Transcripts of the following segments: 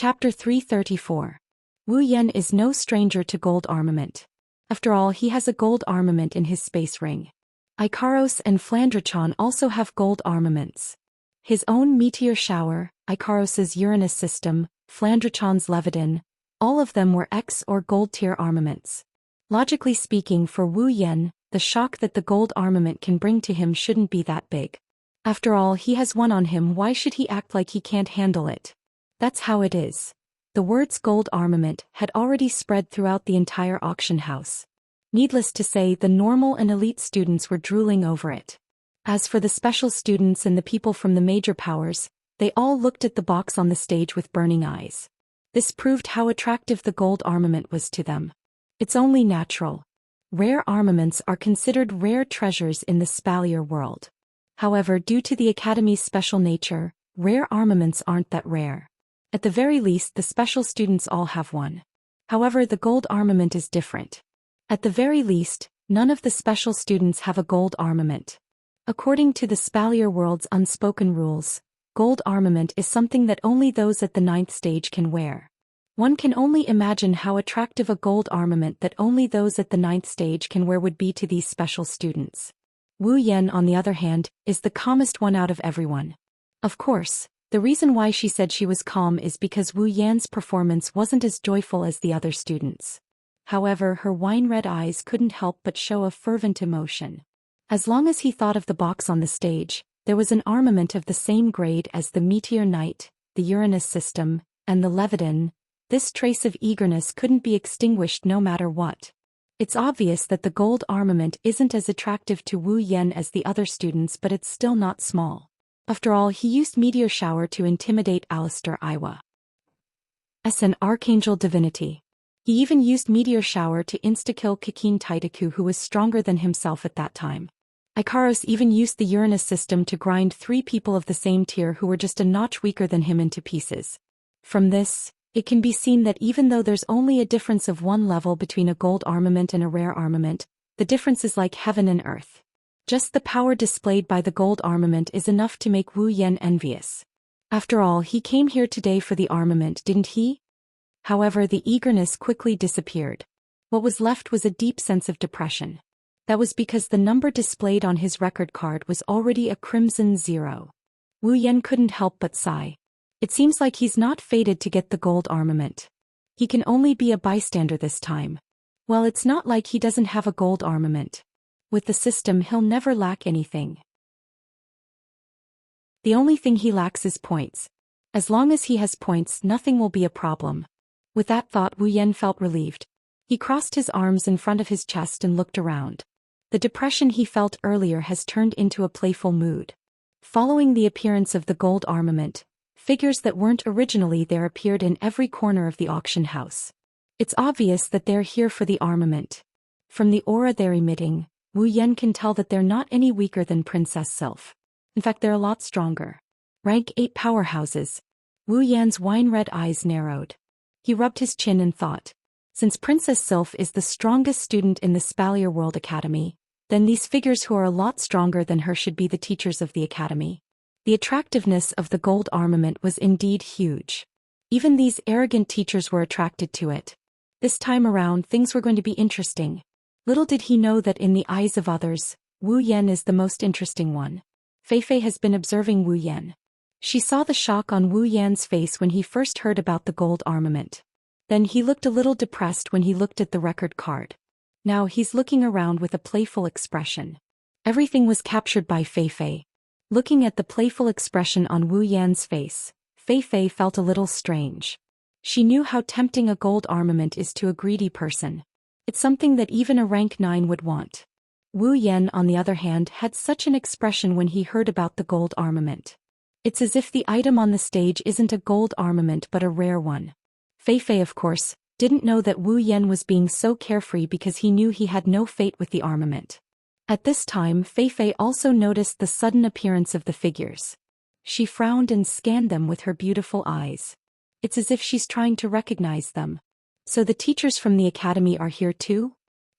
Chapter 334. Wu Yan is no stranger to gold armament. After all, he has a gold armament in his space ring. Ikaros and Flandrachon also have gold armaments. His own meteor shower, Ikaros's Uranus system, Flandrachon's Leviton, all of them were X or gold tier armaments. Logically speaking, for Wu Yan, the shock that the gold armament can bring to him shouldn't be that big. After all, he has one on him, why should he act like he can't handle it? That's how it is. The words gold armament had already spread throughout the entire auction house. Needless to say, the normal and elite students were drooling over it. As for the special students and the people from the major powers, they all looked at the box on the stage with burning eyes. This proved how attractive the gold armament was to them. It's only natural. Rare armaments are considered rare treasures in the Spalier world. However, due to the Academy's special nature, rare armaments aren't that rare. At the very least, the special students all have one. However, the gold armament is different. At the very least, none of the special students have a gold armament. According to the Spalier world's unspoken rules, gold armament is something that only those at the 9th stage can wear. One can only imagine how attractive a gold armament that only those at the 9th stage can wear would be to these special students. Wu Yan, on the other hand, is the calmest one out of everyone. Of course, the reason why she said she was calm is because Wu Yan's performance wasn't as joyful as the other students. However, her wine-red eyes couldn't help but show a fervent emotion. As long as he thought of the box on the stage, there was an armament of the same grade as the Meteor Knight, the Uranus system, and the Leviton. This trace of eagerness couldn't be extinguished no matter what. It's obvious that the gold armament isn't as attractive to Wu Yan as the other students, but it's still not small. After all, he used Meteor Shower to intimidate Alistair Iwa. As an archangel divinity. He even used Meteor Shower to insta-kill Kakin Taitaku, who was stronger than himself at that time. Ikaros even used the Uranus system to grind 3 people of the same tier who were just a notch weaker than him into pieces. From this, it can be seen that even though there's only a difference of 1 level between a gold armament and a rare armament, the difference is like heaven and earth. Just the power displayed by the gold armament is enough to make Wu Yan envious. After all, he came here today for the armament, didn't he? However, the eagerness quickly disappeared. What was left was a deep sense of depression. That was because the number displayed on his record card was already a crimson 0. Wu Yan couldn't help but sigh. It seems like he's not fated to get the gold armament. He can only be a bystander this time. Well, it's not like he doesn't have a gold armament. With the system, he'll never lack anything. The only thing he lacks is points. As long as he has points, nothing will be a problem. With that thought, Wu Yan felt relieved. He crossed his arms in front of his chest and looked around. The depression he felt earlier has turned into a playful mood. Following the appearance of the gold armament, figures that weren't originally there appeared in every corner of the auction house. It's obvious that they're here for the armament. From the aura they're emitting, Wu Yan can tell that they're not any weaker than Princess Sylph. In fact, they're a lot stronger. Rank 8 powerhouses. Wu Yan's wine-red eyes narrowed. He rubbed his chin and thought. Since Princess Sylph is the strongest student in the Spalier World Academy, then these figures who are a lot stronger than her should be the teachers of the Academy. The attractiveness of the gold armament was indeed huge. Even these arrogant teachers were attracted to it. This time around, things were going to be interesting. Little did he know that in the eyes of others, Wu Yan is the most interesting one. Feifei has been observing Wu Yan. She saw the shock on Wu Yan's face when he first heard about the gold armament. Then he looked a little depressed when he looked at the record card. Now he's looking around with a playful expression. Everything was captured by Feifei. Looking at the playful expression on Wu Yan's face, Feifei felt a little strange. She knew how tempting a gold armament is to a greedy person. It's something that even a rank 9 would want. Wu Yan, on the other hand, had such an expression when he heard about the gold armament. It's as if the item on the stage isn't a gold armament but a rare one. Feifei, of course, didn't know that Wu Yan was being so carefree because he knew he had no fate with the armament. At this time, Feifei also noticed the sudden appearance of the figures. She frowned and scanned them with her beautiful eyes. It's as if she's trying to recognize them. So the teachers from the academy are here too?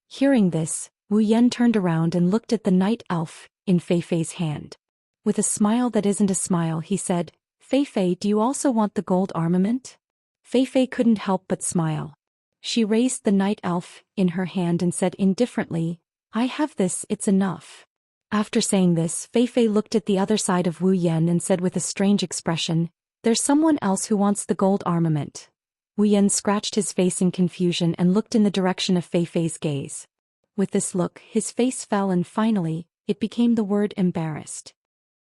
Hearing this, Wu Yan turned around and looked at the night elf in Feifei's hand. With a smile that isn't a smile, he said, "Feifei, do you also want the gold armament?" Fei Fei couldn't help but smile. She raised the night elf in her hand and said indifferently, "I have this, it's enough." After saying this, Fei Fei looked at the other side of Wu Yan and said with a strange expression, "There's someone else who wants the gold armament." Wu Yan scratched his face in confusion and looked in the direction of Fei Fei's gaze. With this look, his face fell and finally, it became the word embarrassed.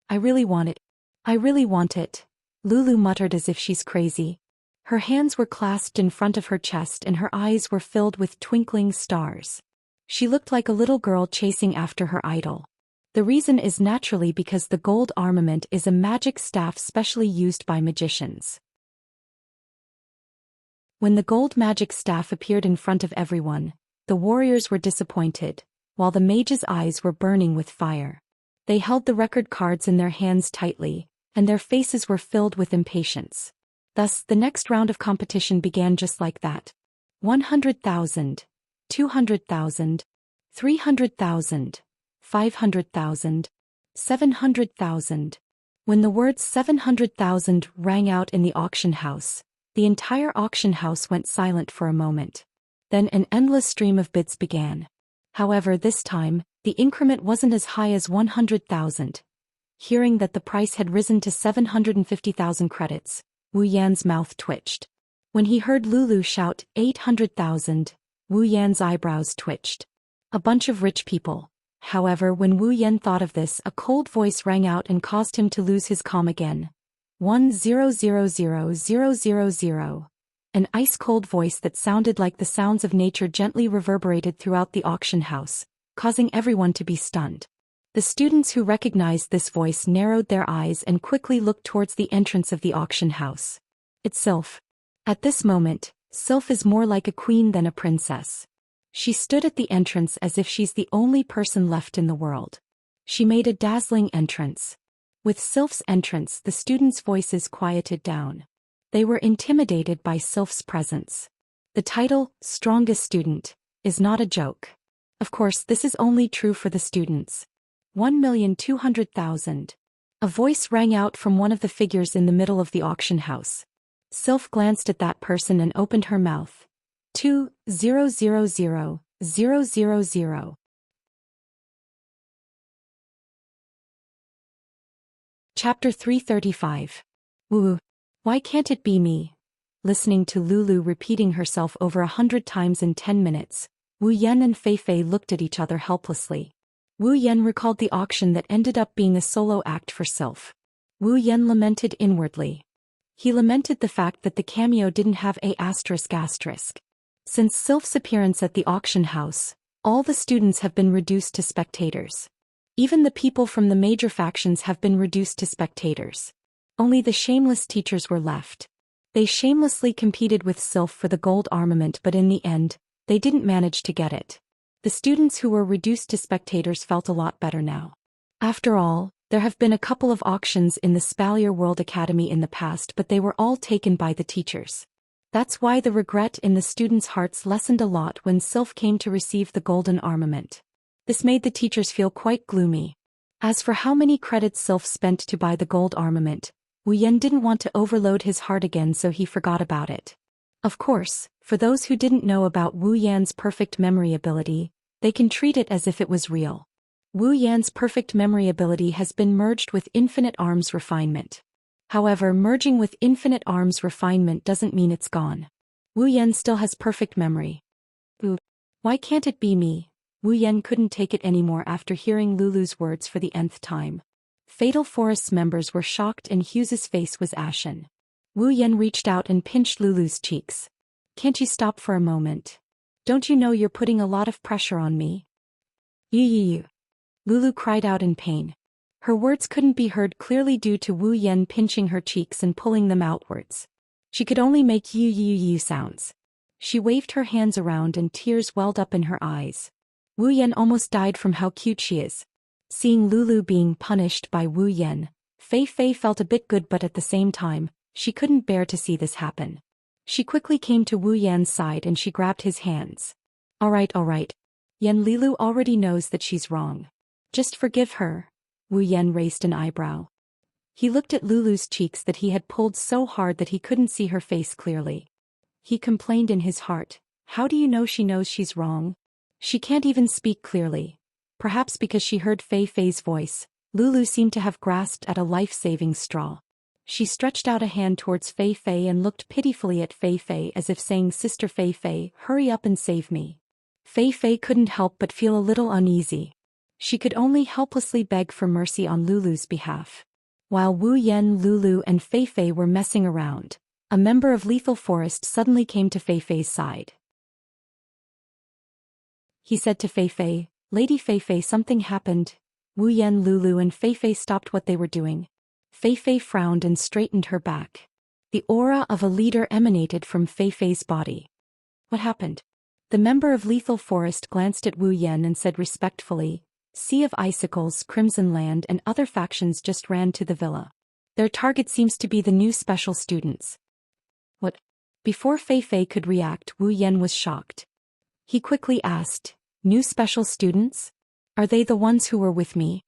"I really want it. I really want it," Lulu muttered as if she's crazy. Her hands were clasped in front of her chest and her eyes were filled with twinkling stars. She looked like a little girl chasing after her idol. The reason is naturally because the gold armament is a magic staff specially used by magicians. When the gold magic staff appeared in front of everyone, the warriors were disappointed, while the mages' eyes were burning with fire. They held the record cards in their hands tightly, and their faces were filled with impatience. Thus, the next round of competition began just like that. 100,000, 200,000, 300,000, 500,000, 700,000. When the words 700,000 rang out in the auction house, the entire auction house went silent for a moment. Then an endless stream of bids began. However, this time, the increment wasn't as high as 100,000. Hearing that the price had risen to 750,000 credits, Wu Yan's mouth twitched. When he heard Lulu shout 800,000, Wu Yan's eyebrows twitched. A bunch of rich people. However, when Wu Yan thought of this, a cold voice rang out and caused him to lose his calm again. 1,000,000. An ice-cold voice that sounded like the sounds of nature gently reverberated throughout the auction house, causing everyone to be stunned. The students who recognized this voice narrowed their eyes and quickly looked towards the entrance of the auction house. It's Sylph. At this moment, Sylph is more like a queen than a princess. She stood at the entrance as if she's the only person left in the world. She made a dazzling entrance. With Sylph's entrance, the students' voices quieted down. They were intimidated by Sylph's presence. The title, Strongest Student, is not a joke. Of course, this is only true for the students. 1,200,000. A voice rang out from one of the figures in the middle of the auction house. Sylph glanced at that person and opened her mouth. 2,000,000. Chapter 335. Woo. Why can't it be me? Listening to Lulu repeating herself over 100 times in 10 minutes, Wu Yan and Fei Fei looked at each other helplessly. Wu Yan recalled the auction that ended up being a solo act for Sylph. Wu Yan lamented inwardly. He lamented the fact that the cameo didn't have a ***. Since Sylph's appearance at the auction house, all the students have been reduced to spectators. Even the people from the major factions have been reduced to spectators. Only the shameless teachers were left. They shamelessly competed with Sylph for the gold armament, but in the end, they didn't manage to get it. The students who were reduced to spectators felt a lot better now. After all, there have been a couple of auctions in the Spalier World Academy in the past, but they were all taken by the teachers. That's why the regret in the students' hearts lessened a lot when Sylph came to receive the golden armament. This made the teachers feel quite gloomy. As for how many credits Sylph spent to buy the gold armament, Wu Yan didn't want to overload his heart again, so he forgot about it. Of course, for those who didn't know about Wu Yan's perfect memory ability, they can treat it as if it was real. Wu Yan's perfect memory ability has been merged with Infinite Arms Refinement. However, merging with Infinite Arms Refinement doesn't mean it's gone. Wu Yan still has perfect memory. Ooh. Why can't it be me? Wu Yan couldn't take it anymore after hearing Lulu's words for the nth time. Fatal Forest's members were shocked and Hughes's face was ashen. Wu Yan reached out and pinched Lulu's cheeks. Can't you stop for a moment? Don't you know you're putting a lot of pressure on me? You. Lulu cried out in pain. Her words couldn't be heard clearly due to Wu Yan pinching her cheeks and pulling them outwards. She could only make you sounds. She waved her hands around and tears welled up in her eyes. Wu Yan almost died from how cute she is. Seeing Lulu being punished by Wu Yan, Fei Fei felt a bit good, but at the same time, she couldn't bear to see this happen. She quickly came to Wu Yan's side and she grabbed his hands. Alright. Yan Lilu already knows that she's wrong. Just forgive her. Wu Yan raised an eyebrow. He looked at Lulu's cheeks that he had pulled so hard that he couldn't see her face clearly. He complained in his heart. How do you know she knows she's wrong? She can't even speak clearly. Perhaps because she heard Fei Fei's voice, Lulu seemed to have grasped at a life-saving straw. She stretched out a hand towards Fei Fei and looked pitifully at Fei Fei as if saying, Sister Fei Fei, hurry up and save me. Fei Fei couldn't help but feel a little uneasy. She could only helplessly beg for mercy on Lulu's behalf. While Wu Yan, Lulu and Fei Fei were messing around, a member of Lethal Forest suddenly came to Fei Fei's side. He said to Fei Fei, Lady Fei Fei, something happened. Wu Yan, Lulu and Fei Fei stopped what they were doing. Fei Fei frowned and straightened her back. The aura of a leader emanated from Fei Fei's body. What happened? The member of Lethal Forest glanced at Wu Yan and said respectfully, Sea of Icicles, Crimson Land and other factions just ran to the villa. Their target seems to be the new special students. What? Before Fei Fei could react, Wu Yan was shocked. He quickly asked, New special students? Are they the ones who were with me?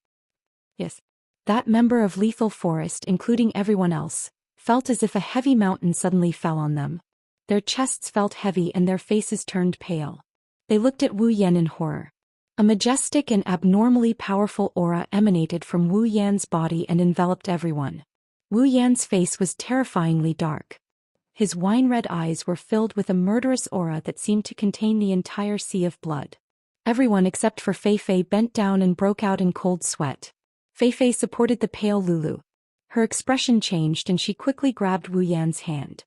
Yes. That member of Lethal Forest, including everyone else, felt as if a heavy mountain suddenly fell on them. Their chests felt heavy and their faces turned pale. They looked at Wu Yan in horror. A majestic and abnormally powerful aura emanated from Wu Yan's body and enveloped everyone. Wu Yan's face was terrifyingly dark. His wine-red eyes were filled with a murderous aura that seemed to contain the entire sea of blood. Everyone except for Fei Fei bent down and broke out in cold sweat. Fei Fei supported the pale Lulu. Her expression changed and she quickly grabbed Wu Yan's hand.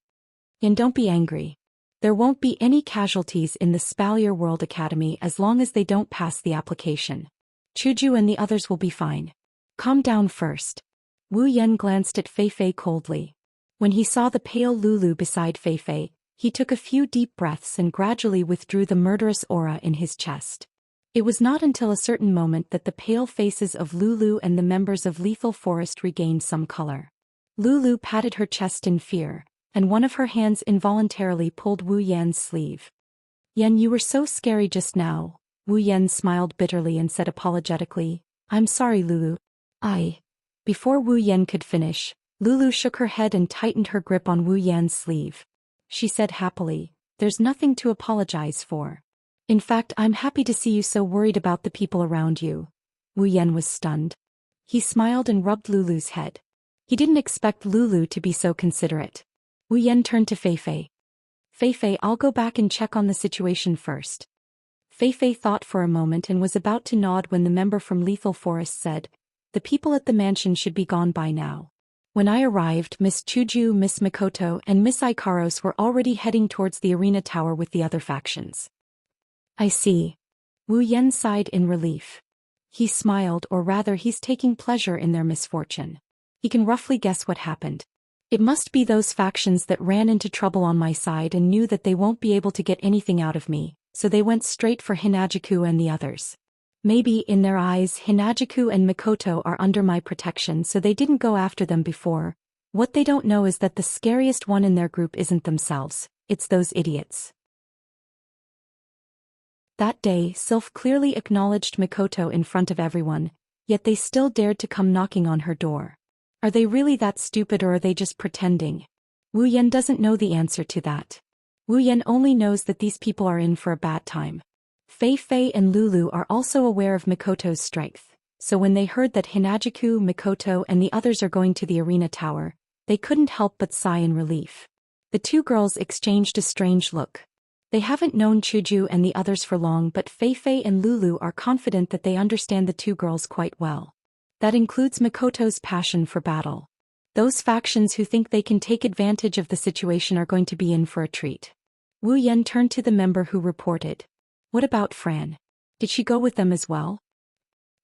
And don't be angry. There won't be any casualties in the Spalier World Academy as long as they don't pass the application. Chuju and the others will be fine. Calm down first. Wu Yan glanced at Fei Fei coldly. When he saw the pale Lulu beside Fei Fei, he took a few deep breaths and gradually withdrew the murderous aura in his chest. It was not until a certain moment that the pale faces of Lulu and the members of Lethal Forest regained some color. Lulu patted her chest in fear, and one of her hands involuntarily pulled Wu Yan's sleeve. Yan, you were so scary just now. Wu Yan smiled bitterly and said apologetically, I'm sorry, Lulu. Before Wu Yan could finish, Lulu shook her head and tightened her grip on Wu Yan's sleeve. She said happily, there's nothing to apologize for. In fact, I'm happy to see you so worried about the people around you. Wu Yan was stunned. He smiled and rubbed Lulu's head. He didn't expect Lulu to be so considerate. Wu Yan turned to Fei Fei. Fei Fei, I'll go back and check on the situation first. Fei Fei thought for a moment and was about to nod when the member from Lethal Forest said, the people at the mansion should be gone by now. When I arrived, Miss Chuju, Miss Mikoto, and Miss Ikaros were already heading towards the arena tower with the other factions. I see. Wu Yan sighed in relief. He smiled, or rather he's taking pleasure in their misfortune. He can roughly guess what happened. It must be those factions that ran into trouble on my side and knew that they won't be able to get anything out of me, so they went straight for Hinajuku and the others. Maybe, in their eyes, Hinajuku and Mikoto are under my protection, so they didn't go after them before. What they don't know is that the scariest one in their group isn't themselves, it's those idiots. That day, Sylph clearly acknowledged Mikoto in front of everyone, yet they still dared to come knocking on her door. Are they really that stupid, or are they just pretending? Wu Yan doesn't know the answer to that. Wu Yan only knows that these people are in for a bad time. Fei Fei and Lulu are also aware of Mikoto's strength, so when they heard that Hinajuku, Mikoto and the others are going to the arena tower, they couldn't help but sigh in relief. The two girls exchanged a strange look. They haven't known Chuju and the others for long, but Fei Fei and Lulu are confident that they understand the two girls quite well. That includes Mikoto's passion for battle. Those factions who think they can take advantage of the situation are going to be in for a treat. Wu Yan turned to the member who reported. What about Fran? Did she go with them as well?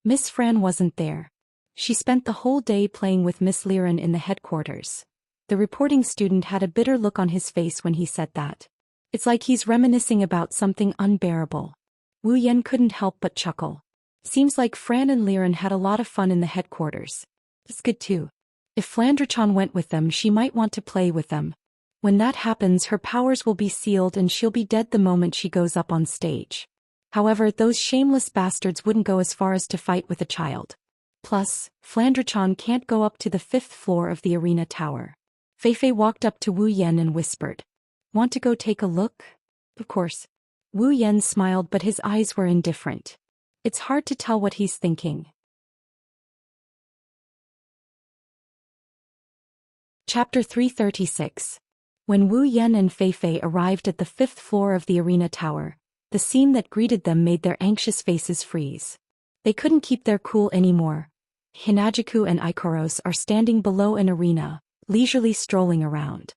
Miss Fran wasn't there. She spent the whole day playing with Miss Liren in the headquarters. The reporting student had a bitter look on his face when he said that. It's like he's reminiscing about something unbearable. Wu Yan couldn't help but chuckle. Seems like Fran and Liren had a lot of fun in the headquarters. It's good too. If Flandre-chan went with them, she might want to play with them. When that happens, her powers will be sealed and she'll be dead the moment she goes up on stage. However, those shameless bastards wouldn't go as far as to fight with a child. Plus, Flandre-chan can't go up to the 5th floor of the arena tower. Fei Fei walked up to Wu Yan and whispered. Want to go take a look? Of course. Wu Yan smiled, but his eyes were indifferent. It's hard to tell what he's thinking. Chapter 336. When Wu Yan and Fei Fei arrived at the 5th floor of the arena tower, the scene that greeted them made their anxious faces freeze. They couldn't keep their cool anymore. Hinajuku and Ikaros are standing below an arena, leisurely strolling around.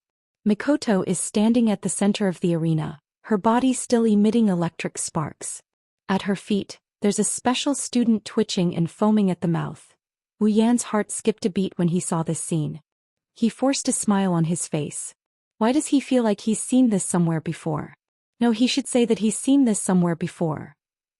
Mikoto is standing at the center of the arena, her body still emitting electric sparks. At her feet, there's a special student twitching and foaming at the mouth. Wu Yan's heart skipped a beat when he saw this scene. He forced a smile on his face. Why does he feel like he's seen this somewhere before? No, he should say that he's seen this somewhere before.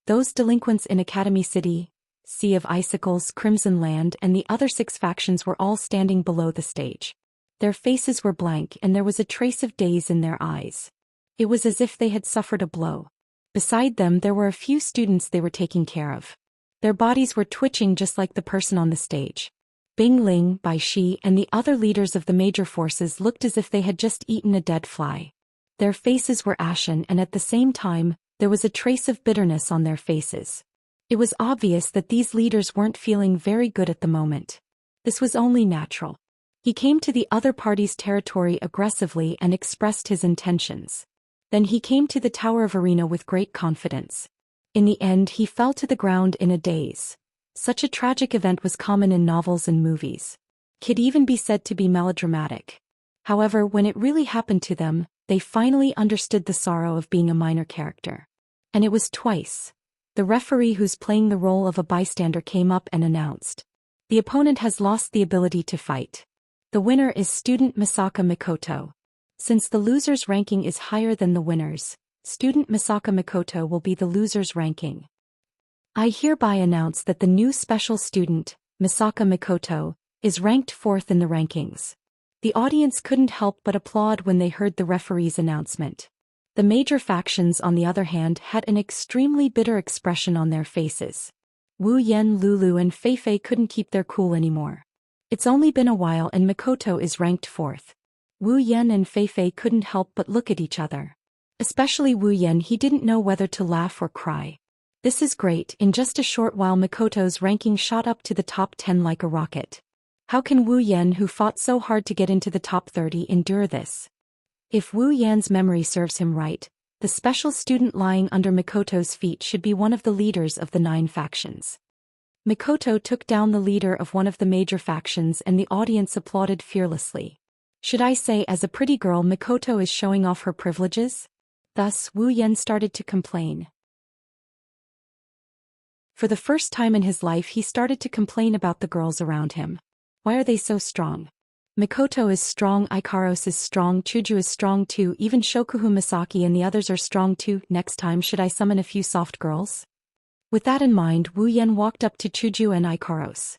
Those delinquents in Academy City, Sea of Icicles, Crimson Land, and the other 6 factions were all standing below the stage. Their faces were blank and there was a trace of daze in their eyes. It was as if they had suffered a blow. Beside them there were a few students they were taking care of. Their bodies were twitching just like the person on the stage. Bing Ling, Bai Shi, and the other leaders of the major forces looked as if they had just eaten a dead fly. Their faces were ashen and at the same time, there was a trace of bitterness on their faces. It was obvious that these leaders weren't feeling very good at the moment. This was only natural. He came to the other party's territory aggressively and expressed his intentions. Then he came to the Tower of Arena with great confidence. In the end he fell to the ground in a daze. Such a tragic event was common in novels and movies. Could even be said to be melodramatic. However, when it really happened to them, they finally understood the sorrow of being a minor character. And it was twice. The referee who's playing the role of a bystander came up and announced. The opponent has lost the ability to fight. The winner is student Misaka Mikoto. Since the loser's ranking is higher than the winner's, student Misaka Mikoto will be the loser's ranking. I hereby announce that the new special student, Misaka Mikoto, is ranked 4th in the rankings. The audience couldn't help but applaud when they heard the referee's announcement. The major factions, on the other hand, had an extremely bitter expression on their faces. Wu Yan, Lulu, and Fei Fei couldn't keep their cool anymore. It's only been a while and Mikoto is ranked 4th. Wu Yan and Fei Fei couldn't help but look at each other. Especially Wu Yan, he didn't know whether to laugh or cry. This is great. In just a short while Mikoto's ranking shot up to the top 10 like a rocket. How can Wu Yan, who fought so hard to get into the top 30, endure this? If Wu Yan's memory serves him right, the special student lying under Mikoto's feet should be one of the leaders of the 9 factions. Mikoto took down the leader of one of the major factions and the audience applauded fearlessly. Should I say, as a pretty girl, Mikoto is showing off her privileges? Thus, Wu Yan started to complain. For the first time in his life he started to complain about the girls around him. Why are they so strong? Mikoto is strong, Ikaros is strong, Chuju is strong too, even Shokuhu Misaki and the others are strong too. Next time should I summon a few soft girls? With that in mind, Wu Yan walked up to Chuju and Ikaros.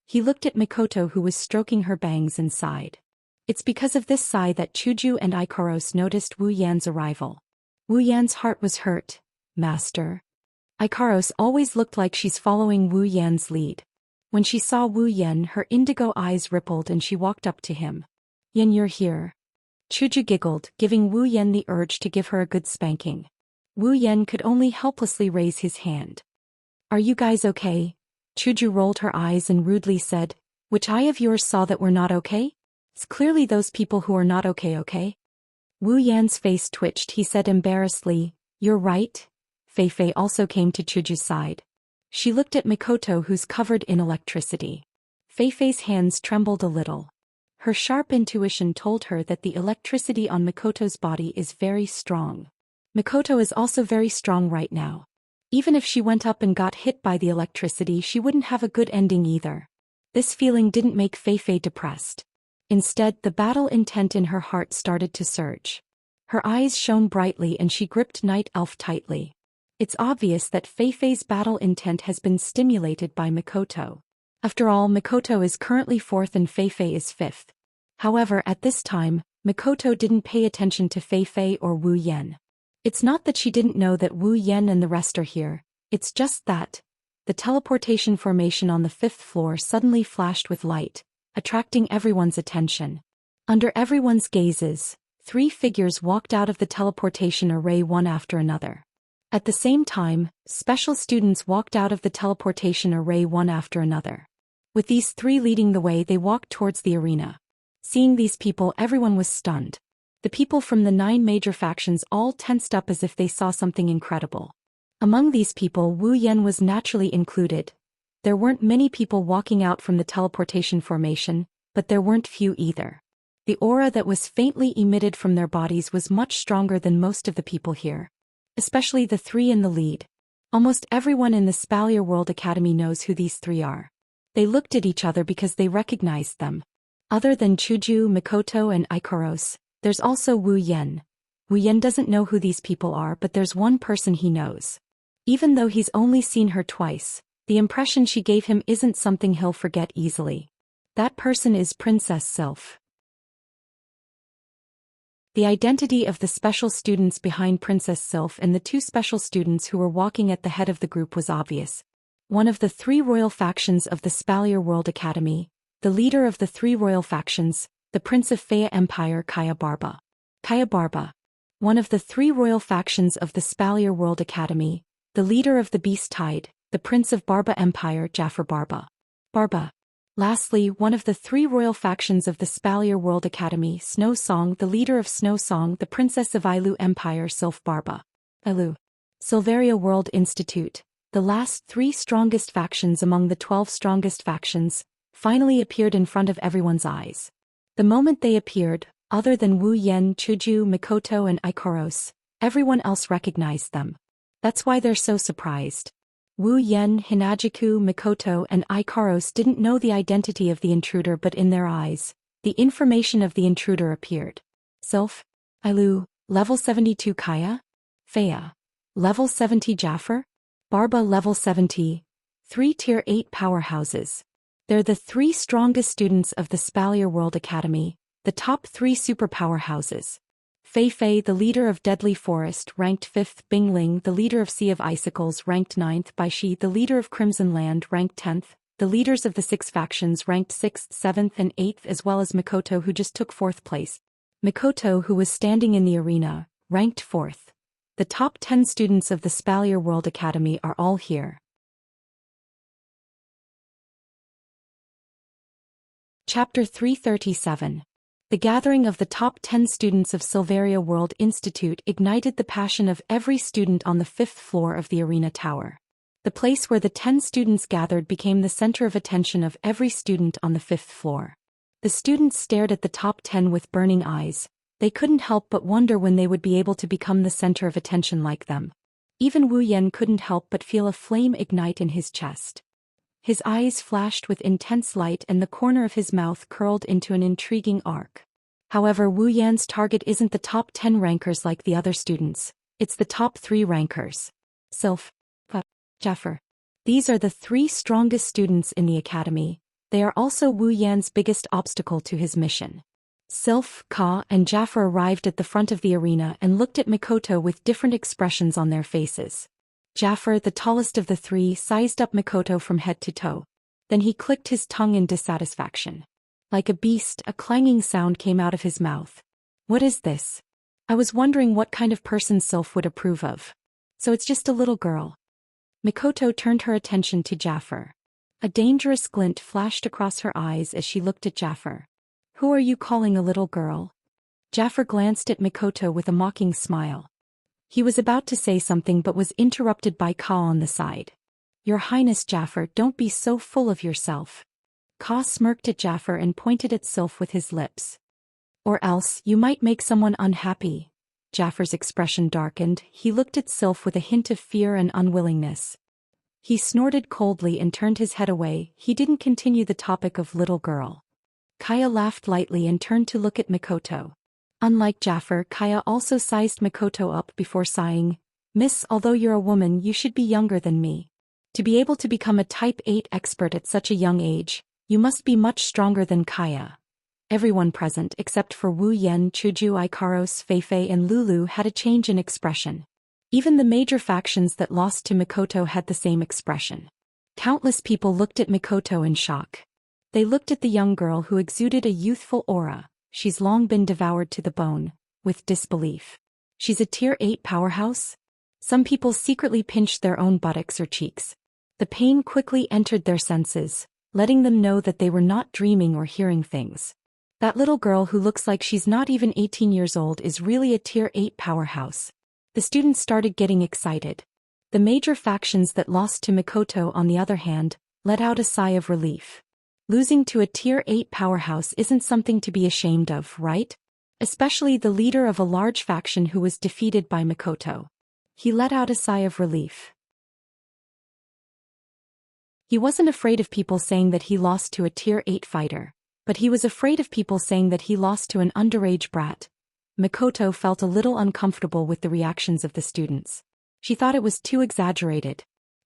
He looked at Mikoto, who was stroking her bangs, and sighed. It's because of this sigh that Chuju and Ikaros noticed Wu Yan's arrival. Wu Yan's heart was hurt. Master. Ikaros always looked like she's following Wu Yan's lead. When she saw Wu Yan, her indigo eyes rippled and she walked up to him. Yan, you're here. Chuju giggled, giving Wu Yan the urge to give her a good spanking. Wu Yan could only helplessly raise his hand. Are you guys okay? Chuju rolled her eyes and rudely said, which eye of yours saw that we're not okay? It's clearly those people who are not okay? Wu Yan's face twitched. He said embarrassedly, you're right. Fei Fei also came to Chuju's side. She looked at Mikoto, who's covered in electricity. Fei Fei's hands trembled a little. Her sharp intuition told her that the electricity on Mikoto's body is very strong. Mikoto is also very strong right now. Even if she went up and got hit by the electricity, she wouldn't have a good ending either. This feeling didn't make Fei Fei depressed. Instead, the battle intent in her heart started to surge. Her eyes shone brightly and she gripped Night Elf tightly. It's obvious that Fei Fei's battle intent has been stimulated by Mikoto. After all, Mikoto is currently 4th and Fei Fei is 5th. However, at this time, Mikoto didn't pay attention to Fei Fei or Wu Yan. It's not that she didn't know that Wu Yan and the rest are here, it's just that the teleportation formation on the 5th floor suddenly flashed with light, attracting everyone's attention. Under everyone's gazes, 3 figures walked out of the teleportation array one after another. At the same time, special students walked out of the teleportation array one after another. With these 3 leading the way, they walked towards the arena. Seeing these people, everyone was stunned. The people from the 9 major factions all tensed up as if they saw something incredible. Among these people, Wu Yan was naturally included. There weren't many people walking out from the teleportation formation, but there weren't few either. The aura that was faintly emitted from their bodies was much stronger than most of the people here. Especially the 3 in the lead. Almost everyone in the Spalier World Academy knows who these 3 are. They looked at each other because they recognized them. Other than Chuju, Mikoto and Ikaros, there's also Wu Yan. Wu Yan doesn't know who these people are, but there's one person he knows. Even though he's only seen her twice, the impression she gave him isn't something he'll forget easily. That person is Princess Sylph. The identity of the special students behind Princess Sylph and the 2 special students who were walking at the head of the group was obvious. One of the 3 royal factions of the Spalier World Academy, the leader of the 3 royal factions, the Prince of Faya Empire Kaya Barba. Kaya Barba. One of the 3 royal factions of the Spalier World Academy, the leader of the Beast Tide, the Prince of Barba Empire Jafar Barba. Barba. Lastly, one of the 3 royal factions of the Spalier World Academy, Snow Song, the leader of Snow Song, the Princess of Ilu Empire Sylph Barba. Ilu. Silveria World Institute, the last 3 strongest factions among the 12 strongest factions, finally appeared in front of everyone's eyes. The moment they appeared, other than Wu Yan, Chuju, Mikoto and Ikaros, everyone else recognized them. That's why they're so surprised. Wu Yan, Hinajiku, Mikoto and Ikaros didn't know the identity of the intruder, but in their eyes, the information of the intruder appeared. Sylph, Ilu, level 72 Kaya, Faya, level 70 Jafar, Barba level 70, 3 tier 8 powerhouses. They're the 3 strongest students of the Spalier World Academy, the top 3 super powerhouses. Fei Fei, the leader of Deadly Forest, ranked 5th, Bingling, the leader of Sea of Icicles, ranked 9th, Baishi, the leader of Crimson Land, ranked 10th, the leaders of the 6 factions ranked 6th, 7th and 8th, as well as Mikoto, who just took 4th place. Mikoto, who was standing in the arena, ranked 4th. The top 10 students of the Spalier World Academy are all here. Chapter 337. The gathering of the top 10 students of Silveria World Institute ignited the passion of every student on the 5th floor of the arena tower. The place where the 10 students gathered became the center of attention of every student on the 5th floor. The students stared at the top 10 with burning eyes. They couldn't help but wonder when they would be able to become the center of attention like them. Even Wu Yan couldn't help but feel a flame ignite in his chest. His eyes flashed with intense light and the corner of his mouth curled into an intriguing arc. However, Wu Yan's target isn't the top 10 rankers like the other students, it's the top 3 rankers. Sylph, Jafar. These are the 3 strongest students in the academy. They are also Wu Yan's biggest obstacle to his mission. Sylph, Ka, and Jafar arrived at the front of the arena and looked at Mikoto with different expressions on their faces. Jafar, the tallest of the 3, sized up Mikoto from head to toe. Then he clicked his tongue in dissatisfaction. Like a beast, a clanging sound came out of his mouth. What is this? I was wondering what kind of person Sylph would approve of. So it's just a little girl. Mikoto turned her attention to Jafar. A dangerous glint flashed across her eyes as she looked at Jafar. Who are you calling a little girl? Jafar glanced at Mikoto with a mocking smile. He was about to say something but was interrupted by Ka on the side. Your Highness Jafar, don't be so full of yourself. Ka smirked at Jafar and pointed at Sylph with his lips. Or else, you might make someone unhappy. Jafar's expression darkened. He looked at Sylph with a hint of fear and unwillingness. He snorted coldly and turned his head away. He didn't continue the topic of little girl. Kaya laughed lightly and turned to look at Mikoto. Unlike Jafar, Kaya also sized Mikoto up before sighing. Miss, although you're a woman, you should be younger than me. To be able to become a Type 8 expert at such a young age, you must be much stronger than Kaya. Everyone present, except for Wu Yan, Chuju, Ikaros, Feifei and Lulu, had a change in expression. Even the major factions that lost to Mikoto had the same expression. Countless people looked at Mikoto in shock. They looked at the young girl who exuded a youthful aura. She's long been devoured to the bone. with disbelief. She's a Tier 8 powerhouse? Some people secretly pinched their own buttocks or cheeks. The pain quickly entered their senses, letting them know that they were not dreaming or hearing things. That little girl who looks like she's not even 18 years old is really a Tier 8 powerhouse. The students started getting excited. The major factions that lost to Mikoto, on the other hand, let out a sigh of relief. Losing to a Tier 8 powerhouse isn't something to be ashamed of, right? Especially the leader of a large faction who was defeated by Mikoto. He let out a sigh of relief. He wasn't afraid of people saying that he lost to a Tier 8 fighter, but he was afraid of people saying that he lost to an underage brat. Mikoto felt a little uncomfortable with the reactions of the students. She thought it was too exaggerated.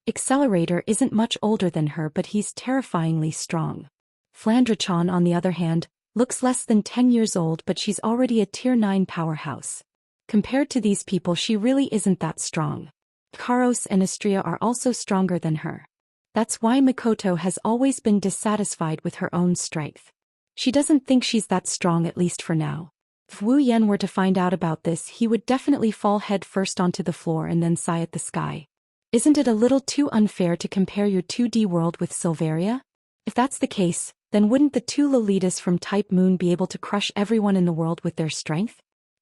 Accelerator isn't much older than her, but he's terrifyingly strong. Flandre-chan, on the other hand, looks less than 10 years old, but she's already a Tier 9 powerhouse. Compared to these people, she really isn't that strong. Karos and Astria are also stronger than her. That's why Mikoto has always been dissatisfied with her own strength. She doesn't think she's that strong, at least for now. If Wu Yan were to find out about this, he would definitely fall head first onto the floor and then sigh at the sky. Isn't it a little too unfair to compare your 2D world with Silveria? If that's the case, then wouldn't the two Lolitas from Type Moon be able to crush everyone in the world with their strength?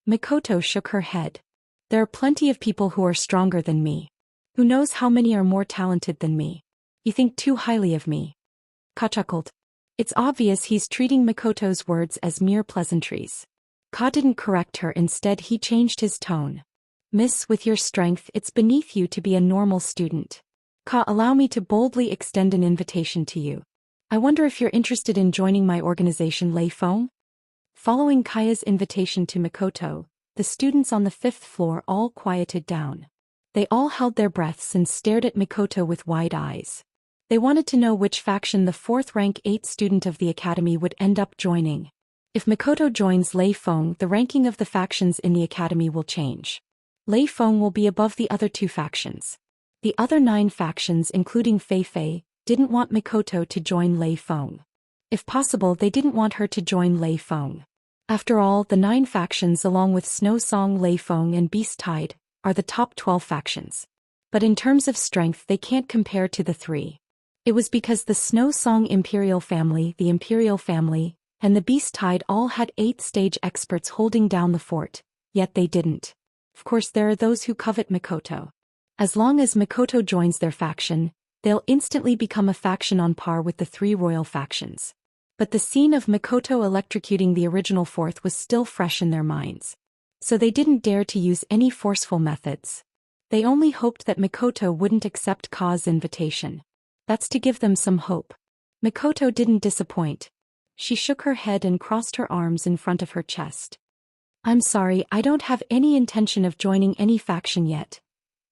Mikoto shook her head. There are plenty of people who are stronger than me. Who knows how many are more talented than me? You think too highly of me. Ka chuckled. It's obvious he's treating Mikoto's words as mere pleasantries. Ka didn't correct her, instead he changed his tone. Miss, with your strength, it's beneath you to be a normal student. Ka, allow me to boldly extend an invitation to you. I wonder if you're interested in joining my organization Lei Feng? Following Kaya's invitation to Mikoto, the students on the 5th floor all quieted down. They all held their breaths and stared at Mikoto with wide eyes. They wanted to know which faction the 4th rank 8 student of the academy would end up joining. If Mikoto joins Lei Feng, the ranking of the factions in the academy will change. Lei Feng will be above the other 2 factions. The other 9 factions, including Fei Fei, didn't want Mikoto to join Lei Feng. If possible, they didn't want her to join Lei Feng. After all, the 9 factions, along with Snow Song, Lei Feng, and Beast Tide, are the top 12 factions. But in terms of strength, they can't compare to the 3. It was because the Snow Song Imperial family, the Imperial family, and the Beast Tide all had 8th-stage experts holding down the fort, yet they didn't. Of course, there are those who covet Mikoto. As long as Mikoto joins their faction, they'll instantly become a faction on par with the 3 royal factions. But the scene of Mikoto electrocuting the original 4th was still fresh in their minds. So they didn't dare to use any forceful methods. They only hoped that Mikoto wouldn't accept Ka's invitation. That's to give them some hope. Mikoto didn't disappoint. She shook her head and crossed her arms in front of her chest. I'm sorry, I don't have any intention of joining any faction yet.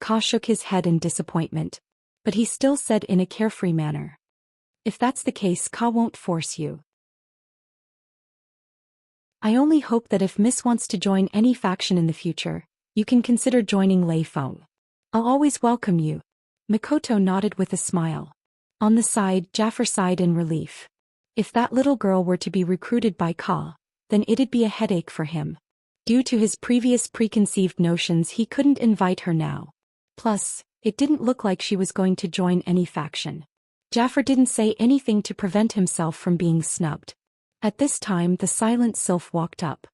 Ka shook his head in disappointment. But he still said in a carefree manner. If that's the case, Ka won't force you. I only hope that if Miss wants to join any faction in the future, you can consider joining Lei Feng. I'll always welcome you. Mikoto nodded with a smile. On the side, Jaffer sighed in relief. If that little girl were to be recruited by Ka, then it'd be a headache for him. Due to his previous preconceived notions, he couldn't invite her now. Plus, it didn't look like she was going to join any faction. Jaffer didn't say anything to prevent himself from being snubbed. At this time, the silent sylph walked up.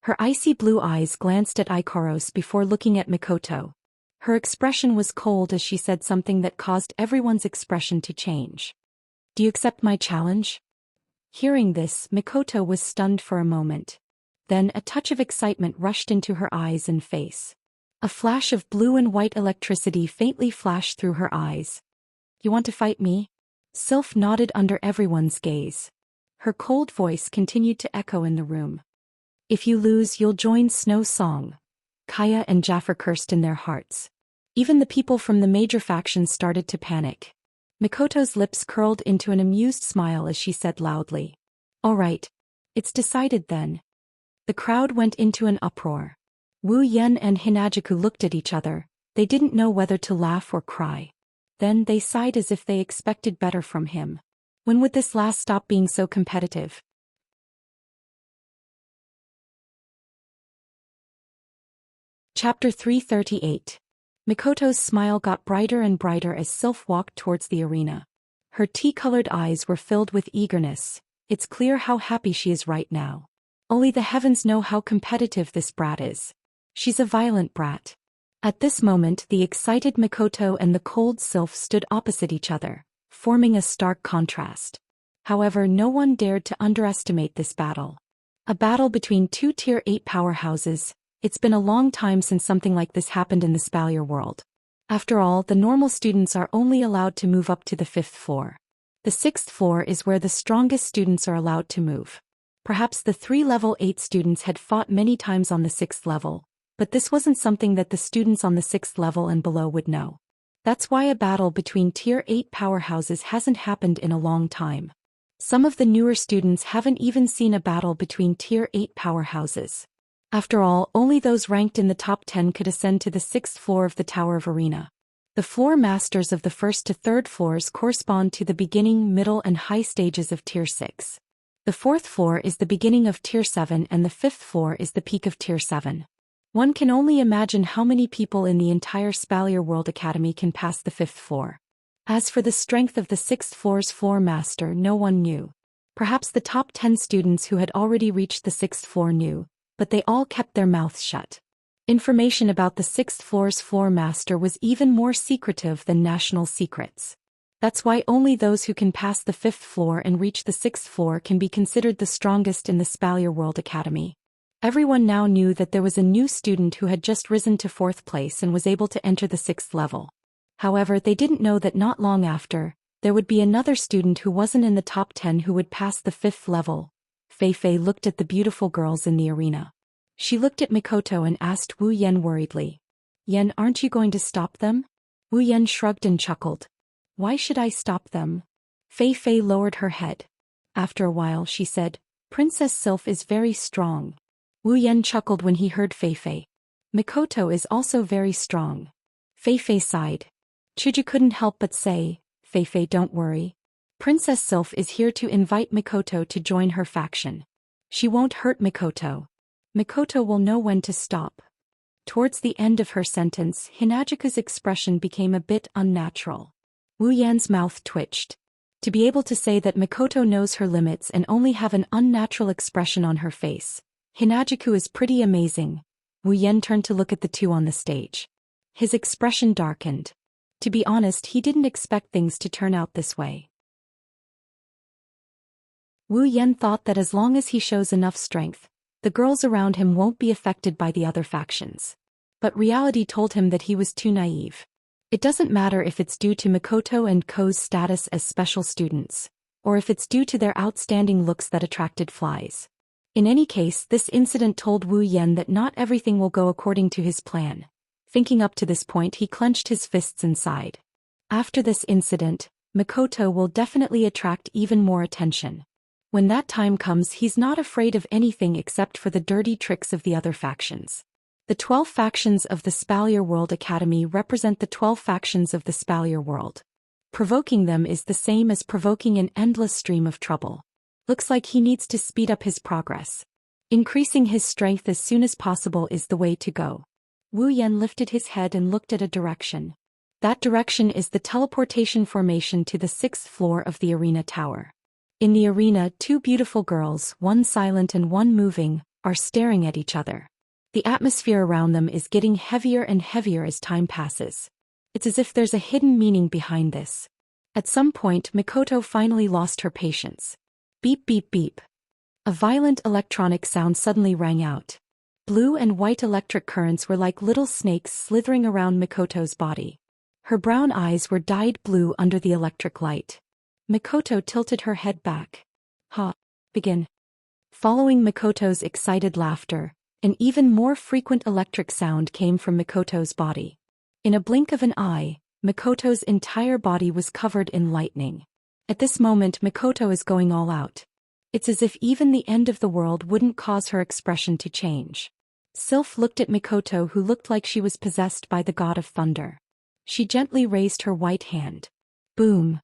Her icy blue eyes glanced at Ikaros before looking at Mikoto. Her expression was cold as she said something that caused everyone's expression to change. Do you accept my challenge? Hearing this, Mikoto was stunned for a moment. Then a touch of excitement rushed into her eyes and face. A flash of blue and white electricity faintly flashed through her eyes. You want to fight me? Sylph nodded under everyone's gaze. Her cold voice continued to echo in the room. If you lose, you'll join Snow Song. Kaya and Jaffer cursed in their hearts. Even the people from the major factions started to panic. Mikoto's lips curled into an amused smile as she said loudly. All right. It's decided then. The crowd went into an uproar. Wu Yan and Hinajuku looked at each other. They didn't know whether to laugh or cry. Then they sighed as if they expected better from him. When would this last stop being so competitive? Chapter 338. Mikoto's smile got brighter and brighter as Sylph walked towards the arena. Her tea-colored eyes were filled with eagerness. It's clear how happy she is right now. Only the heavens know how competitive this brat is. She's a violent brat. At this moment, the excited Mikoto and the cold Sylph stood opposite each other, forming a stark contrast. However, no one dared to underestimate this battle. A battle between two Tier 8 powerhouses. It's been a long time since something like this happened in the Spalier world. After all, the normal students are only allowed to move up to the 5th floor. The 6th floor is where the strongest students are allowed to move. Perhaps the 3 level 8 students had fought many times on the 6th level, but this wasn't something that the students on the 6th level and below would know. That's why a battle between Tier 8 powerhouses hasn't happened in a long time. Some of the newer students haven't even seen a battle between Tier 8 powerhouses. After all, only those ranked in the top 10 could ascend to the 6th floor of the Tower of Arena. The floor masters of the 1st to 3rd floors correspond to the beginning, middle and high stages of Tier 6. The 4th floor is the beginning of Tier 7 and the 5th floor is the peak of Tier 7. One can only imagine how many people in the entire Spalier World Academy can pass the 5th floor. As for the strength of the 6th floor's floor master, no one knew. Perhaps the top 10 students who had already reached the 6th floor knew, but they all kept their mouths shut. Information about the 6th floor's floor master was even more secretive than national secrets. That's why only those who can pass the 5th floor and reach the 6th floor can be considered the strongest in the Spalier World Academy. Everyone now knew that there was a new student who had just risen to 4th place and was able to enter the 6th level. However, they didn't know that not long after, there would be another student who wasn't in the top 10 who would pass the 5th level. Fei looked at the beautiful girls in the arena. She looked at Mikoto and asked Wu Yan worriedly. "Yan, aren't you going to stop them?" Wu Yan shrugged and chuckled. "Why should I stop them?" Fei lowered her head. After a while she said, "Princess Sylph is very strong." Wu Yan chuckled when he heard Fei. "Mikoto is also very strong." Fei sighed. Chuju couldn't help but say, "Fei, don't worry. Princess Sylph is here to invite Mikoto to join her faction. She won't hurt Mikoto. Mikoto will know when to stop." Towards the end of her sentence, Hinagiku's expression became a bit unnatural. Wu Yan's mouth twitched. To be able to say that Mikoto knows her limits and only have an unnatural expression on her face, Hinagiku is pretty amazing. Wu Yan turned to look at the two on the stage. His expression darkened. To be honest, he didn't expect things to turn out this way. Wu Yan thought that as long as he shows enough strength, the girls around him won't be affected by the other factions. But reality told him that he was too naive. It doesn't matter if it's due to Mikoto and Ko's status as special students, or if it's due to their outstanding looks that attracted flies. In any case, this incident told Wu Yan that not everything will go according to his plan. Thinking up to this point, he clenched his fists and sighed. After this incident, Mikoto will definitely attract even more attention. When that time comes, he's not afraid of anything except for the dirty tricks of the other factions. The 12 factions of the Spalier World Academy represent the 12 factions of the Spalier world. Provoking them is the same as provoking an endless stream of trouble. Looks like he needs to speed up his progress. Increasing his strength as soon as possible is the way to go. Wu Yan lifted his head and looked at a direction. That direction is the teleportation formation to the 6th floor of the arena tower. In the arena, two beautiful girls, one silent and one moving, are staring at each other. The atmosphere around them is getting heavier and heavier as time passes. It's as if there's a hidden meaning behind this. At some point, Mikoto finally lost her patience. Beep beep beep. A violent electronic sound suddenly rang out. Blue and white electric currents were like little snakes slithering around Mikoto's body. Her brown eyes were dyed blue under the electric light. Mikoto tilted her head back. Begin. Following Mikoto's excited laughter, an even more frequent electric sound came from Mikoto's body. In a blink of an eye, Mikoto's entire body was covered in lightning. At this moment, Mikoto is going all out. It's as if even the end of the world wouldn't cause her expression to change. Sylph looked at Mikoto, who looked like she was possessed by the god of thunder. She gently raised her white hand. Boom.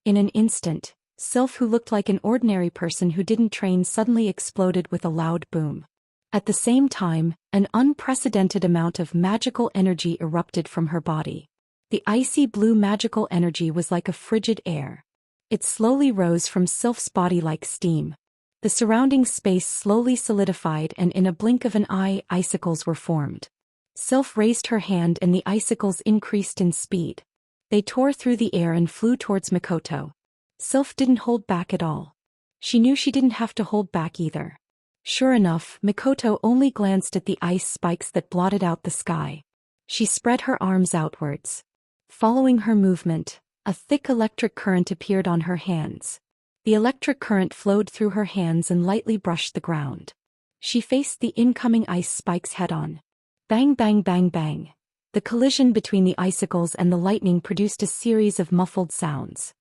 In an instant, Sylph, who looked like an ordinary person who didn't train, suddenly exploded with a loud boom. At the same time, an unprecedented amount of magical energy erupted from her body. The icy blue magical energy was like a frigid air. It slowly rose from Sylph's body like steam. The surrounding space slowly solidified, and in a blink of an eye, icicles were formed. Sylph raised her hand and the icicles increased in speed. They tore through the air and flew towards Mikoto. Sylph didn't hold back at all. She knew she didn't have to hold back either. Sure enough, Mikoto only glanced at the ice spikes that blotted out the sky. She spread her arms outwards. Following her movement, a thick electric current appeared on her hands. The electric current flowed through her hands and lightly brushed the ground. She faced the incoming ice spikes head-on. Bang bang bang bang. The collision between the icicles and the lightning produced a series of muffled sounds.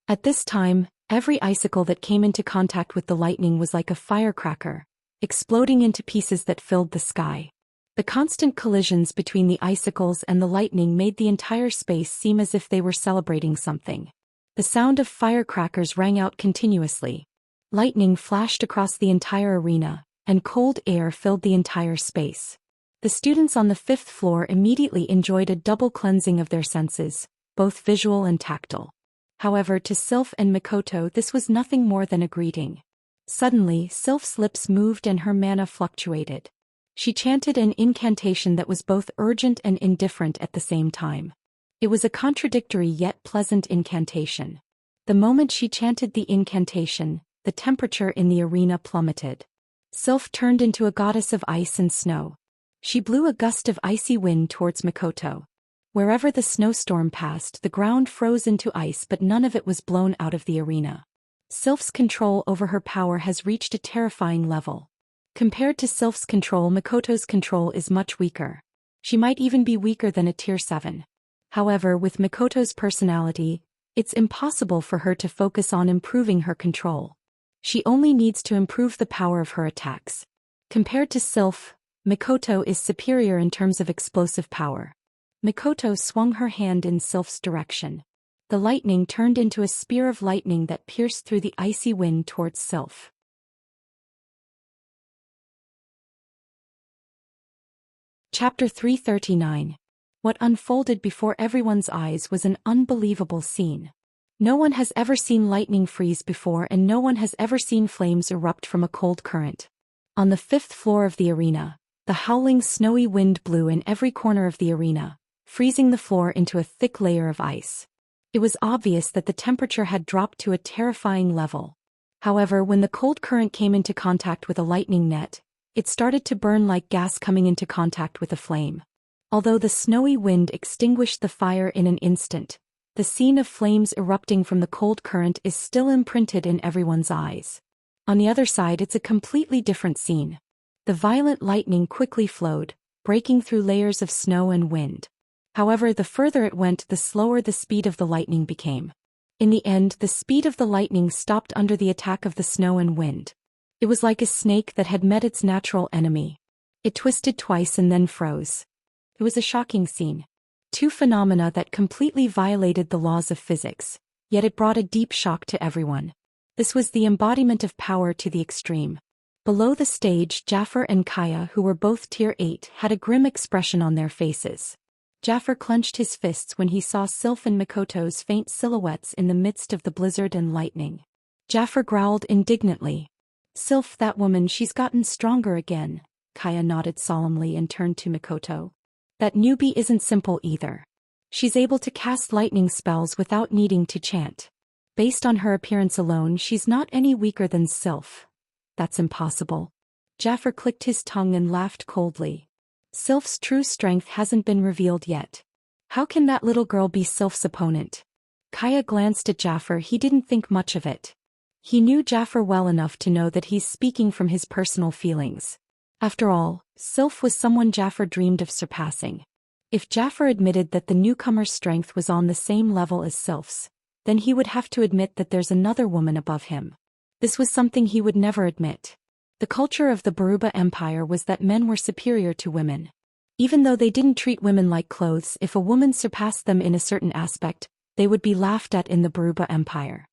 At this time, every icicle that came into contact with the lightning was like a firecracker, exploding into pieces that filled the sky. The constant collisions between the icicles and the lightning made the entire space seem as if they were celebrating something. The sound of firecrackers rang out continuously. Lightning flashed across the entire arena, and cold air filled the entire space. The students on the 5th floor immediately enjoyed a double cleansing of their senses, both visual and tactile. However, to Sylph and Mikoto this was nothing more than a greeting. Suddenly, Sylph's lips moved and her mana fluctuated. She chanted an incantation that was both urgent and indifferent at the same time. It was a contradictory yet pleasant incantation. The moment she chanted the incantation, the temperature in the arena plummeted. Sylph turned into a goddess of ice and snow. She blew a gust of icy wind towards Mikoto. Wherever the snowstorm passed, the ground froze into ice, but none of it was blown out of the arena. Sylph's control over her power has reached a terrifying level. Compared to Sylph's control, Mikoto's control is much weaker. She might even be weaker than a tier 7. However, with Mikoto's personality, it's impossible for her to focus on improving her control. She only needs to improve the power of her attacks. Compared to Sylph, Mikoto is superior in terms of explosive power. Mikoto swung her hand in Sylph's direction. The lightning turned into a spear of lightning that pierced through the icy wind towards Sylph. Chapter 339. What unfolded before everyone's eyes was an unbelievable scene. No one has ever seen lightning freeze before, and no one has ever seen flames erupt from a cold current. On the 5th floor of the arena, the howling snowy wind blew in every corner of the arena, freezing the floor into a thick layer of ice. It was obvious that the temperature had dropped to a terrifying level. However, when the cold current came into contact with a lightning net, it started to burn like gas coming into contact with a flame. Although the snowy wind extinguished the fire in an instant, the scene of flames erupting from the cold current is still imprinted in everyone's eyes. On the other side, it's a completely different scene. The violent lightning quickly flowed, breaking through layers of snow and wind. However, the further it went, the slower the speed of the lightning became. In the end, the speed of the lightning stopped under the attack of the snow and wind. It was like a snake that had met its natural enemy. It twisted twice and then froze. It was a shocking scene. Two phenomena that completely violated the laws of physics, yet it brought a deep shock to everyone. This was the embodiment of power to the extreme. Below the stage, Jaffer and Kaya, who were both tier 8, had a grim expression on their faces. Jaffer clenched his fists when he saw Sylph and Mikoto's faint silhouettes in the midst of the blizzard and lightning. Jaffer growled indignantly. "Sylph, that woman, she's gotten stronger again." Kaya nodded solemnly and turned to Mikoto. "That newbie isn't simple either. She's able to cast lightning spells without needing to chant. Based on her appearance alone, she's not any weaker than Sylph." "That's impossible." Jaffer clicked his tongue and laughed coldly. "Sylph's true strength hasn't been revealed yet. How can that little girl be Sylph's opponent?" Kaya glanced at Jaffer. He didn't think much of it. He knew Jaffer well enough to know that he's speaking from his personal feelings. After all, Sylph was someone Jaffer dreamed of surpassing. If Jaffer admitted that the newcomer's strength was on the same level as Sylph's, then he would have to admit that there's another woman above him. This was something he would never admit. The culture of the Baruba Empire was that men were superior to women. Even though they didn't treat women like clothes, if a woman surpassed them in a certain aspect, they would be laughed at in the Baruba Empire.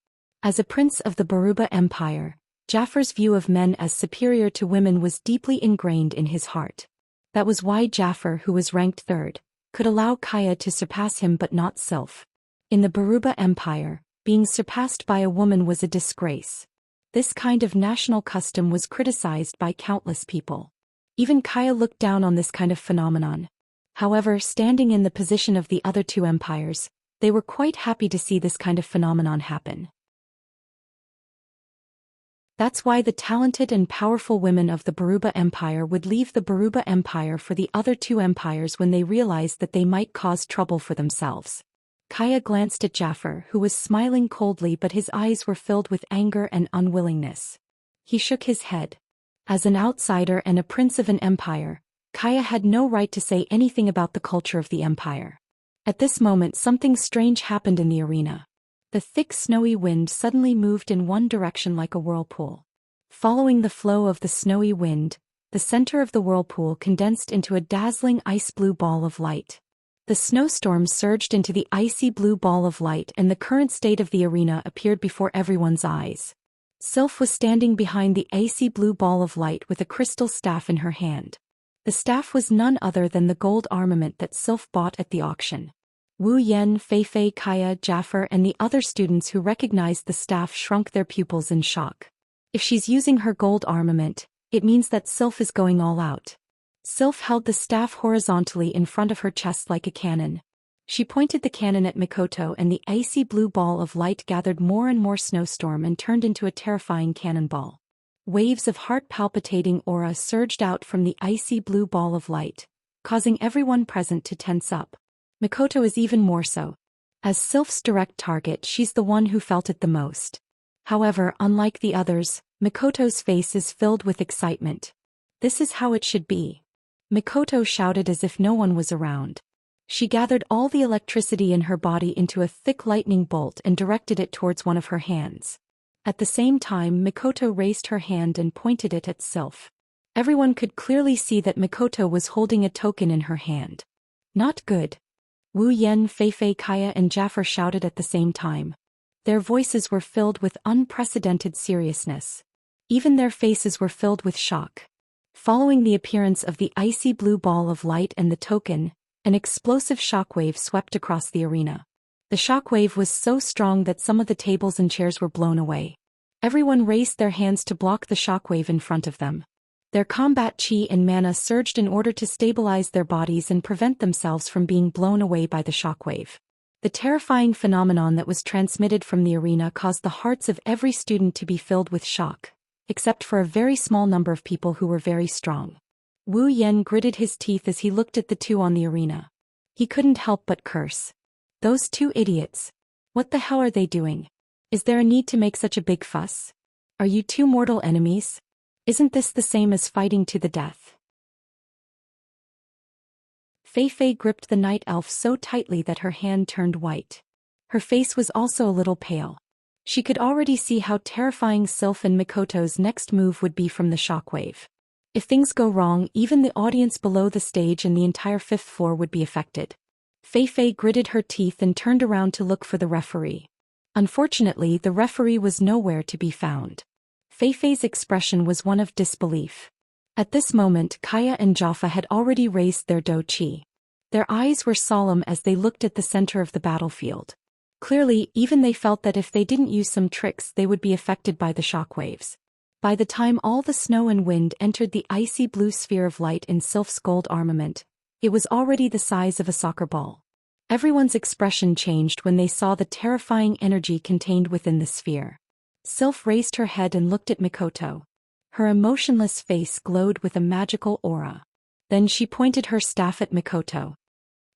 As a prince of the Baruba Empire, Jaffar's view of men as superior to women was deeply ingrained in his heart. That was why Jaffar, who was ranked third, could allow Kaya to surpass him but not Sylph. In the Baruba Empire, being surpassed by a woman was a disgrace. This kind of national custom was criticized by countless people. Even Kaya looked down on this kind of phenomenon. However, standing in the position of the other two empires, they were quite happy to see this kind of phenomenon happen. That's why the talented and powerful women of the Baruba Empire would leave the Baruba Empire for the other two empires when they realized that they might cause trouble for themselves. Kaya glanced at Jaffar, who was smiling coldly, but his eyes were filled with anger and unwillingness. He shook his head. As an outsider and a prince of an empire, Kaya had no right to say anything about the culture of the empire. At this moment, something strange happened in the arena. The thick snowy wind suddenly moved in one direction like a whirlpool. Following the flow of the snowy wind, the center of the whirlpool condensed into a dazzling ice-blue ball of light. The snowstorm surged into the icy blue ball of light, and the current state of the arena appeared before everyone's eyes. Sylph was standing behind the icy blue ball of light with a crystal staff in her hand. The staff was none other than the gold armament that Sylph bought at the auction. Wu Yan, Feifei, Kaya, Jaffar, and the other students who recognized the staff shrunk their pupils in shock. If she's using her gold armament, it means that Sylph is going all out. Sylph held the staff horizontally in front of her chest like a cannon. She pointed the cannon at Mikoto, and the icy blue ball of light gathered more and more snowstorm and turned into a terrifying cannonball. Waves of heart-palpitating aura surged out from the icy blue ball of light, causing everyone present to tense up. Mikoto is even more so. As Sylph's direct target, she's the one who felt it the most. However, unlike the others, Mikoto's face is filled with excitement. This is how it should be. Mikoto shouted as if no one was around. She gathered all the electricity in her body into a thick lightning bolt and directed it towards one of her hands. At the same time, Mikoto raised her hand and pointed it at Sylph. Everyone could clearly see that Mikoto was holding a token in her hand. Not good. Wu Yan, Feifei, Kaya, and Jaffar shouted at the same time. Their voices were filled with unprecedented seriousness. Even their faces were filled with shock. Following the appearance of the icy blue ball of light and the token, an explosive shockwave swept across the arena. The shockwave was so strong that some of the tables and chairs were blown away. Everyone raised their hands to block the shockwave in front of them. Their combat chi and mana surged in order to stabilize their bodies and prevent themselves from being blown away by the shockwave. The terrifying phenomenon that was transmitted from the arena caused the hearts of every student to be filled with shock, except for a very small number of people who were very strong. Wu Yan gritted his teeth as he looked at the two on the arena. He couldn't help but curse. Those two idiots. What the hell are they doing? Is there a need to make such a big fuss? Are you two mortal enemies? Isn't this the same as fighting to the death? Feifei gripped the night elf so tightly that her hand turned white. Her face was also a little pale. She could already see how terrifying Sylph and Mikoto's next move would be from the shockwave. If things go wrong, even the audience below the stage and the entire fifth floor would be affected. Feifei gritted her teeth and turned around to look for the referee. Unfortunately, the referee was nowhere to be found. Feifei's expression was one of disbelief. At this moment, Kaya and Jaffa had already raised their do chi. Their eyes were solemn as they looked at the center of the battlefield. Clearly, even they felt that if they didn't use some tricks, they would be affected by the shockwaves. By the time all the snow and wind entered the icy blue sphere of light in Sylph's gold armament, it was already the size of a soccer ball. Everyone's expression changed when they saw the terrifying energy contained within the sphere. Sylph raised her head and looked at Mikoto. Her emotionless face glowed with a magical aura. Then she pointed her staff at Mikoto.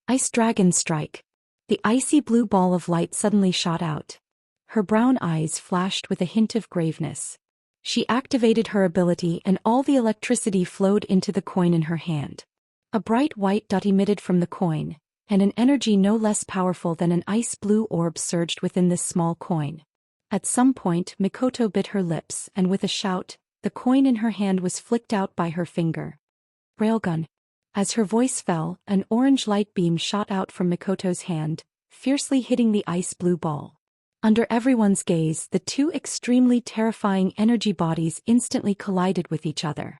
Ice Dragon Strike. The icy blue ball of light suddenly shot out. Her brown eyes flashed with a hint of graveness. She activated her ability and all the electricity flowed into the coin in her hand. A bright white dot emitted from the coin, and an energy no less powerful than an ice blue orb surged within this small coin. At some point, Mikoto bit her lips, and with a shout, the coin in her hand was flicked out by her finger. Railgun. As her voice fell, an orange light beam shot out from Mikoto's hand, fiercely hitting the ice blue ball. Under everyone's gaze, the two extremely terrifying energy bodies instantly collided with each other.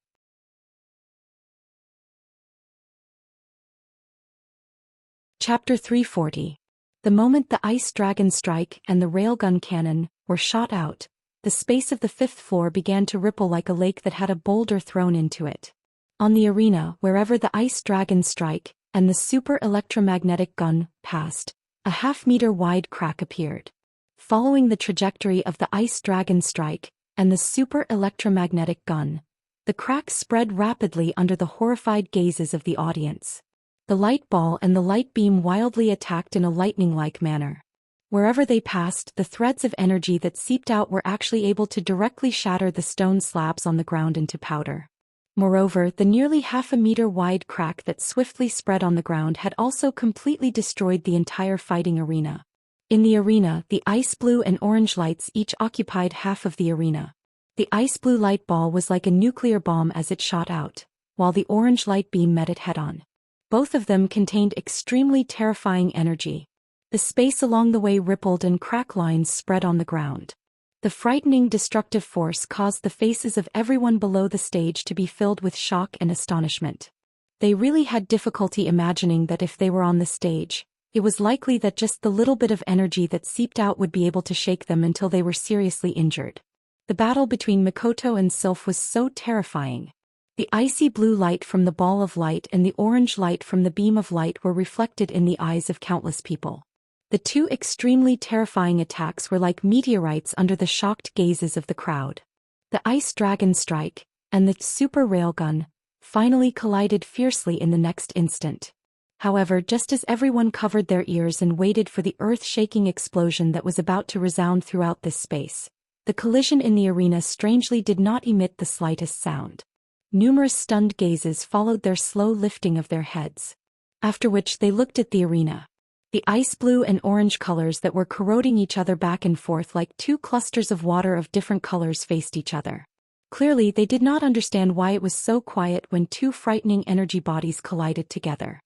Chapter 340. The moment the ice dragon strike and the railgun cannon were shot out, the space of the fifth floor began to ripple like a lake that had a boulder thrown into it. On the arena, wherever the ice dragon strike and the super electromagnetic gun passed, a half-meter wide crack appeared. Following the trajectory of the ice dragon strike and the super electromagnetic gun, the crack spread rapidly under the horrified gazes of the audience. The light ball and the light beam wildly attacked in a lightning-like manner. Wherever they passed, the threads of energy that seeped out were actually able to directly shatter the stone slabs on the ground into powder. Moreover, the nearly half-a-meter-wide crack that swiftly spread on the ground had also completely destroyed the entire fighting arena. In the arena, the ice blue and orange lights each occupied half of the arena. The ice blue light ball was like a nuclear bomb as it shot out, while the orange light beam met it head-on. Both of them contained extremely terrifying energy. The space along the way rippled and crack lines spread on the ground. The frightening destructive force caused the faces of everyone below the stage to be filled with shock and astonishment. They really had difficulty imagining that if they were on the stage, it was likely that just the little bit of energy that seeped out would be able to shake them until they were seriously injured. The battle between Mikoto and Sylph was so terrifying. The icy blue light from the ball of light and the orange light from the beam of light were reflected in the eyes of countless people. The two extremely terrifying attacks were like meteorites under the shocked gazes of the crowd. The ice dragon strike and the super railgun finally collided fiercely in the next instant. However, just as everyone covered their ears and waited for the earth-shaking explosion that was about to resound throughout this space, the collision in the arena strangely did not emit the slightest sound. Numerous stunned gazes followed their slow lifting of their heads, after which they looked at the arena. The ice blue and orange colors that were corroding each other back and forth like two clusters of water of different colors faced each other. Clearly, they did not understand why it was so quiet when two frightening energy bodies collided together.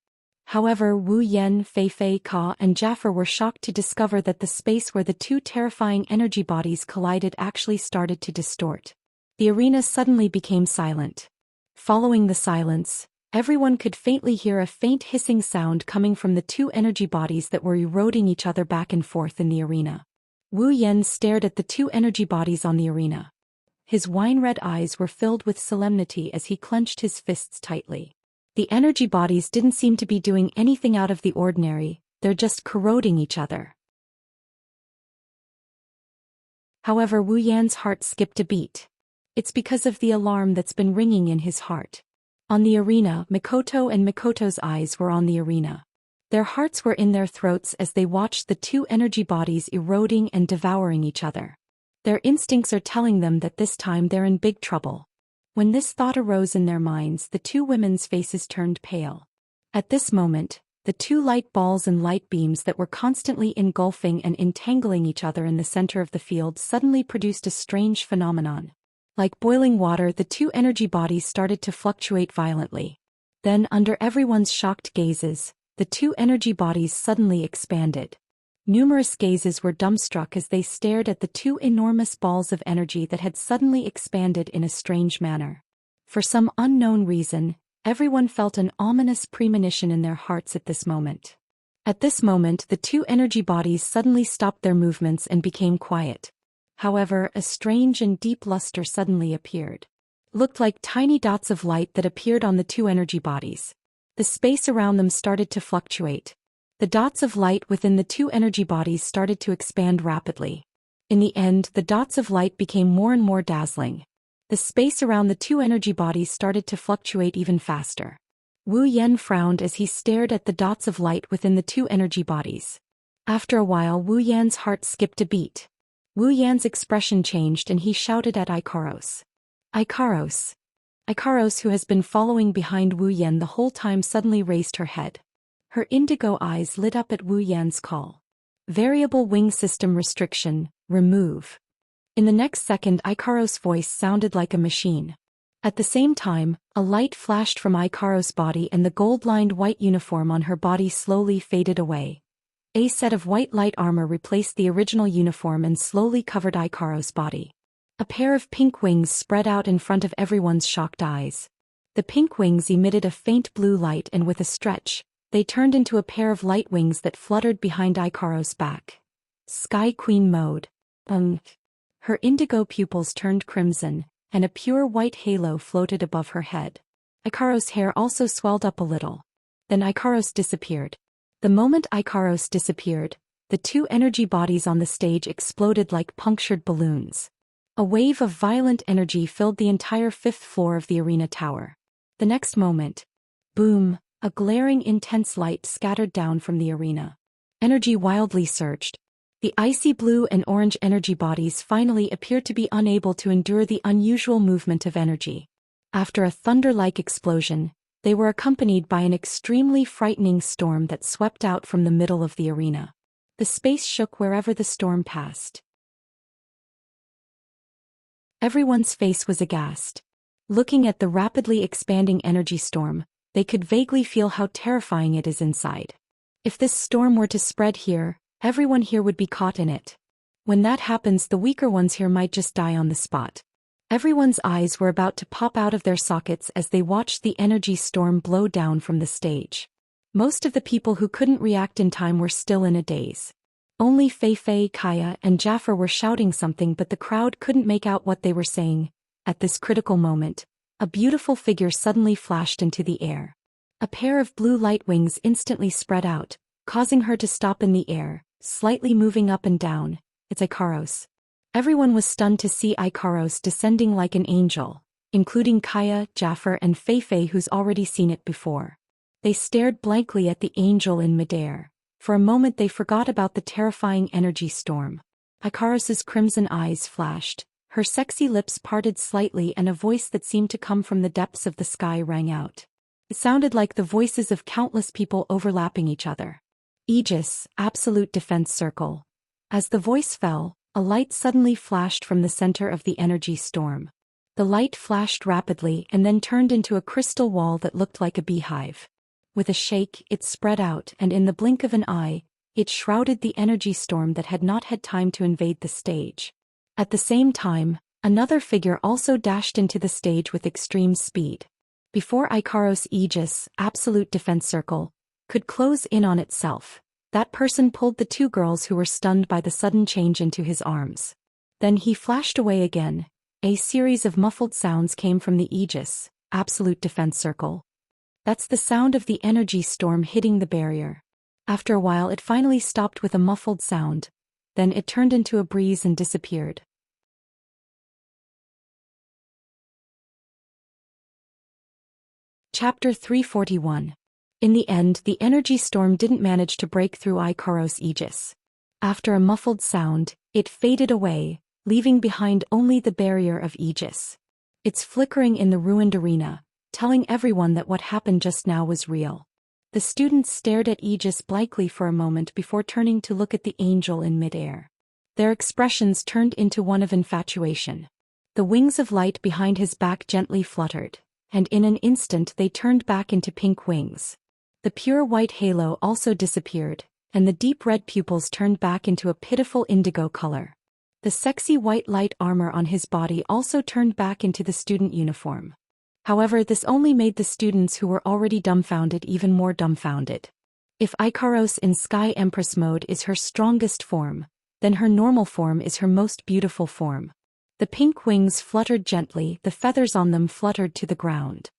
However, Wu Yan, Fei Fei, Ka, and Jaffer were shocked to discover that the space where the two terrifying energy bodies collided actually started to distort. The arena suddenly became silent. Following the silence, everyone could faintly hear a faint hissing sound coming from the two energy bodies that were eroding each other back and forth in the arena. Wu Yan stared at the two energy bodies on the arena. His wine-red eyes were filled with solemnity as he clenched his fists tightly. The energy bodies didn't seem to be doing anything out of the ordinary, they're just corroding each other. However, Wu Yan's heart skipped a beat. It's because of the alarm that's been ringing in his heart. On the arena, Mikoto and Mikoto's eyes were on the arena. Their hearts were in their throats as they watched the two energy bodies eroding and devouring each other. Their instincts are telling them that this time they're in big trouble. When this thought arose in their minds, the two women's faces turned pale. At this moment, the two light balls and light beams that were constantly engulfing and entangling each other in the center of the field suddenly produced a strange phenomenon. Like boiling water, the two energy bodies started to fluctuate violently. Then, under everyone's shocked gazes, the two energy bodies suddenly expanded. Numerous gazes were dumbstruck as they stared at the two enormous balls of energy that had suddenly expanded in a strange manner. For some unknown reason, everyone felt an ominous premonition in their hearts at this moment. At this moment, the two energy bodies suddenly stopped their movements and became quiet. However, a strange and deep luster suddenly appeared. Looked like tiny dots of light that appeared on the two energy bodies. The space around them started to fluctuate. The dots of light within the two energy bodies started to expand rapidly. In the end, the dots of light became more and more dazzling. The space around the two energy bodies started to fluctuate even faster. Wu Yan frowned as he stared at the dots of light within the two energy bodies. After a while, Wu Yan's heart skipped a beat. Wu Yan's expression changed and he shouted at Ikaros. Ikaros! Ikaros, who has been following behind Wu Yan the whole time, suddenly raised her head. Her indigo eyes lit up at Wu Yan's call. Variable wing system restriction, remove. In the next second, Ikaros' voice sounded like a machine. At the same time, a light flashed from Ikaros' body and the gold-lined white uniform on her body slowly faded away. A set of white light armor replaced the original uniform and slowly covered Ikaros' body. A pair of pink wings spread out in front of everyone's shocked eyes. The pink wings emitted a faint blue light, and with a stretch, they turned into a pair of light wings that fluttered behind Ikaros' back. Sky Queen mode. Her indigo pupils turned crimson, and a pure white halo floated above her head. Ikaros' hair also swelled up a little. Then Ikaros disappeared. The moment Ikaros disappeared, the two energy bodies on the stage exploded like punctured balloons. A wave of violent energy filled the entire fifth floor of the arena tower. The next moment, boom, a glaring intense light scattered down from the arena. Energy wildly surged. The icy blue and orange energy bodies finally appeared to be unable to endure the unusual movement of energy. After a thunder-like explosion, they were accompanied by an extremely frightening storm that swept out from the middle of the arena. The space shook wherever the storm passed. Everyone's face was aghast. Looking at the rapidly expanding energy storm, they could vaguely feel how terrifying it is inside. If this storm were to spread here, everyone here would be caught in it. When that happens, the weaker ones here might just die on the spot. Everyone's eyes were about to pop out of their sockets as they watched the energy storm blow down from the stage. Most of the people who couldn't react in time were still in a daze. Only Fei, Kaya, and Jafar were shouting something, but the crowd couldn't make out what they were saying. At this critical moment, a beautiful figure suddenly flashed into the air. A pair of blue light wings instantly spread out, causing her to stop in the air, slightly moving up and down. It's Ikaros. Everyone was stunned to see Ikaros descending like an angel, including Kaya, Jafar, and Fei, who's already seen it before. They stared blankly at the angel in midair. For a moment they forgot about the terrifying energy storm. Ikaros's crimson eyes flashed, her sexy lips parted slightly, and a voice that seemed to come from the depths of the sky rang out. It sounded like the voices of countless people overlapping each other. Aegis, Absolute Defense Circle. As the voice fell, a light suddenly flashed from the center of the energy storm. The light flashed rapidly and then turned into a crystal wall that looked like a beehive. With a shake, it spread out, and in the blink of an eye, it shrouded the energy storm that had not had time to invade the stage. At the same time, another figure also dashed into the stage with extreme speed. Before Ikaros' Aegis, Absolute Defense Circle, could close in on itself, that person pulled the two girls who were stunned by the sudden change into his arms. Then he flashed away again. A series of muffled sounds came from the Aegis, Absolute Defense Circle. That's the sound of the energy storm hitting the barrier. After a while it finally stopped with a muffled sound. Then it turned into a breeze and disappeared. Chapter 341. In the end, the energy storm didn't manage to break through Ikaros' Aegis. After a muffled sound, it faded away, leaving behind only the barrier of Aegis. It's flickering in the ruined arena, telling everyone that what happened just now was real. The students stared at Aegis blankly for a moment before turning to look at the angel in midair. Their expressions turned into one of infatuation. The wings of light behind his back gently fluttered, and in an instant they turned back into pink wings. The pure white halo also disappeared, and the deep red pupils turned back into a pitiful indigo color. The sexy white light armor on his body also turned back into the student uniform. However, this only made the students who were already dumbfounded even more dumbfounded. If Ikaros in Sky Empress mode is her strongest form, then her normal form is her most beautiful form. The pink wings fluttered gently, the feathers on them fluttered to the ground.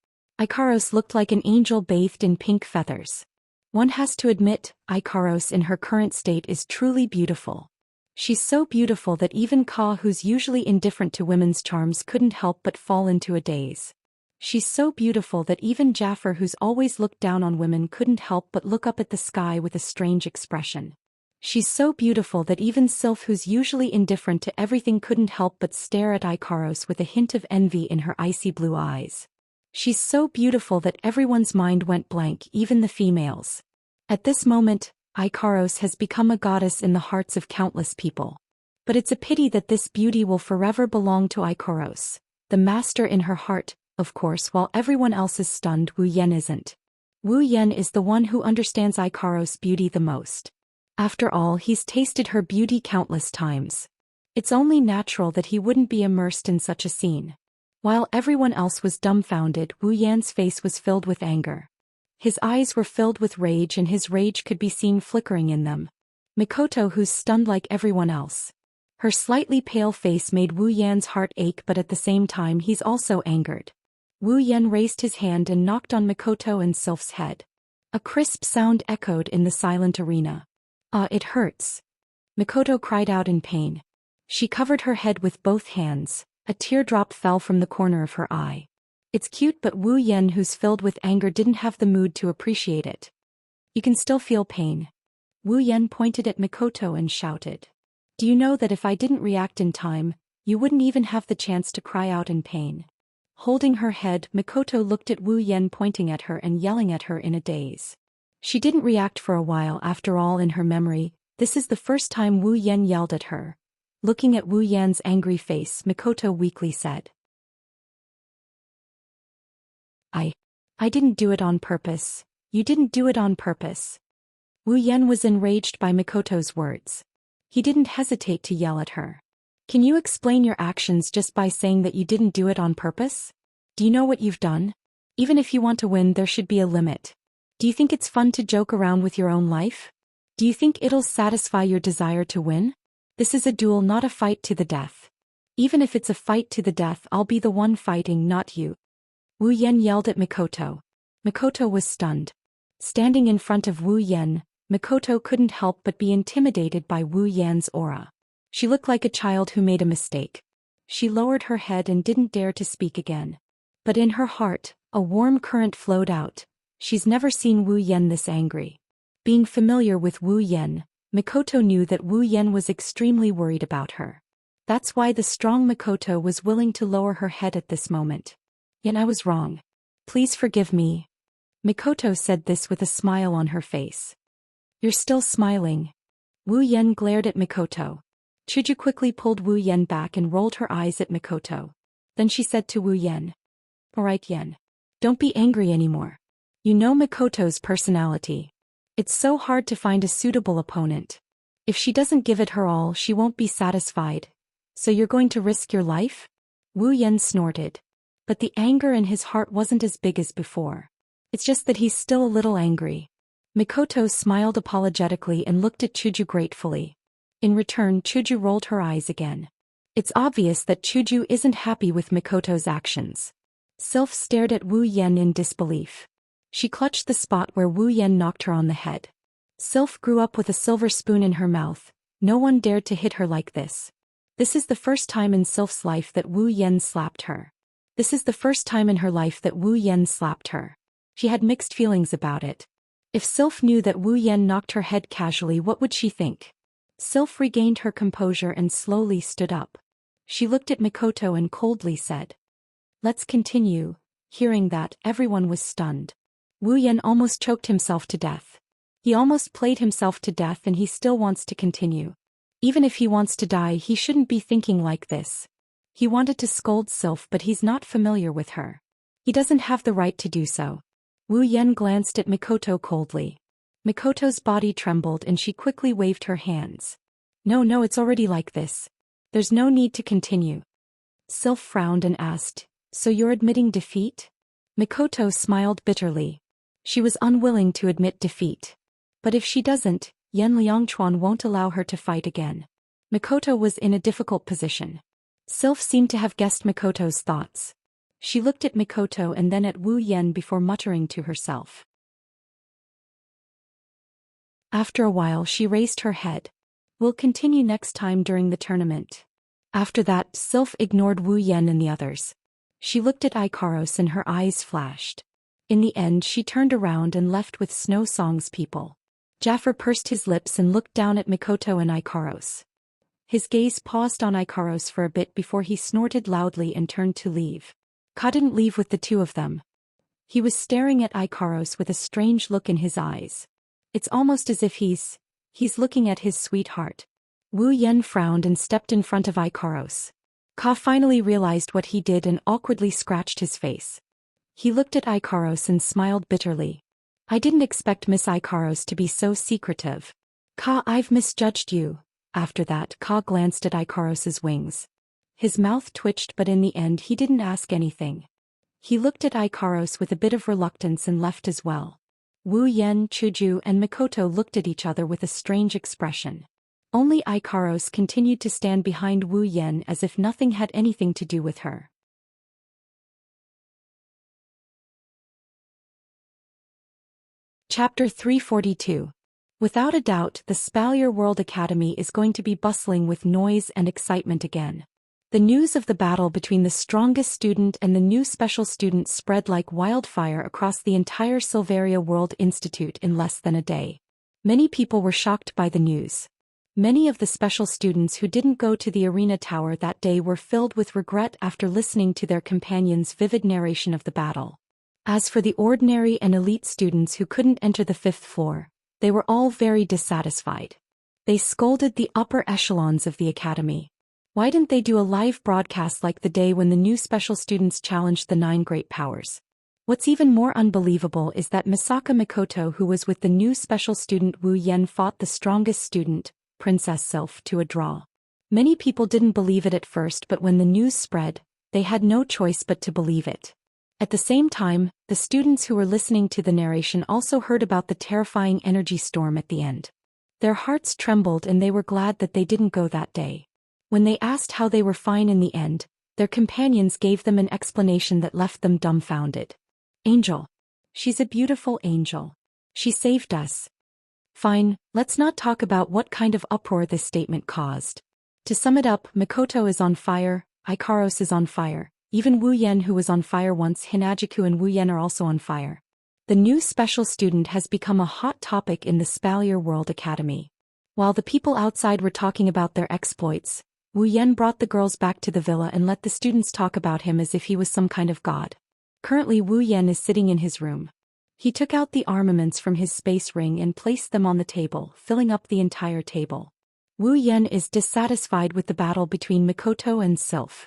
Ikaros looked like an angel bathed in pink feathers. One has to admit, Ikaros in her current state is truly beautiful. She's so beautiful that even Ka, who's usually indifferent to women's charms, couldn't help but fall into a daze. She's so beautiful that even Jafar, who's always looked down on women, couldn't help but look up at the sky with a strange expression. She's so beautiful that even Sylph, who's usually indifferent to everything, couldn't help but stare at Ikaros with a hint of envy in her icy blue eyes. She's so beautiful that everyone's mind went blank, even the females. At this moment, Ikaros has become a goddess in the hearts of countless people. But it's a pity that this beauty will forever belong to Ikaros, the master in her heart, of course. While everyone else is stunned, Wu Yan isn't. Wu Yan is the one who understands Ikaros' beauty the most. After all, he's tasted her beauty countless times. It's only natural that he wouldn't be immersed in such a scene. While everyone else was dumbfounded, Wu Yan's face was filled with anger. His eyes were filled with rage and his rage could be seen flickering in them. Mikoto, who's stunned like everyone else. Her slightly pale face made Wu Yan's heart ache, but at the same time he's also angered. Wu Yan raised his hand and knocked on Mikoto and Sylph's head. A crisp sound echoed in the silent arena. It hurts. Mikoto cried out in pain. She covered her head with both hands. A teardrop fell from the corner of her eye. It's cute, but Wu Yan, who's filled with anger, didn't have the mood to appreciate it. You can still feel pain. Wu Yan pointed at Mikoto and shouted. Do you know that if I didn't react in time, you wouldn't even have the chance to cry out in pain? Holding her head, Mikoto looked at Wu Yan, pointing at her and yelling at her in a daze. She didn't react for a while. After all, in her memory, this is the first time Wu Yan yelled at her. Looking at Wu Yan's angry face, Mikoto weakly said. I didn't do it on purpose. You didn't do it on purpose. Wu Yan was enraged by Mikoto's words. He didn't hesitate to yell at her. Can you explain your actions just by saying that you didn't do it on purpose? Do you know what you've done? Even if you want to win, there should be a limit. Do you think it's fun to joke around with your own life? Do you think it'll satisfy your desire to win? This is a duel, not a fight to the death. Even if it's a fight to the death, I'll be the one fighting, not you. Wu Yan yelled at Mikoto. Mikoto was stunned. Standing in front of Wu Yan, Mikoto couldn't help but be intimidated by Wu Yan's aura. She looked like a child who made a mistake. She lowered her head and didn't dare to speak again. But in her heart, a warm current flowed out. She's never seen Wu Yan this angry. Being familiar with Wu Yan, Mikoto knew that Wu Yan was extremely worried about her. That's why the strong Mikoto was willing to lower her head at this moment. Yet I was wrong. Please forgive me. Mikoto said this with a smile on her face. You're still smiling. Wu Yan glared at Mikoto. Chuju quickly pulled Wu Yan back and rolled her eyes at Mikoto. Then she said to Wu Yan. Alright, Yan. Don't be angry anymore. You know Mikoto's personality. It's so hard to find a suitable opponent. If she doesn't give it her all, she won't be satisfied. So you're going to risk your life? Wu Yan snorted. But the anger in his heart wasn't as big as before. It's just that he's still a little angry. Mikoto smiled apologetically and looked at Chuju gratefully. In return, Chuju rolled her eyes again. It's obvious that Chuju isn't happy with Mikoto's actions. Sylph stared at Wu Yan in disbelief. She clutched the spot where Wu Yan knocked her on the head. Sylph grew up with a silver spoon in her mouth. No one dared to hit her like this. This is the first time in Sylph's life that Wu Yan slapped her. This is the first time in her life that Wu Yan slapped her. She had mixed feelings about it. If Sylph knew that Wu Yan knocked her head casually, what would she think? Sylph regained her composure and slowly stood up. She looked at Mikoto and coldly said, Let's continue. Hearing that, everyone was stunned. Wu Yan almost choked himself to death. He almost played himself to death and he still wants to continue. Even if he wants to die, he shouldn't be thinking like this. He wanted to scold Sylph, but he's not familiar with her. He doesn't have the right to do so. Wu Yan glanced at Mikoto coldly. Mikoto's body trembled and she quickly waved her hands. No, it's already like this. There's no need to continue. Sylph frowned and asked, So you're admitting defeat? Mikoto smiled bitterly. She was unwilling to admit defeat. But if she doesn't, Yan Liangchuan won't allow her to fight again. Mikoto was in a difficult position. Sylph seemed to have guessed Mikoto's thoughts. She looked at Mikoto and then at Wu Yan before muttering to herself. After a while she raised her head. We'll continue next time during the tournament. After that, Sylph ignored Wu Yan and the others. She looked at Ikaros and her eyes flashed. In the end she turned around and left with Snow Song's people. Jaffer pursed his lips and looked down at Mikoto and Ikaros. His gaze paused on Ikaros for a bit before he snorted loudly and turned to leave. Ka didn't leave with the two of them. He was staring at Ikaros with a strange look in his eyes. It's almost as if he's looking at his sweetheart. Wu Yan frowned and stepped in front of Ikaros. Ka finally realized what he did and awkwardly scratched his face. He looked at Ikaros and smiled bitterly. I didn't expect Miss Ikaros to be so secretive. Ka, I've misjudged you. After that, Ka glanced at Ikaros's wings. His mouth twitched, but in the end he didn't ask anything. He looked at Ikaros with a bit of reluctance and left as well. Wu Yan, Chuju and Mikoto looked at each other with a strange expression. Only Ikaros continued to stand behind Wu Yan as if nothing had anything to do with her. Chapter 342. Without a doubt, the Spalier World Academy is going to be bustling with noise and excitement again. The news of the battle between the strongest student and the new special student spread like wildfire across the entire Silveria World Institute in less than a day. Many people were shocked by the news. Many of the special students who didn't go to the arena tower that day were filled with regret after listening to their companions' vivid narration of the battle. As for the ordinary and elite students who couldn't enter the 5th floor, they were all very dissatisfied. They scolded the upper echelons of the academy. Why didn't they do a live broadcast like the day when the new special students challenged the 9 great powers? What's even more unbelievable is that Misaka Mikoto, who was with the new special student Wu Yan, fought the strongest student, Princess Sylph, to a draw. Many people didn't believe it at first, but when the news spread, they had no choice but to believe it. At the same time, the students who were listening to the narration also heard about the terrifying energy storm at the end. Their hearts trembled and they were glad that they didn't go that day. When they asked how they were fine in the end, their companions gave them an explanation that left them dumbfounded. Angel. She's a beautiful angel. She saved us. Fine, let's not talk about what kind of uproar this statement caused. To sum it up, Mikoto is on fire, Ikaros is on fire. Even Wu Yan, who was on fire once, Hinajiku and Wu Yan are also on fire. The new special student has become a hot topic in the Spalier World Academy. While the people outside were talking about their exploits, Wu Yan brought the girls back to the villa and let the students talk about him as if he was some kind of god. Currently Wu Yan is sitting in his room. He took out the armaments from his space ring and placed them on the table, filling up the entire table. Wu Yan is dissatisfied with the battle between Mikoto and Sylph.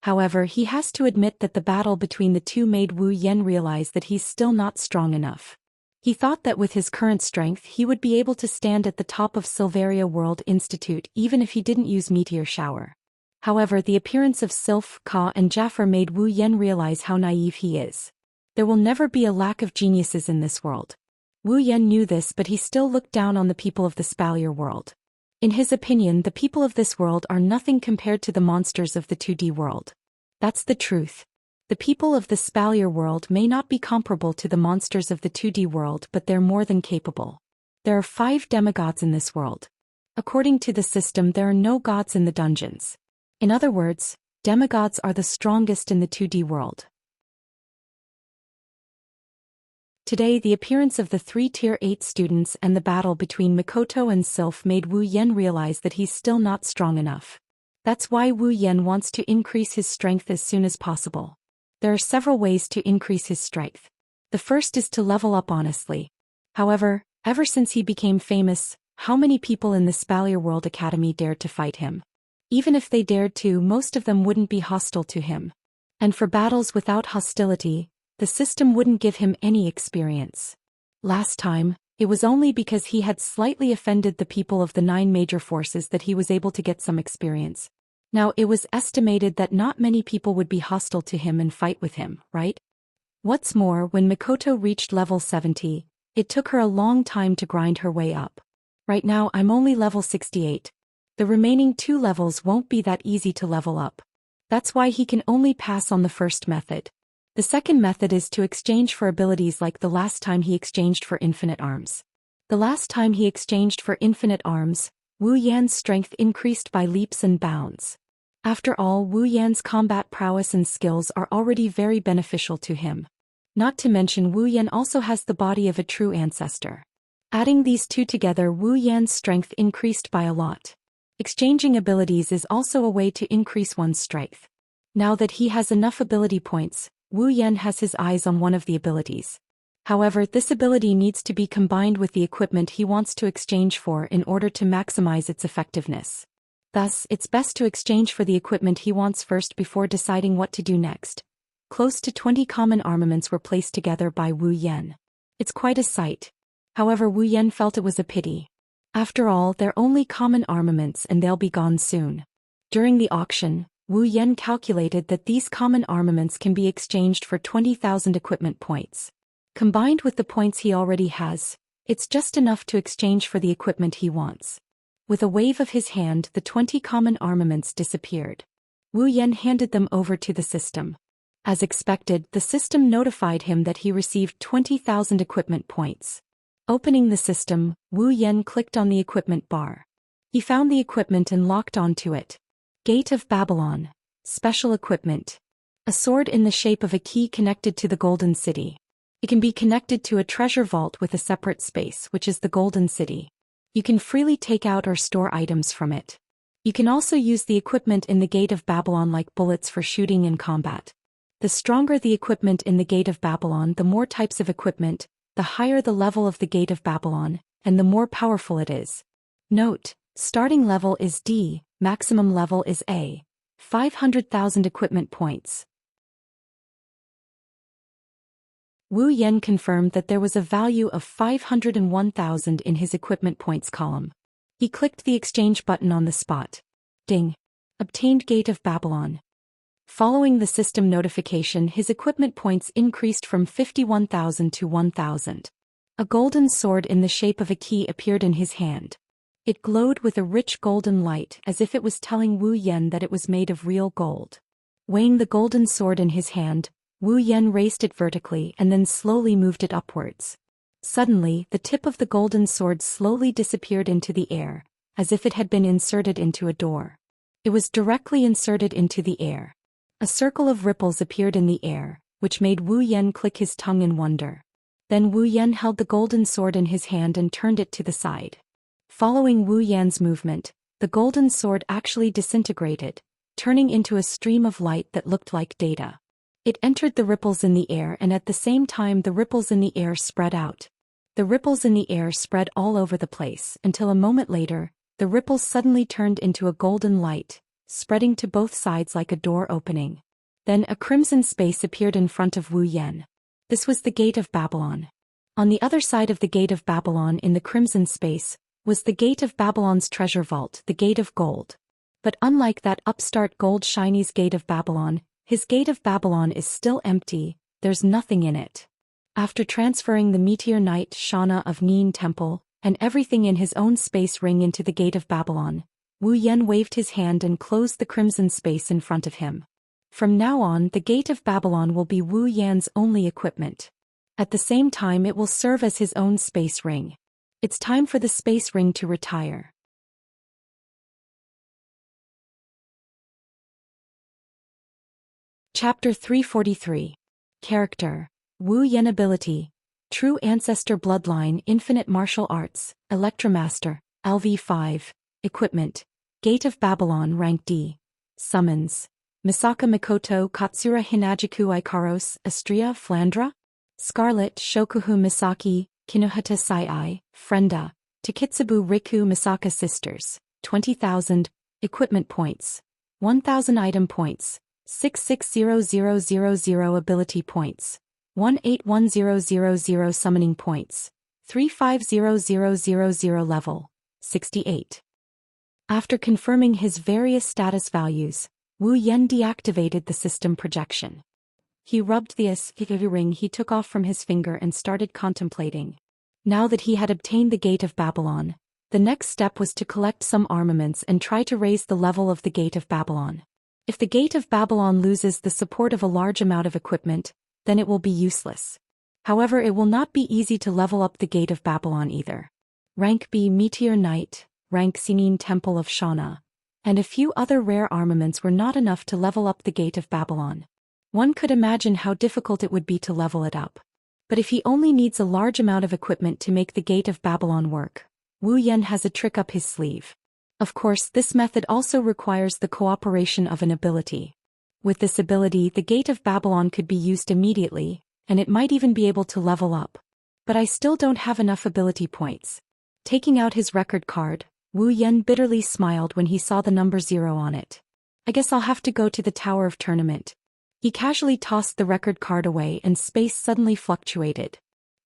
However, he has to admit that the battle between the two made Wu Yan realize that he's still not strong enough. He thought that with his current strength he would be able to stand at the top of Silveria World Institute even if he didn't use Meteor Shower. However, the appearance of Sylph, Ka and Jafar made Wu Yan realize how naive he is. There will never be a lack of geniuses in this world. Wu Yan knew this, but he still looked down on the people of the Spalier world. In his opinion, the people of this world are nothing compared to the monsters of the 2D world. That's the truth. The people of the Spalier world may not be comparable to the monsters of the 2D world, but they're more than capable. There are 5 demigods in this world. According to the system, there are no gods in the dungeons. In other words, demigods are the strongest in the 2D world. Today, the appearance of the 3 Tier 8 students and the battle between Mikoto and Sylph made Wu Yan realize that he's still not strong enough. That's why Wu Yan wants to increase his strength as soon as possible. There are several ways to increase his strength. The first is to level up honestly. However, ever since he became famous, how many people in the Spalier World Academy dared to fight him? Even if they dared to, most of them wouldn't be hostile to him. And for battles without hostility, the system wouldn't give him any experience. Last time, it was only because he had slightly offended the people of the 9 major forces that he was able to get some experience. Now it was estimated that not many people would be hostile to him and fight with him, right? What's more, when Mikoto reached level 70, it took her a long time to grind her way up. Right now I'm only level 68. The remaining 2 levels won't be that easy to level up. That's why he can only pass on the first method. The second method is to exchange for abilities, like the last time he exchanged for infinite arms. The last time he exchanged for infinite arms, Wu Yan's strength increased by leaps and bounds. After all, Wu Yan's combat prowess and skills are already very beneficial to him. Not to mention, Wu Yan also has the body of a true ancestor. Adding these 2 together, Wu Yan's strength increased by a lot. Exchanging abilities is also a way to increase one's strength. Now that he has enough ability points, Wu Yan has his eyes on one of the abilities. However, this ability needs to be combined with the equipment he wants to exchange for in order to maximize its effectiveness. Thus, it's best to exchange for the equipment he wants first before deciding what to do next. Close to 20 common armaments were placed together by Wu Yan. It's quite a sight. However, Wu Yan felt it was a pity. After all, they're only common armaments and they'll be gone soon. During the auction, Wu Yan calculated that these common armaments can be exchanged for 20,000 equipment points. Combined with the points he already has, it's just enough to exchange for the equipment he wants. With a wave of his hand, the 20 common armaments disappeared. Wu Yan handed them over to the system. As expected, the system notified him that he received 20,000 equipment points. Opening the system, Wu Yan clicked on the equipment bar. He found the equipment and locked onto it. Gate of Babylon. Special equipment. A sword in the shape of a key connected to the Golden City. It can be connected to a treasure vault with a separate space, which is the Golden City. You can freely take out or store items from it. You can also use the equipment in the Gate of Babylon like bullets for shooting and combat. The stronger the equipment in the Gate of Babylon, the more types of equipment, the higher the level of the Gate of Babylon, and the more powerful it is. Note, starting level is D, maximum level is A. 500,000 equipment points. Wu Yan confirmed that there was a value of 501,000 in his equipment points column. He clicked the exchange button on the spot. Ding. Obtained Gate of Babylon. Following the system notification, his equipment points increased from 51,000 to 1,000. A golden sword in the shape of a key appeared in his hand. It glowed with a rich golden light as if it was telling Wu Yan that it was made of real gold. Weighing the golden sword in his hand, Wu Yan raised it vertically and then slowly moved it upwards. Suddenly, the tip of the golden sword slowly disappeared into the air, as if it had been inserted into a door. It was directly inserted into the air. A circle of ripples appeared in the air, which made Wu Yan click his tongue in wonder. Then Wu Yan held the golden sword in his hand and turned it to the side. Following Wu Yan's movement, the golden sword actually disintegrated, turning into a stream of light that looked like data. It entered the ripples in the air, and at the same time the ripples in the air spread out. The ripples in the air spread all over the place until a moment later, the ripples suddenly turned into a golden light, spreading to both sides like a door opening. Then a crimson space appeared in front of Wu Yan. This was the Gate of Babylon. On the other side of the Gate of Babylon in the crimson space was the Gate of Babylon's treasure vault, the Gate of Gold. But unlike that upstart gold shiny's Gate of Babylon, his Gate of Babylon is still empty, there's nothing in it. After transferring the Meteor Knight Shana of Neen Temple and everything in his own space ring into the Gate of Babylon, Wu Yan waved his hand and closed the crimson space in front of him. From now on, the Gate of Babylon will be Wu Yan's only equipment. At the same time, it will serve as his own space ring. It's time for the space ring to retire. Chapter 343. Character. Wu Yan ability. True Ancestor Bloodline Infinite Martial Arts, Electromaster, LV5. Equipment. Gate of Babylon Rank D. Summons. Misaka Mikoto Katsura Hinajiku Ikaros Astria Flandra. Scarlet Shokuhu Misaki, Kinohata Sai, Frenda. Takitsubu Riku Misaka Sisters, 20,000. Equipment points. 1,000 item points. 660000 ability points. 181000 summoning points. 350000 level. 68. After confirming his various status values, Wu Yan deactivated the system projection. He rubbed the ring he took off from his finger and started contemplating. Now that he had obtained the Gate of Babylon, the next step was to collect some armaments and try to raise the level of the Gate of Babylon. If the Gate of Babylon loses the support of a large amount of equipment, then it will be useless. However, it will not be easy to level up the Gate of Babylon either. Rank B Meteor Knight, Rank C Neen Temple of Shana, and a few other rare armaments were not enough to level up the Gate of Babylon. One could imagine how difficult it would be to level it up. But if he only needs a large amount of equipment to make the Gate of Babylon work, Wu Yan has a trick up his sleeve. Of course, this method also requires the cooperation of an ability. With this ability, the Gate of Babylon could be used immediately, and it might even be able to level up. But I still don't have enough ability points. Taking out his record card, Wu Yan bitterly smiled when he saw the number 0 on it. I guess I'll have to go to the Tower of Tournament. He casually tossed the record card away and space suddenly fluctuated.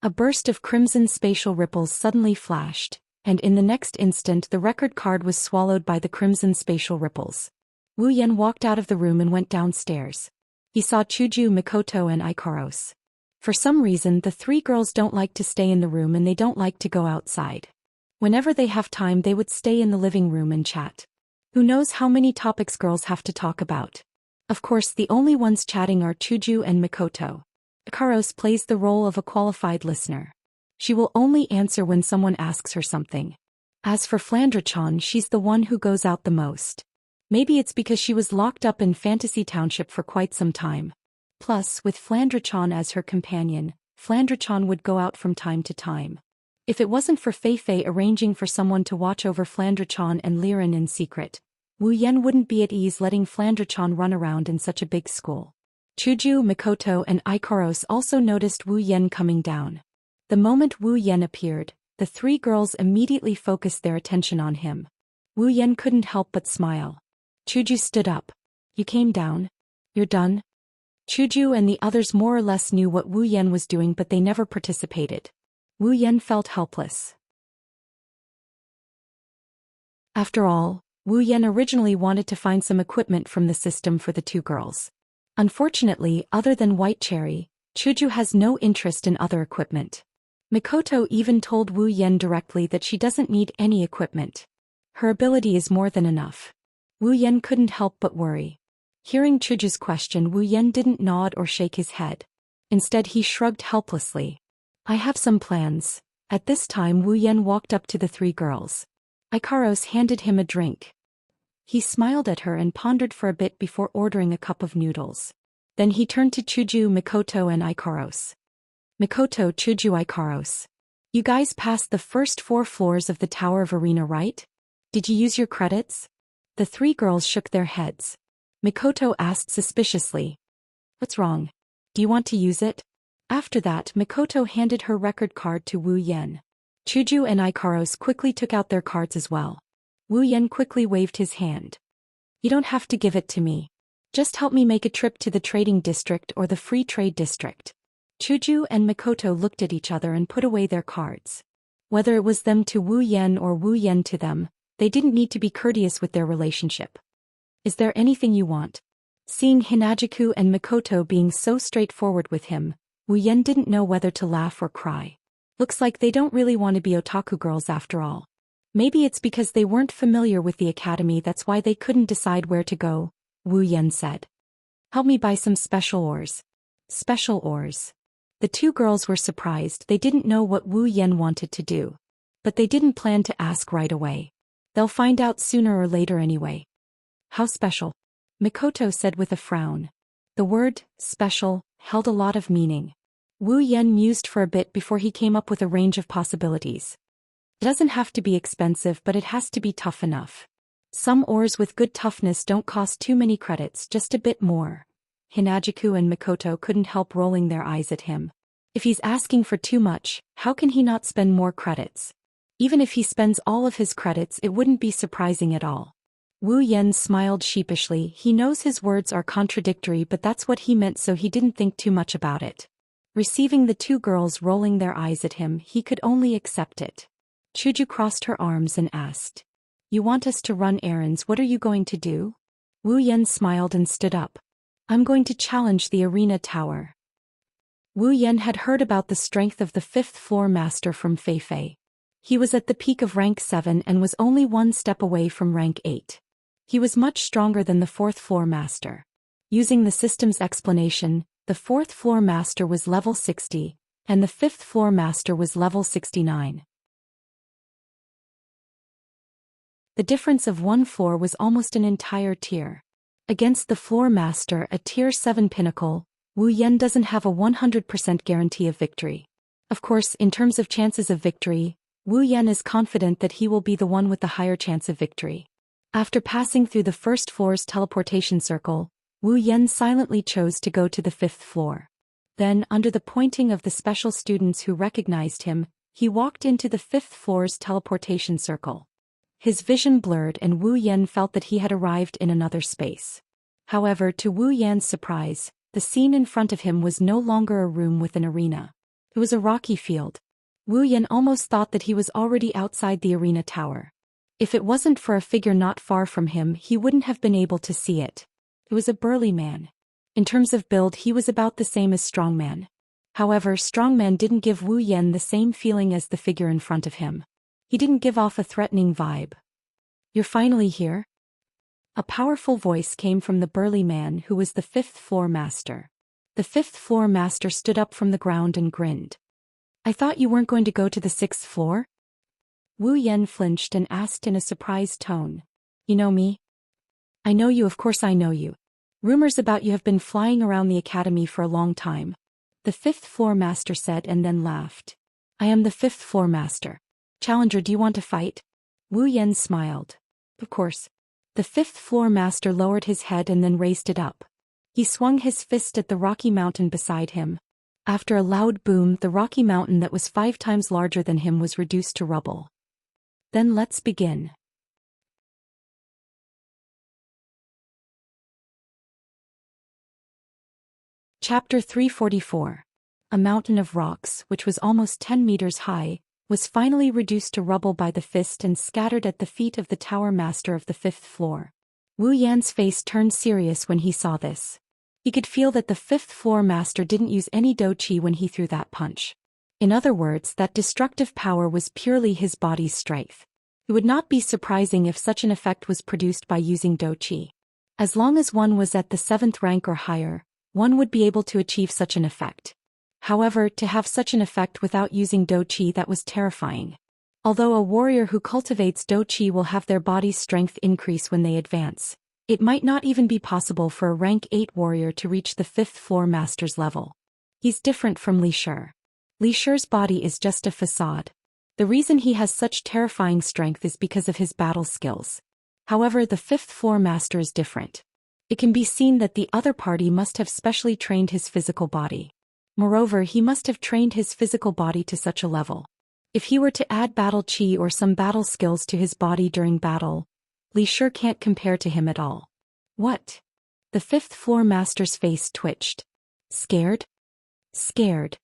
A burst of crimson spatial ripples suddenly flashed, And in the next instant the record card was swallowed by the crimson spatial ripples. Wu Yan walked out of the room and went downstairs. He saw Chuju, Mikoto and Ikaros. For some reason the three girls don't like to stay in the room and they don't like to go outside. Whenever they have time they would stay in the living room and chat. Who knows how many topics girls have to talk about. Of course the only ones chatting are Chuju and Mikoto. Ikaros plays the role of a qualified listener. She will only answer when someone asks her something. As for Flandra-chan, she's the one who goes out the most. Maybe it's because she was locked up in Fantasy Township for quite some time. Plus, with Flandra-chan as her companion, Flandra-chan would go out from time to time. If it wasn't for Fei-Fei arranging for someone to watch over Flandra-chan and Liren in secret, Wu Yan wouldn't be at ease letting Flandra-chan run around in such a big school. Chuju, Mikoto and Ikaros also noticed Wu Yan coming down. The moment Wu Yan appeared, the three girls immediately focused their attention on him. Wu Yan couldn't help but smile. Chuju stood up. You came down? You're done? Chuju and the others more or less knew what Wu Yan was doing but they never participated. Wu Yan felt helpless. After all, Wu Yan originally wanted to find some equipment from the system for the two girls. Unfortunately, other than White Cherry, Chuju has no interest in other equipment. Mikoto even told Wu Yan directly that she doesn't need any equipment. Her ability is more than enough. Wu Yan couldn't help but worry. Hearing Chuju's question, Wu Yan didn't nod or shake his head. Instead he shrugged helplessly. I have some plans. At this time Wu Yan walked up to the three girls. Ikaros handed him a drink. He smiled at her and pondered for a bit before ordering a cup of noodles. Then he turned to Chuju, Mikoto and Ikaros. Mikoto, Chuju, Ikaros. You guys passed the first 4 floors of the Tower of Arena, right? Did you use your credits? The three girls shook their heads. Mikoto asked suspiciously. What's wrong? Do you want to use it? After that, Mikoto handed her record card to Wu Yan. Chuju and Ikaros quickly took out their cards as well. Wu Yan quickly waved his hand. You don't have to give it to me. Just help me make a trip to the trading district or the free trade district. Chuju and Mikoto looked at each other and put away their cards. Whether it was them to Wu Yan or Wu Yan to them, they didn't need to be courteous with their relationship. Is there anything you want? Seeing Hinajuku and Mikoto being so straightforward with him, Wu Yan didn't know whether to laugh or cry. Looks like they don't really want to be otaku girls after all. Maybe it's because they weren't familiar with the academy, that's why they couldn't decide where to go, Wu Yan said. Help me buy some special ores. Special ores. The two girls were surprised. They didn't know what Wu Yan wanted to do. But they didn't plan to ask right away. They'll find out sooner or later anyway. How special? Mikoto said with a frown. The word, special, held a lot of meaning. Wu Yan mused for a bit before he came up with a range of possibilities. It doesn't have to be expensive, but it has to be tough enough. Some ores with good toughness don't cost too many credits, just a bit more. Hinajuku and Mikoto couldn't help rolling their eyes at him. If he's asking for too much, how can he not spend more credits? Even if he spends all of his credits, it wouldn't be surprising at all. Wu Yan smiled sheepishly. He knows his words are contradictory, but that's what he meant, so he didn't think too much about it. Receiving the two girls rolling their eyes at him, he could only accept it. Chuju crossed her arms and asked. You want us to run errands? What are you going to do? Wu Yan smiled and stood up. I'm going to challenge the arena tower. Wu Yan had heard about the strength of the 5th floor master from Fei-Fei. He was at the peak of rank 7 and was only 1 step away from rank 8. He was much stronger than the 4th floor master. Using the system's explanation, the 4th floor master was level 60, and the 5th floor master was level 69. The difference of 1 floor was almost an entire tier. Against the floor master, a tier 7 pinnacle, Wu Yan doesn't have a 100% guarantee of victory. Of course, in terms of chances of victory, Wu Yan is confident that he will be the one with the higher chance of victory. After passing through the 1st floor's teleportation circle, Wu Yan silently chose to go to the 5th floor. Then, under the pointing of the special students who recognized him, he walked into the 5th floor's teleportation circle. His vision blurred and Wu Yan felt that he had arrived in another space. However, to Wu Yan's surprise, the scene in front of him was no longer a room with an arena. It was a rocky field. Wu Yan almost thought that he was already outside the arena tower. If it wasn't for a figure not far from him, he wouldn't have been able to see it. It was a burly man. In terms of build, he was about the same as Strongman. However, Strongman didn't give Wu Yan the same feeling as the figure in front of him. He didn't give off a threatening vibe. "You're finally here?" A powerful voice came from the burly man who was the fifth floor master. The fifth floor master stood up from the ground and grinned. "I thought you weren't going to go to the sixth floor?" Wu Yan flinched and asked in a surprised tone. "You know me?" "I know you, of course I know you. Rumors about you have been flying around the academy for a long time," the fifth floor master said and then laughed. "I am the fifth floor master. Challenger, do you want to fight?" Wu Yan smiled. "Of course." The fifth floor master lowered his head and then raised it up. He swung his fist at the rocky mountain beside him. After a loud boom, the rocky mountain that was 5 times larger than him was reduced to rubble. "Then let's begin." Chapter 344. A mountain of rocks, which was almost 10 meters high, was finally reduced to rubble by the fist and scattered at the feet of the tower master of the 5th floor. Wu Yan's face turned serious when he saw this. He could feel that the 5th floor master didn't use any do chi when he threw that punch. In other words, that destructive power was purely his body's strength. It would not be surprising if such an effect was produced by using do chi. As long as one was at the 7th rank or higher, one would be able to achieve such an effect. However, to have such an effect without using do chi, that was terrifying. Although a warrior who cultivates do chi will have their body's strength increase when they advance, it might not even be possible for a rank 8 warrior to reach the 5th floor master's level. He's different from Li Shi. Li Shi's body is just a facade. The reason he has such terrifying strength is because of his battle skills. However, the 5th floor master is different. It can be seen that the other party must have specially trained his physical body. Moreover, he must have trained his physical body to such a level. If he were to add battle chi or some battle skills to his body during battle, Li Shi can't compare to him at all. "What?" The 5th floor master's face twitched. "Scared?" "Scared."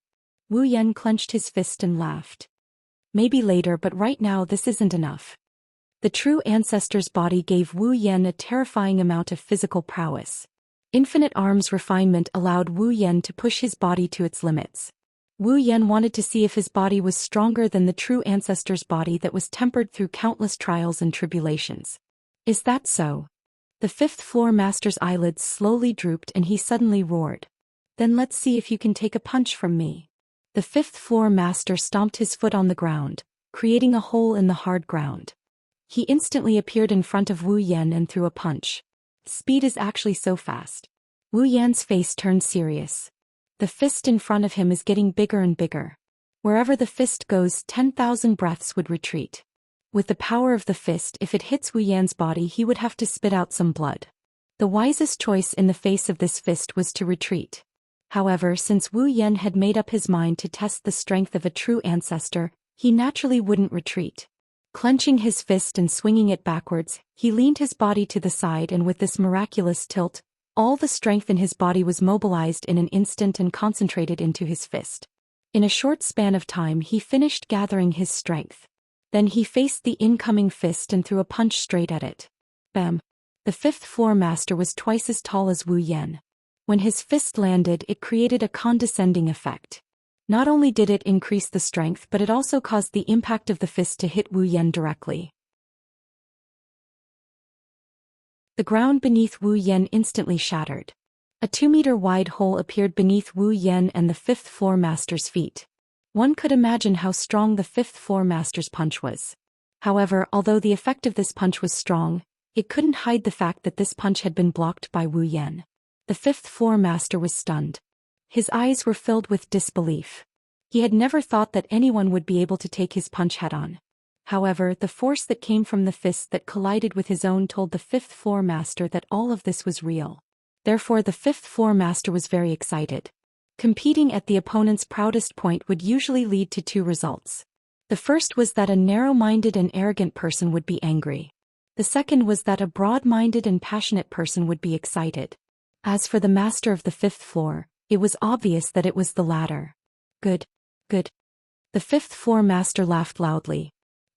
Wu Yan clenched his fist and laughed. "Maybe later, but right now this isn't enough." The true ancestor's body gave Wu Yan a terrifying amount of physical prowess. Infinite arms refinement allowed Wu Yan to push his body to its limits. Wu Yan wanted to see if his body was stronger than the true ancestor's body that was tempered through countless trials and tribulations. "Is that so?" The 5th floor master's eyelids slowly drooped and he suddenly roared. "Then let's see if you can take a punch from me." The 5th floor master stomped his foot on the ground, creating a hole in the hard ground. He instantly appeared in front of Wu Yan and threw a punch. Speed is actually so fast. Wu Yan's face turned serious. The fist in front of him is getting bigger and bigger. Wherever the fist goes, 10,000 breaths would retreat. With the power of the fist, if it hits Wu Yan's body, he would have to spit out some blood. The wisest choice in the face of this fist was to retreat. However, since Wu Yan had made up his mind to test the strength of a true ancestor, he naturally wouldn't retreat. Clenching his fist and swinging it backwards, he leaned his body to the side, and with this miraculous tilt, all the strength in his body was mobilized in an instant and concentrated into his fist. In a short span of time, he finished gathering his strength. Then he faced the incoming fist and threw a punch straight at it. Bam! The 5th floor master was twice as tall as Wu Yan. When his fist landed, it created a condescending effect. Not only did it increase the strength, but it also caused the impact of the fist to hit Wu Yan directly. The ground beneath Wu Yan instantly shattered. A 2-meter-wide hole appeared beneath Wu Yan and the 5th floor master's feet. One could imagine how strong the 5th floor master's punch was. However, although the effect of this punch was strong, it couldn't hide the fact that this punch had been blocked by Wu Yan. The 5th floor master was stunned. His eyes were filled with disbelief. He had never thought that anyone would be able to take his punch head-on. However, the force that came from the fist that collided with his own told the 5th floor master that all of this was real. Therefore, the 5th floor master was very excited. Competing at the opponent's proudest point would usually lead to 2 results. The first was that a narrow-minded and arrogant person would be angry. The second was that a broad-minded and passionate person would be excited. As for the master of the 5th floor, it was obvious that it was the latter. Good. The fifth floor master laughed loudly.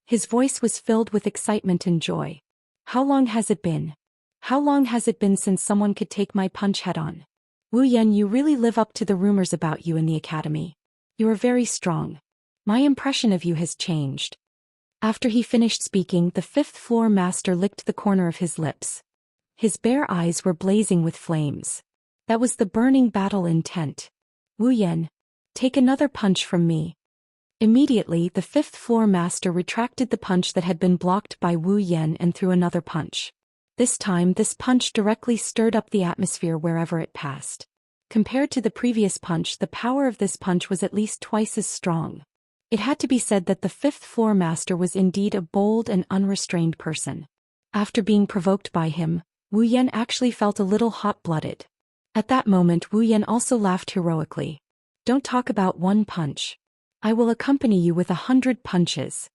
His voice was filled with excitement and joy. How long has it been? How long has it been since someone could take my punch head-on? Wu Yan, you really live up to the rumors about you in the academy. You are very strong. My impression of you has changed. After he finished speaking, the fifth floor master licked the corner of his lips. His bare eyes were blazing with flames. That was the burning battle intent. Wu Yan, take another punch from me. Immediately, the fifth floor master retracted the punch that had been blocked by Wu Yan and threw another punch. This time, this punch directly stirred up the atmosphere wherever it passed. Compared to the previous punch, the power of this punch was at least twice as strong. It had to be said that the fifth floor master was indeed a bold and unrestrained person. After being provoked by him, Wu Yan actually felt a little hot-blooded. At that moment, Wu Yan also laughed heroically. Don't talk about one punch. I will accompany you with 100 punches.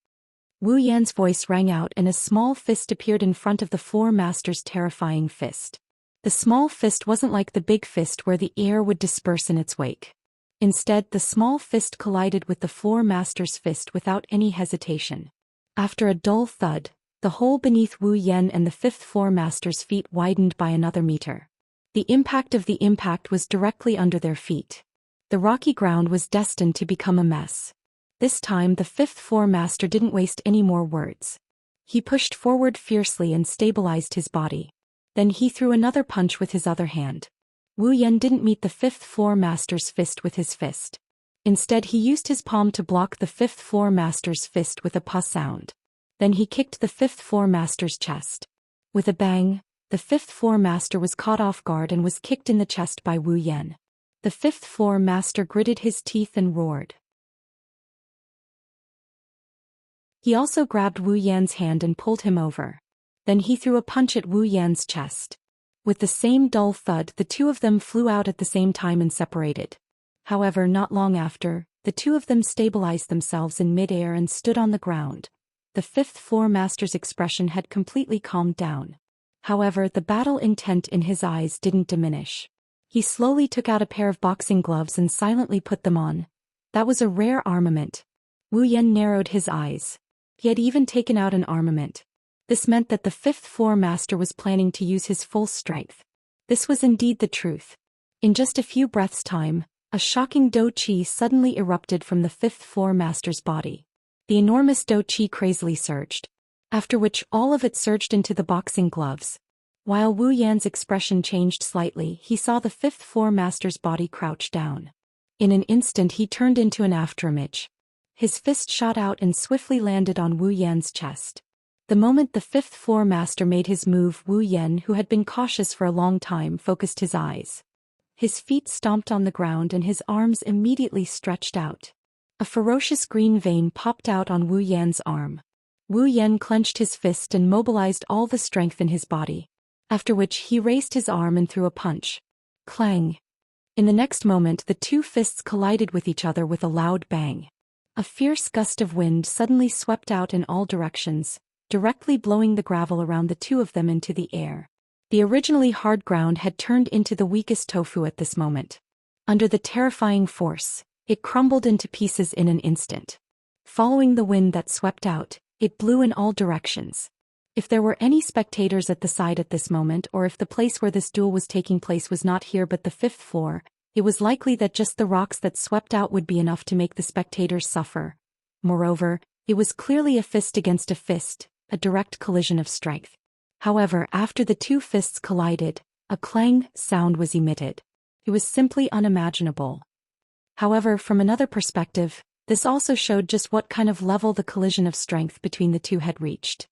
Wu Yan's voice rang out and a small fist appeared in front of the floor master's terrifying fist. The small fist wasn't like the big fist where the air would disperse in its wake. Instead, the small fist collided with the floor master's fist without any hesitation. After a dull thud, the hole beneath Wu Yan and the fifth floor master's feet widened by another meter. The impact of the impact was directly under their feet. The rocky ground was destined to become a mess. This time the fifth floor master didn't waste any more words. He pushed forward fiercely and stabilized his body. Then he threw another punch with his other hand. Wu Yan didn't meet the fifth floor master's fist with his fist. Instead he used his palm to block the fifth floor master's fist with a pa sound. Then he kicked the fifth floor master's chest. With a bang, the fifth floor master was caught off guard and was kicked in the chest by Wu Yan. The fifth floor master gritted his teeth and roared. He also grabbed Wu Yan's hand and pulled him over. Then he threw a punch at Wu Yan's chest. With the same dull thud, the two of them flew out at the same time and separated. However, not long after, the two of them stabilized themselves in mid-air and stood on the ground. The fifth floor master's expression had completely calmed down. However, the battle intent in his eyes didn't diminish. He slowly took out a pair of boxing gloves and silently put them on. That was a rare armament. Wu Yan narrowed his eyes. He had even taken out an armament. This meant that the fifth floor master was planning to use his full strength. This was indeed the truth. In just a few breaths' time, a shocking dou qi suddenly erupted from the fifth floor master's body. The enormous dou qi crazily surged. After which all of it surged into the boxing gloves. While Wu Yan's expression changed slightly, he saw the fifth floor master's body crouch down. In an instant he turned into an afterimage. His fist shot out and swiftly landed on Wu Yan's chest. The moment the fifth floor master made his move, Wu Yan, who had been cautious for a long time, focused his eyes. His feet stomped on the ground and his arms immediately stretched out. A ferocious green vein popped out on Wu Yan's arm. Wu Yan clenched his fist and mobilized all the strength in his body. After which he raised his arm and threw a punch. Clang! In the next moment the two fists collided with each other with a loud bang. A fierce gust of wind suddenly swept out in all directions, directly blowing the gravel around the two of them into the air. The originally hard ground had turned into the weakest tofu at this moment. Under the terrifying force, it crumbled into pieces in an instant. Following the wind that swept out, it blew in all directions. If there were any spectators at the side at this moment, or if the place where this duel was taking place was not here but the fifth floor, it was likely that just the rocks that swept out would be enough to make the spectators suffer. Moreover, it was clearly a fist against a fist, a direct collision of strength. However, after the two fists collided, a clang sound was emitted. It was simply unimaginable. However, from another perspective, this also showed just what kind of level the collision of strength between the two had reached.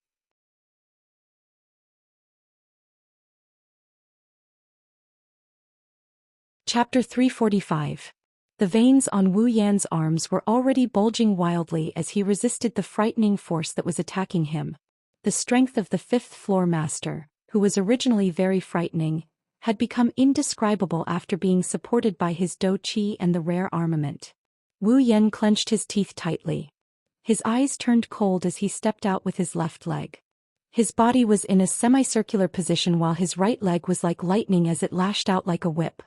Chapter 345. The veins on Wu Yan's arms were already bulging wildly as he resisted the frightening force that was attacking him. The strength of the fifth floor master, who was originally very frightening, had become indescribable after being supported by his dou qi and the rare armament. Wu Yan clenched his teeth tightly. His eyes turned cold as he stepped out with his left leg. His body was in a semicircular position while his right leg was like lightning as it lashed out like a whip.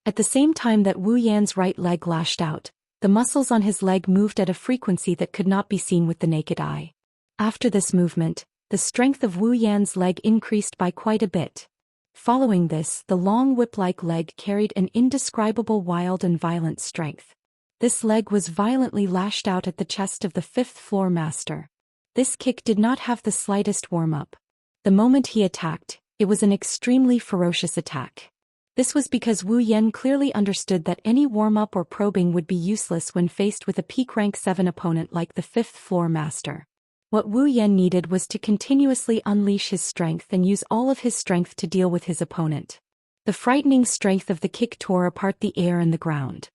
At the same time that Wu Yan's right leg lashed out, The muscles on his leg moved at a frequency that could not be seen with the naked eye. After this movement, the strength of Wu Yan's leg increased by quite a bit. Following this, the long whip-like leg carried an indescribable wild and violent strength. This leg was violently lashed out at the chest of the fifth-floor master. This kick did not have the slightest warm-up. The moment he attacked, it was an extremely ferocious attack. This was because Wu Yan clearly understood that any warm-up or probing would be useless when faced with a peak rank 7 opponent like the fifth-floor master. What Wu Yan needed was to continuously unleash his strength and use all of his strength to deal with his opponent. The frightening strength of the kick tore apart the air and the ground.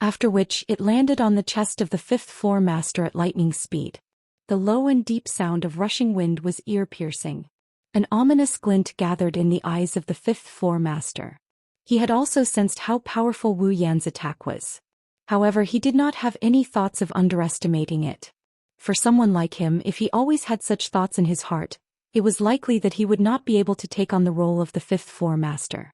After which, it landed on the chest of the fifth-floor master at lightning speed. The low and deep sound of rushing wind was ear-piercing. An ominous glint gathered in the eyes of the fifth-floor master. He had also sensed how powerful Wu Yan's attack was. However, he did not have any thoughts of underestimating it. For someone like him, if he always had such thoughts in his heart, it was likely that he would not be able to take on the role of the fifth-floor master.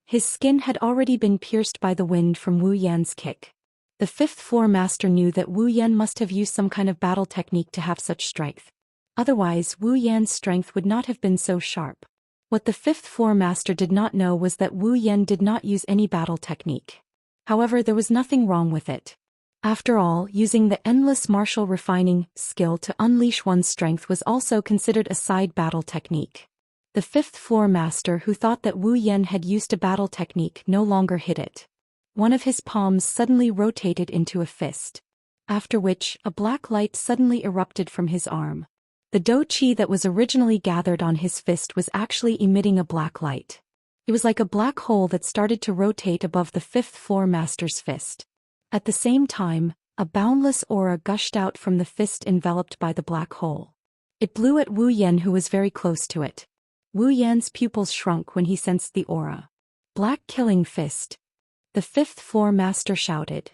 His skin had already been pierced by the wind from Wu Yan's kick. The fifth-floor master knew that Wu Yan must have used some kind of battle technique to have such strength. Otherwise, Wu Yan's strength would not have been so sharp. What the fifth-floor master did not know was that Wu Yan did not use any battle technique. However, there was nothing wrong with it. After all, using the endless martial refining skill to unleash one's strength was also considered a side battle technique. The fifth-floor master who thought that Wu Yan had used a battle technique no longer hid it. One of his palms suddenly rotated into a fist. After which, a black light suddenly erupted from his arm. The dou qi that was originally gathered on his fist was actually emitting a black light. It was like a black hole that started to rotate above the fifth-floor master's fist. At the same time, a boundless aura gushed out from the fist enveloped by the black hole. It blew at Wu Yan, who was very close to it. Wu Yan's pupils shrunk when he sensed the aura. Black killing fist. The fifth-floor master shouted.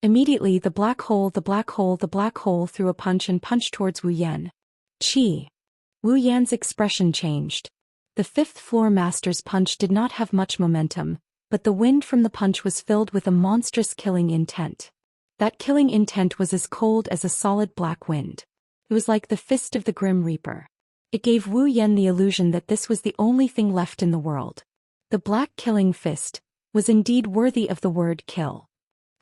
Immediately the black hole threw a punch and punched towards Wu Yan. Chi. Wu Yan's expression changed. The fifth-floor master's punch did not have much momentum, but the wind from the punch was filled with a monstrous killing intent. That killing intent was as cold as a solid black wind. It was like the fist of the Grim Reaper. It gave Wu Yan the illusion that this was the only thing left in the world. The black killing fist was indeed worthy of the word kill.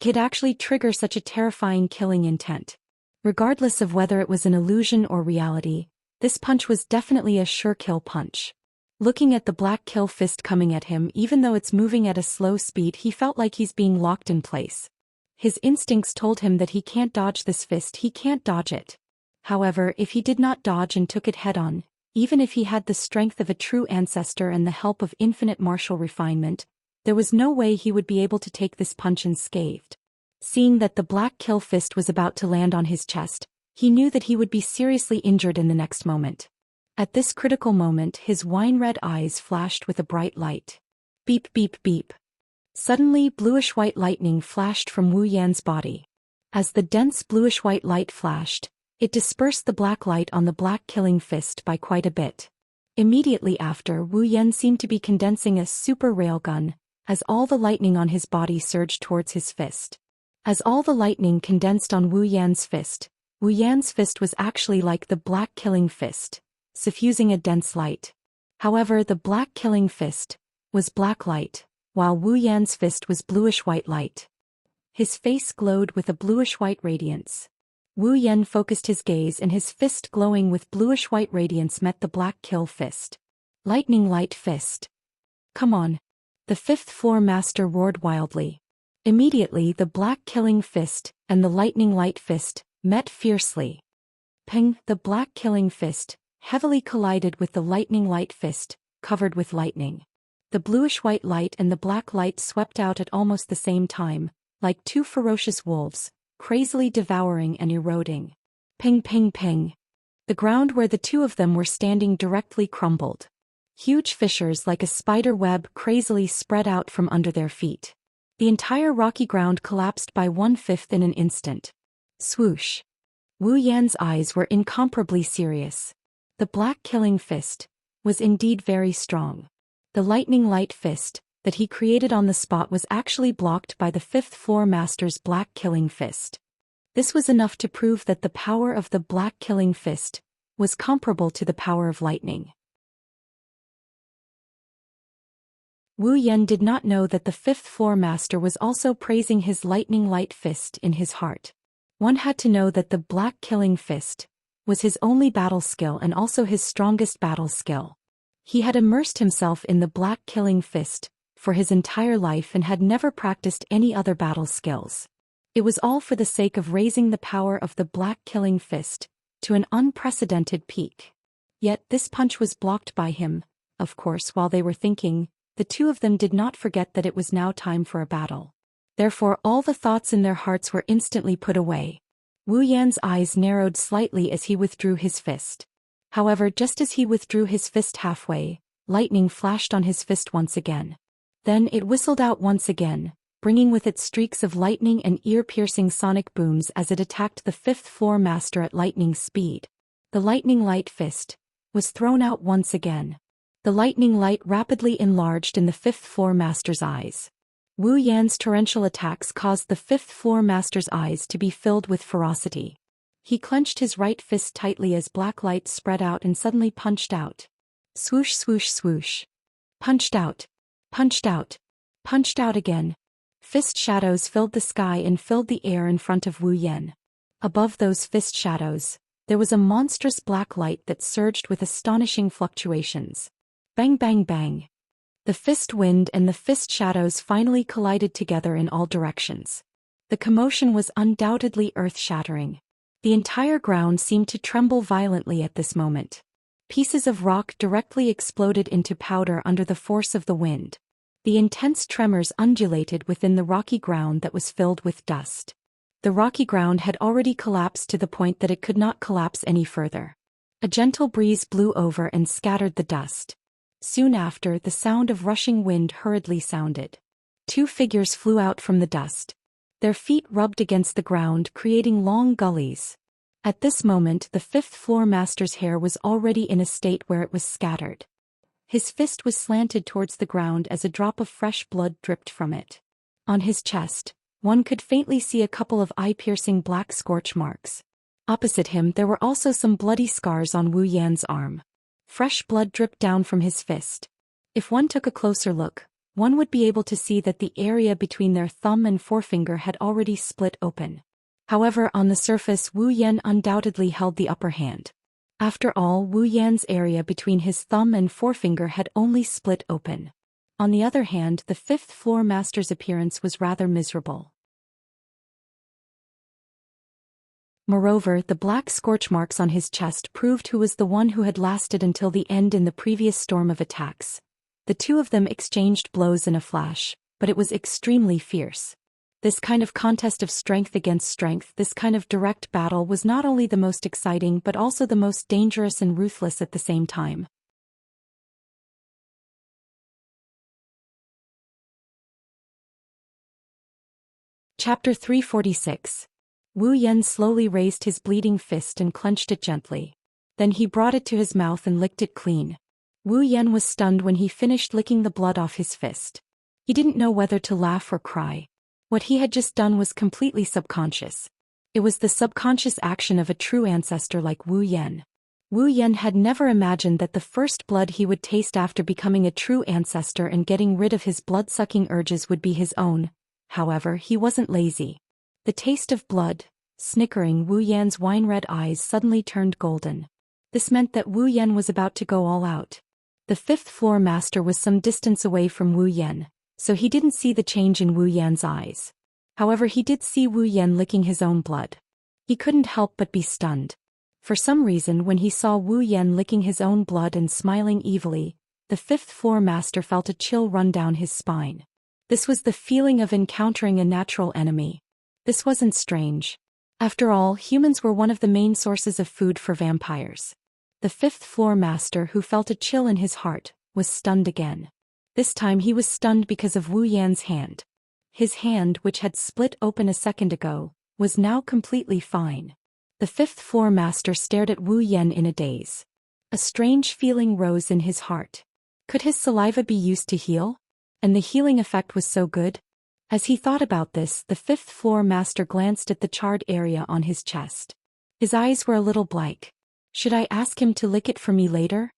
It could actually trigger such a terrifying killing intent. Regardless of whether it was an illusion or reality, this punch was definitely a sure kill punch. Looking at the black kill fist coming at him, even though it's moving at a slow speed, he felt like he's being locked in place. His instincts told him that he can't dodge this fist, he can't dodge it. However, if he did not dodge and took it head-on, even if he had the strength of a true ancestor and the help of infinite martial refinement, there was no way he would be able to take this punch unscathed. Seeing that the black kill fist was about to land on his chest, he knew that he would be seriously injured in the next moment. At this critical moment, his wine-red eyes flashed with a bright light. Beep beep beep. Suddenly, bluish-white lightning flashed from Wu Yan's body. As the dense bluish-white light flashed, it dispersed the black light on the black killing fist by quite a bit. Immediately after, Wu Yan seemed to be condensing a super railgun, as all the lightning on his body surged towards his fist. As all the lightning condensed on Wu Yan's fist was actually like the black killing fist, suffusing a dense light. However, the black killing fist was black light, while Wu Yan's fist was bluish-white light. His face glowed with a bluish-white radiance. Wu Yan focused his gaze and his fist glowing with bluish-white radiance met the black kill fist. Lightning light fist. Come on. The fifth-floor master roared wildly. Immediately the black killing fist and the lightning light fist met fiercely. Ping! The black killing fist heavily collided with the lightning light fist, covered with lightning. The bluish-white light and the black light swept out at almost the same time, like two ferocious wolves, crazily devouring and eroding. Ping ping ping. The ground where the two of them were standing directly crumbled. Huge fissures like a spider web crazily spread out from under their feet. The entire rocky ground collapsed by 1/5 in an instant. Swoosh. Wu Yan's eyes were incomparably serious. The black killing fist was indeed very strong. The lightning light fist that he created on the spot was actually blocked by the fifth floor master's black killing fist. This was enough to prove that the power of the black killing fist was comparable to the power of lightning. Wu Yan did not know that the fifth floor master was also praising his lightning light fist in his heart. One had to know that the black killing fist was his only battle skill and also his strongest battle skill. He had immersed himself in the black killing fist for his entire life and had never practiced any other battle skills. It was all for the sake of raising the power of the black killing fist to an unprecedented peak. Yet this punch was blocked by him. Of course, while they were thinking, the two of them did not forget that it was now time for a battle. Therefore all the thoughts in their hearts were instantly put away. Wu Yan's eyes narrowed slightly as he withdrew his fist. However, just as he withdrew his fist halfway, lightning flashed on his fist once again. Then it whistled out once again, bringing with it streaks of lightning and ear-piercing sonic booms as it attacked the fifth floor master at lightning speed. The lightning light fist was thrown out once again. The lightning light rapidly enlarged in the fifth floor master's eyes. Wu Yan's torrential attacks caused the fifth floor master's eyes to be filled with ferocity. He clenched his right fist tightly as black light spread out and suddenly punched out. Swoosh swoosh swoosh. Punched out. Punched out. Punched out again. Fist shadows filled the sky and filled the air in front of Wu Yan. Above those fist shadows, there was a monstrous black light that surged with astonishing fluctuations. Bang bang bang. The fist wind and the fist shadows finally collided together in all directions. The commotion was undoubtedly earth-shattering. The entire ground seemed to tremble violently at this moment. Pieces of rock directly exploded into powder under the force of the wind. The intense tremors undulated within the rocky ground that was filled with dust. The rocky ground had already collapsed to the point that it could not collapse any further. A gentle breeze blew over and scattered the dust. Soon after, the sound of rushing wind hurriedly sounded. Two figures flew out from the dust. Their feet rubbed against the ground, creating long gullies. At this moment, the fifth floor master's hair was already in a state where it was scattered. His fist was slanted towards the ground as a drop of fresh blood dripped from it. On his chest, one could faintly see a couple of eye-piercing black scorch marks. Opposite him, there were also some bloody scars on Wu Yan's arm. Fresh blood dripped down from his fist. If one took a closer look, one would be able to see that the area between their thumb and forefinger had already split open. However, on the surface, Wu Yan undoubtedly held the upper hand. After all, Wu Yan's area between his thumb and forefinger had only split open. On the other hand, the fifth floor master's appearance was rather miserable. Moreover, the black scorch marks on his chest proved who was the one who had lasted until the end in the previous storm of attacks. The two of them exchanged blows in a flash, but it was extremely fierce. This kind of contest of strength against strength, this kind of direct battle was not only the most exciting but also the most dangerous and ruthless at the same time. Chapter 346. Wu Yan slowly raised his bleeding fist and clenched it gently. Then he brought it to his mouth and licked it clean. Wu Yan was stunned when he finished licking the blood off his fist. He didn't know whether to laugh or cry. What he had just done was completely subconscious. It was the subconscious action of a true ancestor like Wu Yan. Wu Yan had never imagined that the first blood he would taste after becoming a true ancestor and getting rid of his blood-sucking urges would be his own. However, he wasn't lazy. The taste of blood. Snickering, Wu Yan's wine-red eyes suddenly turned golden. This meant that Wu Yan was about to go all out. The fifth floor master was some distance away from Wu Yan, so he didn't see the change in Wu Yan's eyes. However, he did see Wu Yan licking his own blood. He couldn't help but be stunned. For some reason, when he saw Wu Yan licking his own blood and smiling evilly, the fifth floor master felt a chill run down his spine. This was the feeling of encountering a natural enemy. This wasn't strange. After all, humans were one of the main sources of food for vampires. The fifth floor master, who felt a chill in his heart, was stunned again. This time he was stunned because of Wu Yan's hand. His hand, which had split open a second ago, was now completely fine. The fifth floor master stared at Wu Yan in a daze. A strange feeling rose in his heart. Could his saliva be used to heal? And the healing effect was so good? As he thought about this, the fifth floor master glanced at the charred area on his chest. His eyes were a little blank. Should I ask him to lick it for me later?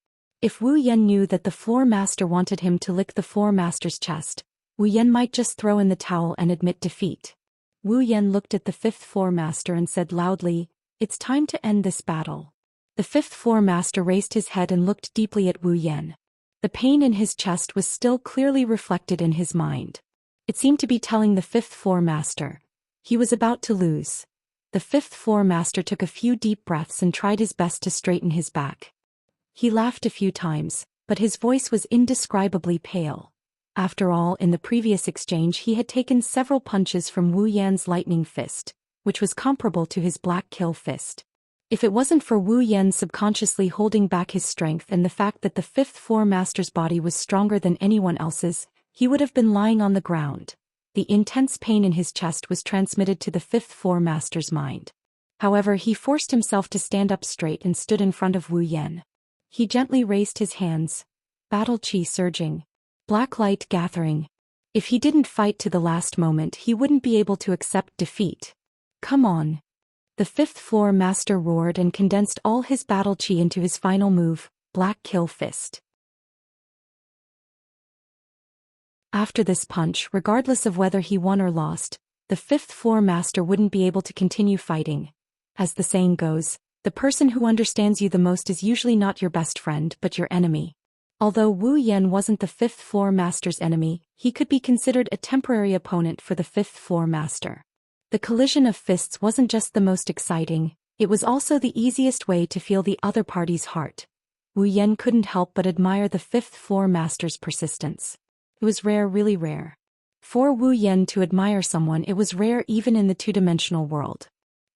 If Wu Yan knew that the floor master wanted him to lick the floor master's chest, Wu Yan might just throw in the towel and admit defeat. Wu Yan looked at the fifth floor master and said loudly, "It's time to end this battle." The fifth floor master raised his head and looked deeply at Wu Yan. The pain in his chest was still clearly reflected in his mind. It seemed to be telling the fifth floor master he was about to lose. The fifth floor master took a few deep breaths and tried his best to straighten his back. He laughed a few times, but his voice was indescribably pale. After all, in the previous exchange he had taken several punches from Wu Yan's lightning fist, which was comparable to his black kill fist. If it wasn't for Wu Yan subconsciously holding back his strength and the fact that the fifth floor master's body was stronger than anyone else's, he would have been lying on the ground. The intense pain in his chest was transmitted to the fifth floor master's mind. However, he forced himself to stand up straight and stood in front of Wu Yan. He gently raised his hands. Battle chi surging. Black light gathering. If he didn't fight to the last moment, he wouldn't be able to accept defeat. Come on. The fifth floor master roared and condensed all his battle chi into his final move, Black Kill Fist. After this punch, regardless of whether he won or lost, the fifth floor master wouldn't be able to continue fighting. As the saying goes, the person who understands you the most is usually not your best friend but your enemy. Although Wu Yan wasn't the fifth floor master's enemy, he could be considered a temporary opponent for the fifth floor master. The collision of fists wasn't just the most exciting, it was also the easiest way to feel the other party's heart. Wu Yan couldn't help but admire the fifth floor master's persistence. It was rare, really rare. For Wu Yan to admire someone, it was rare even in the two-dimensional world.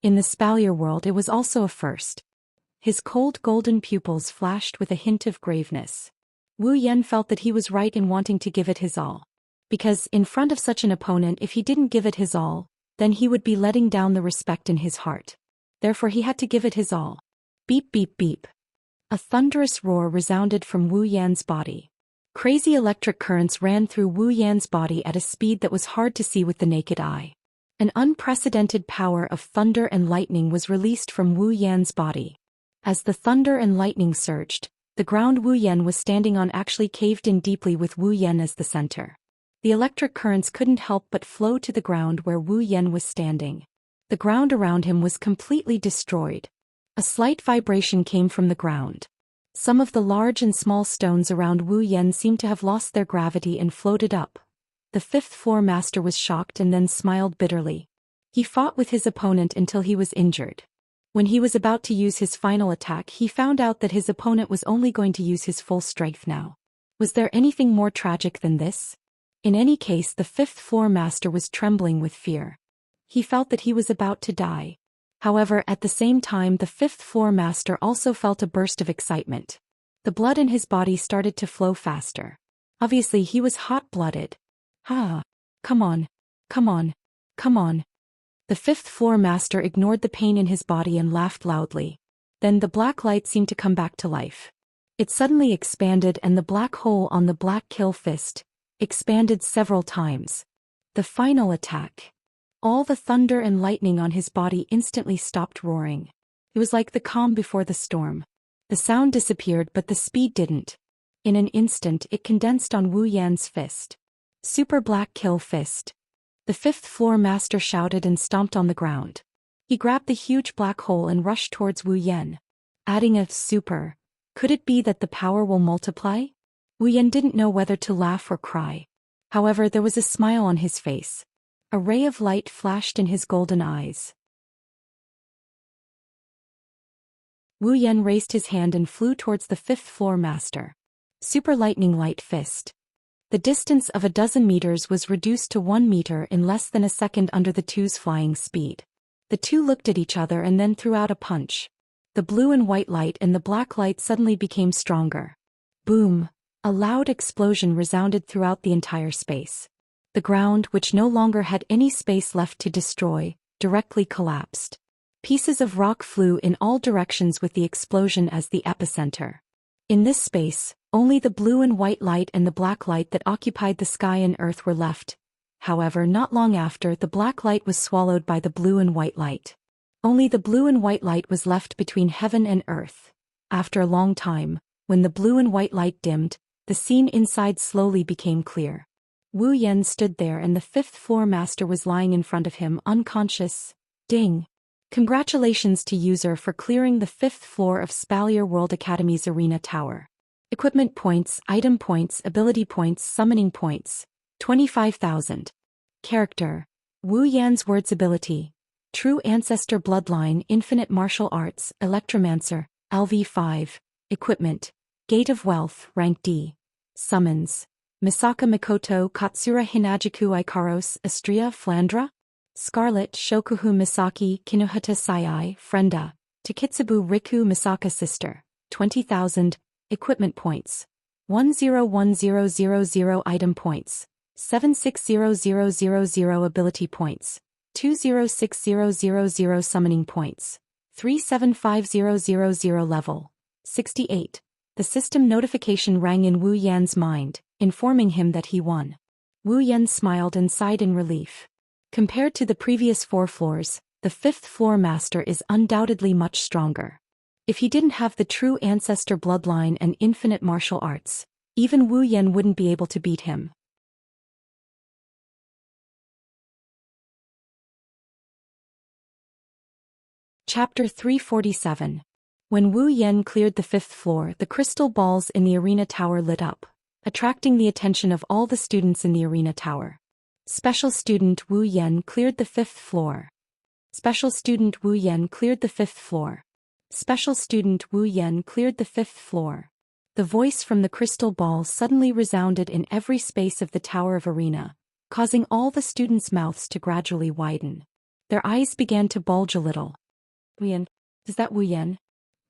In the Spalier world it was also a first. His cold golden pupils flashed with a hint of graveness. Wu Yan felt that he was right in wanting to give it his all. Because, in front of such an opponent, if he didn't give it his all, then he would be letting down the respect in his heart. Therefore he had to give it his all. Beep beep beep. A thunderous roar resounded from Wu Yan's body. Crazy electric currents ran through Wu Yan's body at a speed that was hard to see with the naked eye. An unprecedented power of thunder and lightning was released from Wu Yan's body. As the thunder and lightning surged, the ground Wu Yan was standing on actually caved in deeply with Wu Yan as the center. The electric currents couldn't help but flow to the ground where Wu Yan was standing. The ground around him was completely destroyed. A slight vibration came from the ground. Some of the large and small stones around Wu Yan seemed to have lost their gravity and floated up. The fifth floor master was shocked and then smiled bitterly. He fought with his opponent until he was injured. When he was about to use his final attack, he found out that his opponent was only going to use his full strength now. Was there anything more tragic than this? In any case, the fifth floor master was trembling with fear. He felt that he was about to die. However, at the same time, the fifth floor master also felt a burst of excitement. The blood in his body started to flow faster. Obviously, he was hot-blooded. Ah! Come on. Come on. Come on. The fifth floor master ignored the pain in his body and laughed loudly. Then the black light seemed to come back to life. It suddenly expanded and the black hole on the black kill fist expanded several times. The final attack. All the thunder and lightning on his body instantly stopped roaring. It was like the calm before the storm. The sound disappeared but the speed didn't. In an instant it condensed on Wu Yan's fist. Super Black Kill Fist. The fifth floor master shouted and stomped on the ground. He grabbed the huge black hole and rushed towards Wu Yan. Adding a super. Could it be that the power will multiply? Wu Yan didn't know whether to laugh or cry. However, there was a smile on his face. A ray of light flashed in his golden eyes. Wu Yan raised his hand and flew towards the fifth floor master. Super Lightning Light Fist. The distance of 12 meters was reduced to 1 meter in less than a second under the two's flying speed. The two looked at each other and then threw out a punch. The blue and white light and the black light suddenly became stronger. Boom! A loud explosion resounded throughout the entire space. The ground, which no longer had any space left to destroy, directly collapsed. Pieces of rock flew in all directions with the explosion as the epicenter. In this space, Only the blue and white light and the black light that occupied the sky and earth were left. However, not long after, the black light was swallowed by the blue and white light. Only the blue and white light was left between heaven and earth. After a long time, when the blue and white light dimmed, the scene inside slowly became clear. Wu Yan stood there and the fifth-floor master was lying in front of him, unconscious. Ding! Congratulations to user for clearing the fifth floor of Spalier World Academy's Arena Tower. Equipment points, item points, ability points, summoning points. 25,000. Character. Wu Yan's words ability. True Ancestor Bloodline, Infinite Martial Arts, Electromancer, LV5. Equipment. Gate of Wealth, Rank D. Summons. Misaka Mikoto, Katsura Hinajiku Ikaros, Astria, Flandra. Scarlet, Shokuhu Misaki, Kinohata Sayai, Frenda. Takitsubu Riku Misaka Sister. 20,000. Equipment points. 101000 item points. 760000 ability points. 206000 summoning points. 375000 level. 68. The system notification rang in Wu Yan's mind, informing him that he won. Wu Yan smiled and sighed in relief. Compared to the previous 4 floors, the 5th floor master is undoubtedly much stronger. If he didn't have the true ancestor bloodline and infinite martial arts, even Wu Yan wouldn't be able to beat him. Chapter 347. When Wu Yan cleared the 5th floor, the crystal balls in the arena tower lit up, attracting the attention of all the students in the arena tower. Special student Wu Yan cleared the 5th floor. Special student Wu Yan cleared the 5th floor. Special student Wu Yan cleared the 5th floor. The voice from the crystal ball suddenly resounded in every space of the tower of arena, causing all the students' mouths to gradually widen. Their eyes began to bulge a little. Wu Yan? Is that Wu Yan?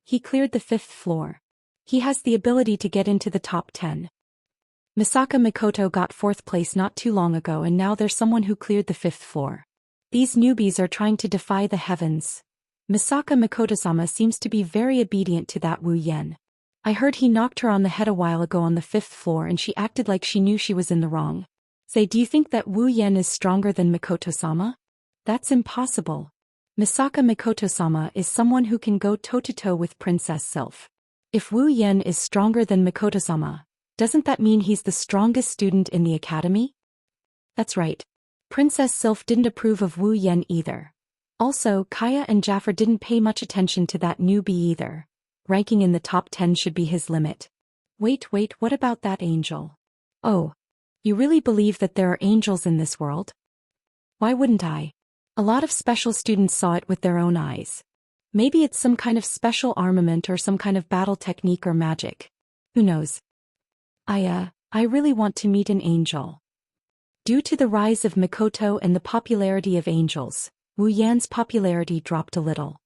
He cleared the 5th floor. He has the ability to get into the top 10. Misaka Mikoto got 4th place not too long ago and now there's someone who cleared the 5th floor. These newbies are trying to defy the heavens. Misaka Mikoto-sama seems to be very obedient to that Wu Yan. I heard he knocked her on the head a while ago on the 5th floor and she acted like she knew she was in the wrong. Say, do you think that Wu Yan is stronger than Mikoto-sama? That's impossible. Misaka Mikoto-sama is someone who can go toe-to-toe with Princess Sylph. If Wu Yan is stronger than Mikoto-sama, doesn't that mean he's the strongest student in the academy? That's right. Princess Sylph didn't approve of Wu Yan either. Also, Kaya and Jaffer didn't pay much attention to that newbie either. Ranking in the top 10 should be his limit. Wait, what about that angel? Oh. You really believe that there are angels in this world? Why wouldn't I? A lot of special students saw it with their own eyes. Maybe it's some kind of special armament or some kind of battle technique or magic. Who knows? I really want to meet an angel. Due to the rise of Mikoto and the popularity of angels, Wu Yan's popularity dropped a little.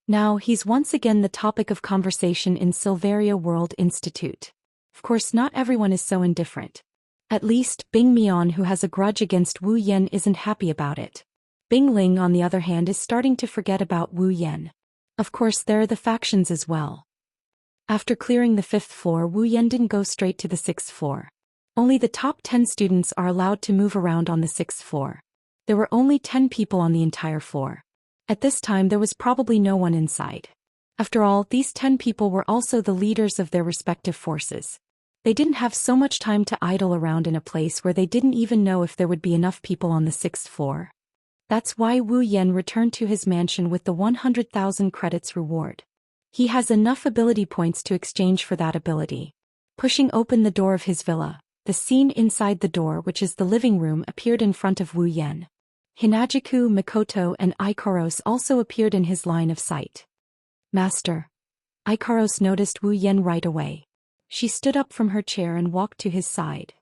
Now he's once again the topic of conversation in Silveria World Institute. Of course not everyone is so indifferent. At least, Bing Mian, who has a grudge against Wu Yan, isn't happy about it. Bing Ling on the other hand is starting to forget about Wu Yan. Of course there are the factions as well. After clearing the 5th floor, Wu Yan didn't go straight to the 6th floor. Only the top 10 students are allowed to move around on the 6th floor. There were only 10 people on the entire floor. At this time there was probably no one inside. After all, these 10 people were also the leaders of their respective forces. They didn't have so much time to idle around in a place where they didn't even know if there would be enough people on the 6th floor. That's why Wu Yan returned to his mansion with the 100,000 credits reward. He has enough ability points to exchange for that ability. Pushing open the door of his villa, the scene inside the door, which is the living room, appeared in front of Wu Yan. Hinajiku, Mikoto and Ikaros also appeared in his line of sight. Master. Ikaros noticed Wu Yan right away. She stood up from her chair and walked to his side.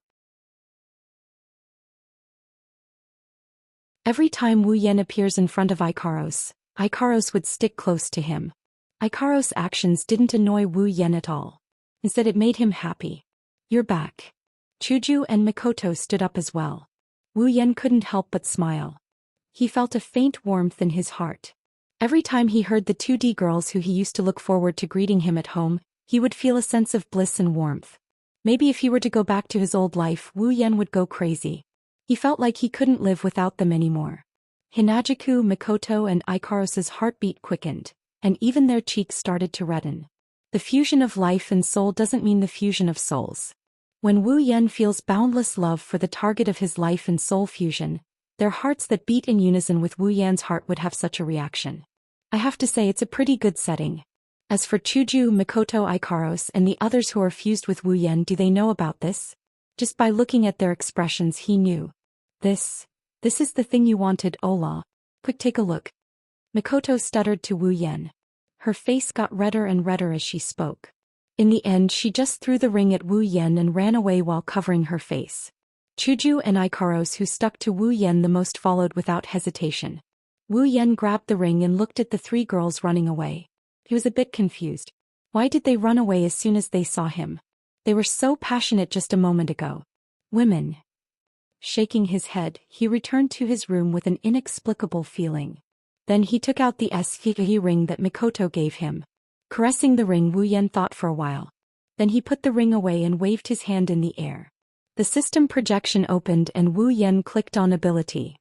Every time Wu Yan appears in front of Ikaros, Ikaros would stick close to him. Ikaros' actions didn't annoy Wu Yan at all. Instead it made him happy. You're back. Chuju and Mikoto stood up as well. Wu Yan couldn't help but smile. He felt a faint warmth in his heart. Every time he heard the 2D girls who he used to look forward to greeting him at home, he would feel a sense of bliss and warmth. Maybe if he were to go back to his old life, Wu Yan would go crazy. He felt like he couldn't live without them anymore. Hinajiku, Mikoto and Ikaros's heartbeat quickened, and even their cheeks started to redden. The fusion of life and soul doesn't mean the fusion of souls. When Wu Yan feels boundless love for the target of his life and soul fusion, their hearts that beat in unison with Wu Yan's heart would have such a reaction. I have to say it's a pretty good setting. As for Chuju, Mikoto, Ikaros and the others who are fused with Wu Yan, do they know about this? Just by looking at their expressions he knew. This is the thing you wanted, Ola. Quick, take a look. Mikoto stuttered to Wu Yan. Her face got redder and redder as she spoke. In the end she just threw the ring at Wu Yan and ran away while covering her face. Chuju and Ikaros, who stuck to Wu Yan the most, followed without hesitation. Wu Yan grabbed the ring and looked at the three girls running away. He was a bit confused. Why did they run away as soon as they saw him? They were so passionate just a moment ago. Women. Shaking his head, he returned to his room with an inexplicable feeling. Then he took out the SKE ring that Mikoto gave him. Caressing the ring, Wu Yan thought for a while. Then he put the ring away and waved his hand in the air. The system projection opened and Wu Yan clicked on ability.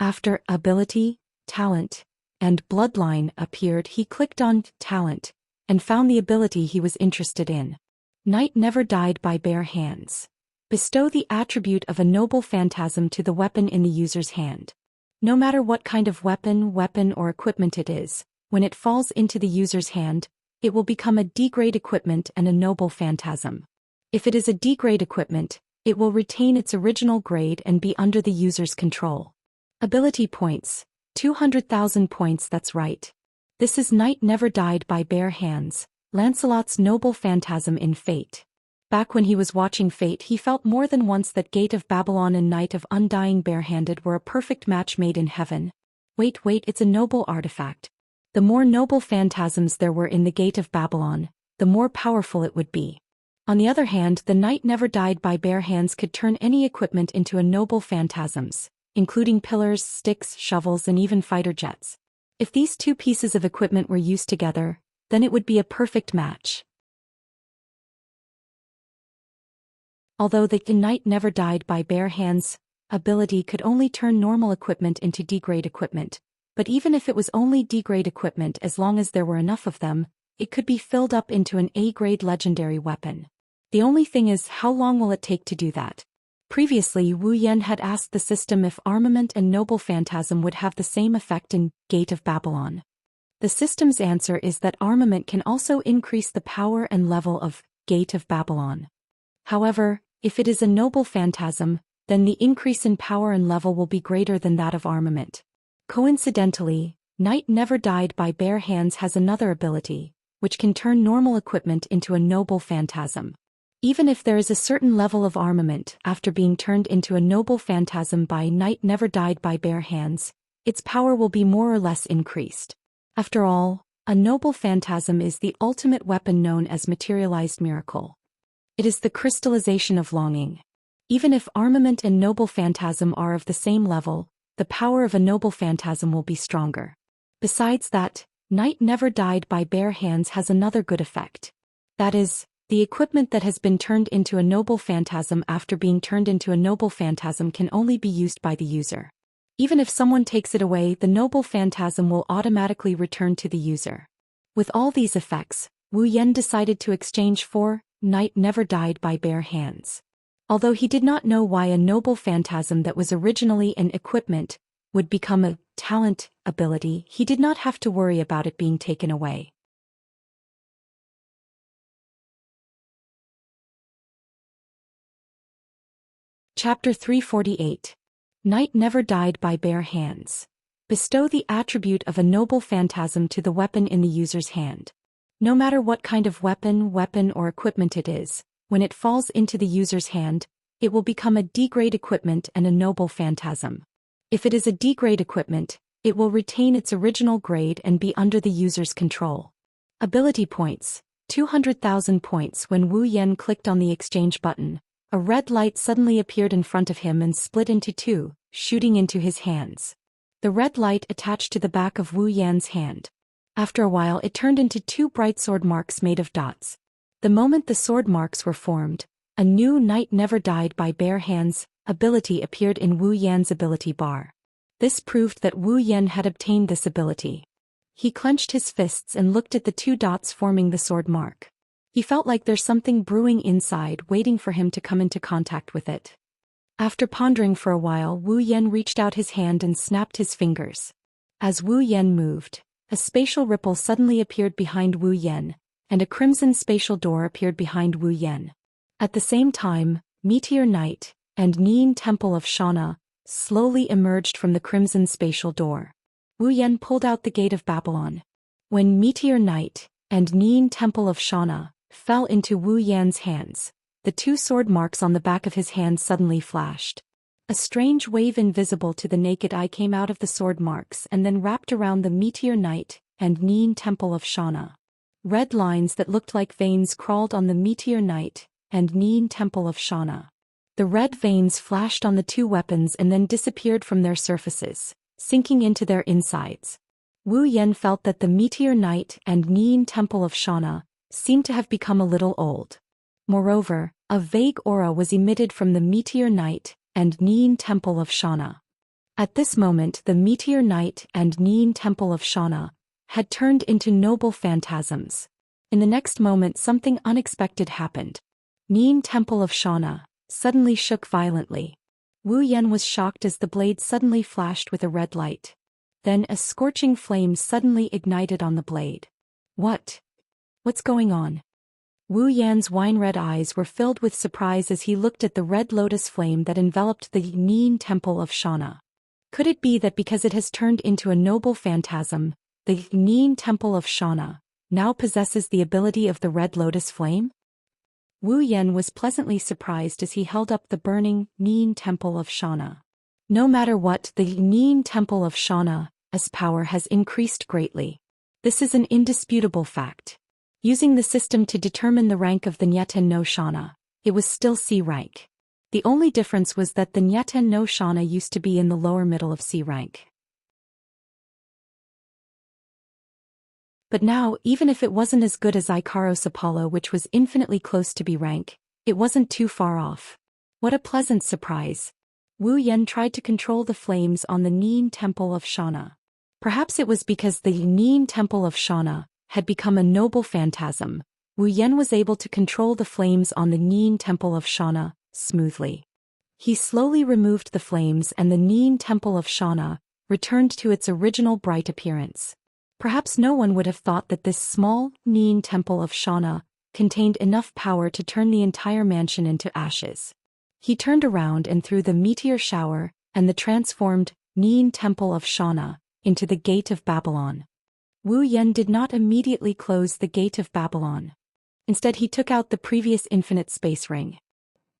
After ability, talent, and bloodline appeared, he clicked on talent, and found the ability he was interested in. Night never died by bare hands. Bestow the attribute of a noble phantasm to the weapon in the user's hand. No matter what kind of weapon or equipment it is, when it falls into the user's hand, it will become a D-grade equipment and a noble phantasm. If it is a D-grade equipment, it will retain its original grade and be under the user's control. Ability points. 200,000 points, that's right. This is Night Never Died by Bare Hands, Lancelot's noble phantasm in Fate. Back when he was watching Fate, he felt more than once that Gate of Babylon and Night of Undying Barehanded were a perfect match made in heaven. Wait, it's a noble artifact. The more noble phantasms there were in the Gate of Babylon, the more powerful it would be. On the other hand, the Night Never Died by Bare Hands could turn any equipment into a noble phantasms, including pillars, sticks, shovels and even fighter jets. If these two pieces of equipment were used together, then it would be a perfect match. Although the Night Never Died by Bare Hands ability could only turn normal equipment into D-grade equipment, but even if it was only D-grade equipment, as long as there were enough of them, it could be filled up into an A-grade legendary weapon. The only thing is, how long will it take to do that? Previously, Wu Yan had asked the system if armament and noble phantasm would have the same effect in Gate of Babylon. The system's answer is that armament can also increase the power and level of Gate of Babylon. However, if it is a noble phantasm, then the increase in power and level will be greater than that of armament. Coincidentally, Night Never Died by Bare Hands has another ability, which can turn normal equipment into a noble phantasm. Even if there is a certain level of armament after being turned into a noble phantasm by Night Never Died by Bare Hands, its power will be more or less increased. After all, a noble phantasm is the ultimate weapon known as materialized miracle. It is the crystallization of longing. Even if armament and noble phantasm are of the same level, the power of a noble phantasm will be stronger. Besides that, Night Never Died by Bare Hands has another good effect. That is, the equipment that has been turned into a noble phantasm after being turned into a noble phantasm can only be used by the user. Even if someone takes it away, the noble phantasm will automatically return to the user. With all these effects, Wu Yan decided to exchange for Night Never Died by Bare Hands. Although he did not know why a noble phantasm that was originally an equipment would become a talent ability, he did not have to worry about it being taken away. Chapter 348. Night Never Died by Bare Hands. Bestow the attribute of a noble phantasm to the weapon in the user's hand. No matter what kind of weapon or equipment it is, when it falls into the user's hand, it will become a D-grade equipment and a noble phantasm. If it is a D-grade equipment, it will retain its original grade and be under the user's control. Ability points. 200,000 points. When Wu Yan clicked on the exchange button, a red light suddenly appeared in front of him and split into two, shooting into his hands. The red light attached to the back of Wu Yan's hand. After a while it turned into two bright sword marks made of dots. The moment the sword marks were formed, A new Night Never Died by Bare Hands ability appeared in Wu Yan's ability bar. This proved that Wu Yan had obtained this ability. He clenched his fists and looked at the two dots forming the sword mark. He felt like there's something brewing inside waiting for him to come into contact with it. After pondering for a while, Wu Yan reached out his hand and snapped his fingers. As Wu Yan moved, a spatial ripple suddenly appeared behind Wu Yan, and a crimson spatial door appeared behind Wu Yan. At the same time, Meteor Knight and Neen Temple of Shauna slowly emerged from the crimson spatial door. Wu Yan pulled out the Gate of Babylon. When Meteor Knight and Neen Temple of Shauna fell into Wu Yan's hands, the two sword marks on the back of his hand suddenly flashed. A strange wave invisible to the naked eye came out of the sword marks and then wrapped around the Meteor Knight and Neen Temple of Shauna. Red lines that looked like veins crawled on the Meteor Knight and Neen Temple of Shauna. The red veins flashed on the two weapons and then disappeared from their surfaces, sinking into their insides. Wu Yan felt that the Meteor Knight and Neen Temple of Shauna seemed to have become a little old. Moreover, a vague aura was emitted from the Meteor Knight and Neen Temple of Shauna. At this moment, the Meteor Knight and Neen Temple of Shauna had turned into noble phantasms. In the next moment, something unexpected happened. Neen Temple of Shauna suddenly shook violently. Wu Yan was shocked as the blade suddenly flashed with a red light. Then a scorching flame suddenly ignited on the blade. What's going on? Wu Yan's wine-red eyes were filled with surprise as he looked at the red lotus flame that enveloped the Neen Temple of Shauna. Could it be that because it has turned into a noble phantasm, the Neen Temple of Shauna now possesses the ability of the red lotus flame? Wu Yan was pleasantly surprised as he held up the burning Neen Temple of Shauna. No matter what, the Neen Temple of Shauna's power has increased greatly. This is an indisputable fact. Using the system to determine the rank of the Nyeten no Shauna, it was still C rank. The only difference was that the Nyeten no Shauna used to be in the lower middle of C rank. But now, even if it wasn't as good as Icaros Apollo, which was infinitely close to B rank, it wasn't too far off. What a pleasant surprise. Wu Yan tried to control the flames on the Neen Temple of Shauna. Perhaps it was because the Neen Temple of Shauna had become a noble phantasm. Wu Yan was able to control the flames on the Neen Temple of Shauna smoothly. He slowly removed the flames and the Neen Temple of Shauna returned to its original bright appearance. Perhaps no one would have thought that this small Neen Temple of Shauna contained enough power to turn the entire mansion into ashes. He turned around and threw the meteor shower and the transformed Neen Temple of Shauna into the Gate of Babylon. Wu Yan did not immediately close the Gate of Babylon. Instead, he took out the previous infinite space ring.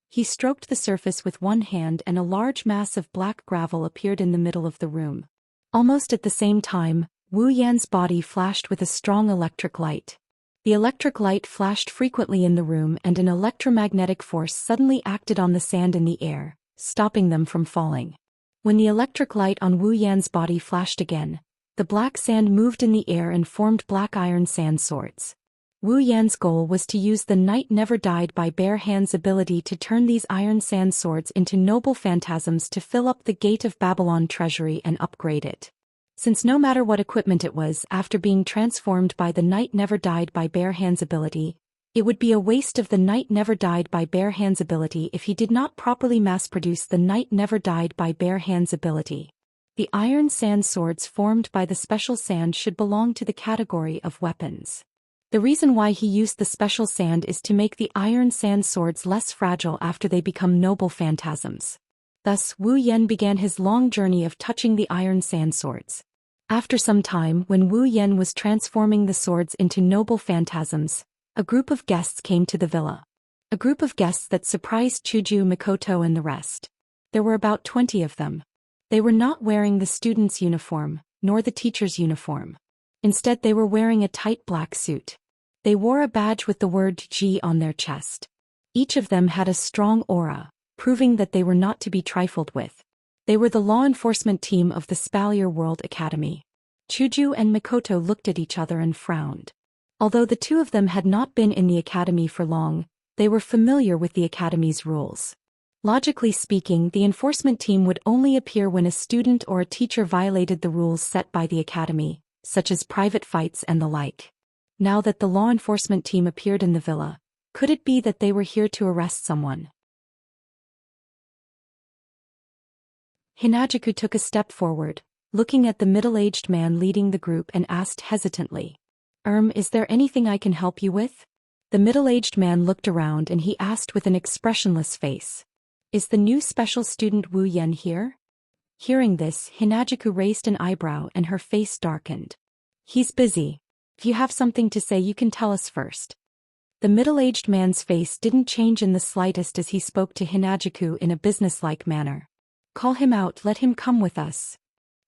He stroked the surface with one hand and a large mass of black gravel appeared in the middle of the room. Almost at the same time, Wu Yan's body flashed with a strong electric light. The electric light flashed frequently in the room and an electromagnetic force suddenly acted on the sand in the air, stopping them from falling. When the electric light on Wu Yan's body flashed again, the black sand moved in the air and formed black iron sand swords. Wu Yan's goal was to use the Night Never Died by Bare Hands ability to turn these iron sand swords into noble phantasms to fill up the Gate of Babylon treasury and upgrade it. Since no matter what equipment it was, after being transformed by the Night Never Died by Bare Hands ability, it would be a waste of the Night Never Died by Bare Hands ability if he did not properly mass-produce the Night Never Died by Bare Hands ability. The iron sand swords formed by the special sand should belong to the category of weapons. The reason why he used the special sand is to make the iron sand swords less fragile after they become noble phantasms. Thus, Wu Yan began his long journey of touching the iron sand swords. After some time, when Wu Yan was transforming the swords into noble phantasms, a group of guests came to the villa. A group of guests that surprised Chuju, Mikoto and the rest. There were about 20 of them. They were not wearing the student's uniform, nor the teacher's uniform. Instead, they were wearing a tight black suit. They wore a badge with the word G on their chest. Each of them had a strong aura, proving that they were not to be trifled with. They were the law enforcement team of the Spalier World Academy. Chuju and Mikoto looked at each other and frowned. Although the two of them had not been in the academy for long, They were familiar with the Academy's rules. Logically speaking, the enforcement team would only appear when a student or a teacher violated the rules set by the Academy, such as private fights and the like. Now that the law enforcement team appeared in the villa, could it be that they were here to arrest someone? Hinajuku took a step forward, looking at the middle-aged man leading the group and asked hesitantly, Is there anything I can help you with?" The middle-aged man looked around and he asked with an expressionless face, "Is the new special student Wu Yan here?" Hearing this, Hinajuku raised an eyebrow and her face darkened. "He's busy. If you have something to say, you can tell us first." The middle-aged man's face didn't change in the slightest as he spoke to Hinajuku in a businesslike manner. "Call him out, let him come with us."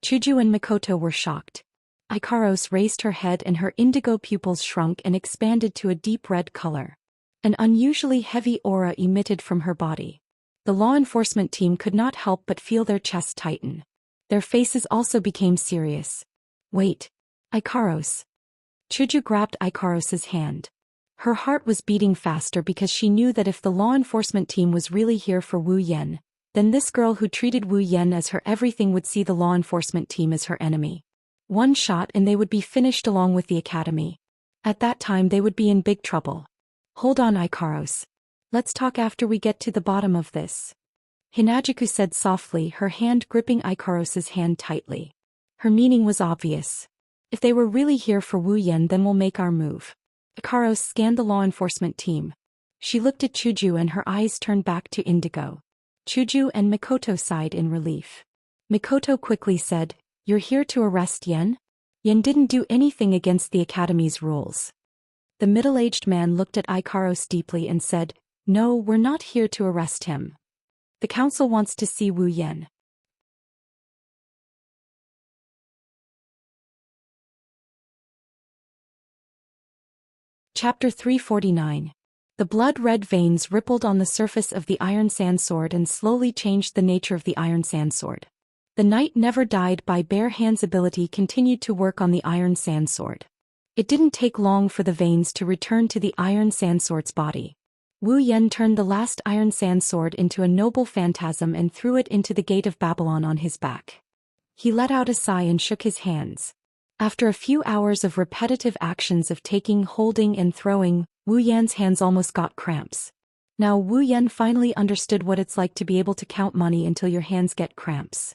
Chuju and Mikoto were shocked. Ikaros raised her head and her indigo pupils shrunk and expanded to a deep red color. An unusually heavy aura emitted from her body. The law enforcement team could not help but feel their chests tighten. Their faces also became serious. "Wait. Ikaros." Chuju grabbed Ikaros's hand. Her heart was beating faster because she knew that if the law enforcement team was really here for Wu Yan, then this girl who treated Wu Yan as her everything would see the law enforcement team as her enemy. One shot and they would be finished along with the Academy. At that time they would be in big trouble. "Hold on, Ikaros. Let's talk after we get to the bottom of this," Hinajuku said softly, her hand gripping Ikaros's hand tightly. Her meaning was obvious. "If they were really here for Wu Yan, then we'll make our move." Ikaros scanned the law enforcement team. She looked at Chuju and her eyes turned back to indigo. Chuju and Mikoto sighed in relief. Mikoto quickly said, "You're here to arrest Yen? Yen didn't do anything against the Academy's rules." The middle-aged man looked at Ikaros deeply and said, "No, we're not here to arrest him. The council wants to see Wu Yan." Chapter 349. The blood-red veins rippled on the surface of the iron sand sword and slowly changed the nature of the iron sand sword. The Night Never Died by Bare Hands ability continued to work on the iron sand sword. It didn't take long for the veins to return to the iron sand sword's body. Wu Yan turned the last iron sand sword into a noble phantasm and threw it into the gate of Babylon on his back. He let out a sigh and shook his hands. After a few hours of repetitive actions of taking, holding and throwing, Wu Yan's hands almost got cramps. Now Wu Yan finally understood what it's like to be able to count money until your hands get cramps.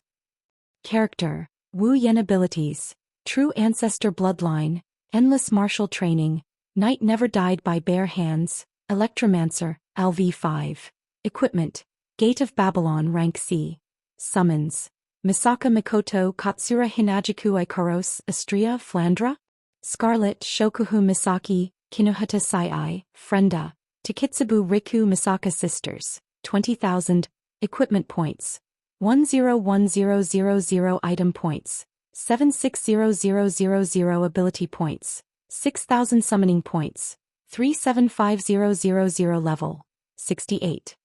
Character: Wu Yan. Abilities: True Ancestor Bloodline, Endless Martial Training, Night Never Died by Bare Hands, Electromancer, LV5. Equipment: Gate of Babylon Rank C. Summons: Misaka Mikoto Katsura Hinajuku Ikaros Astria Flandra. Scarlet Shokuhu Misaki Kinohata Sai Frenda. Takitsubu Riku Misaka Sisters. 20,000. Equipment points: 101000 item points, 760000 ability points, 6000 summoning points, 375000 level, 68.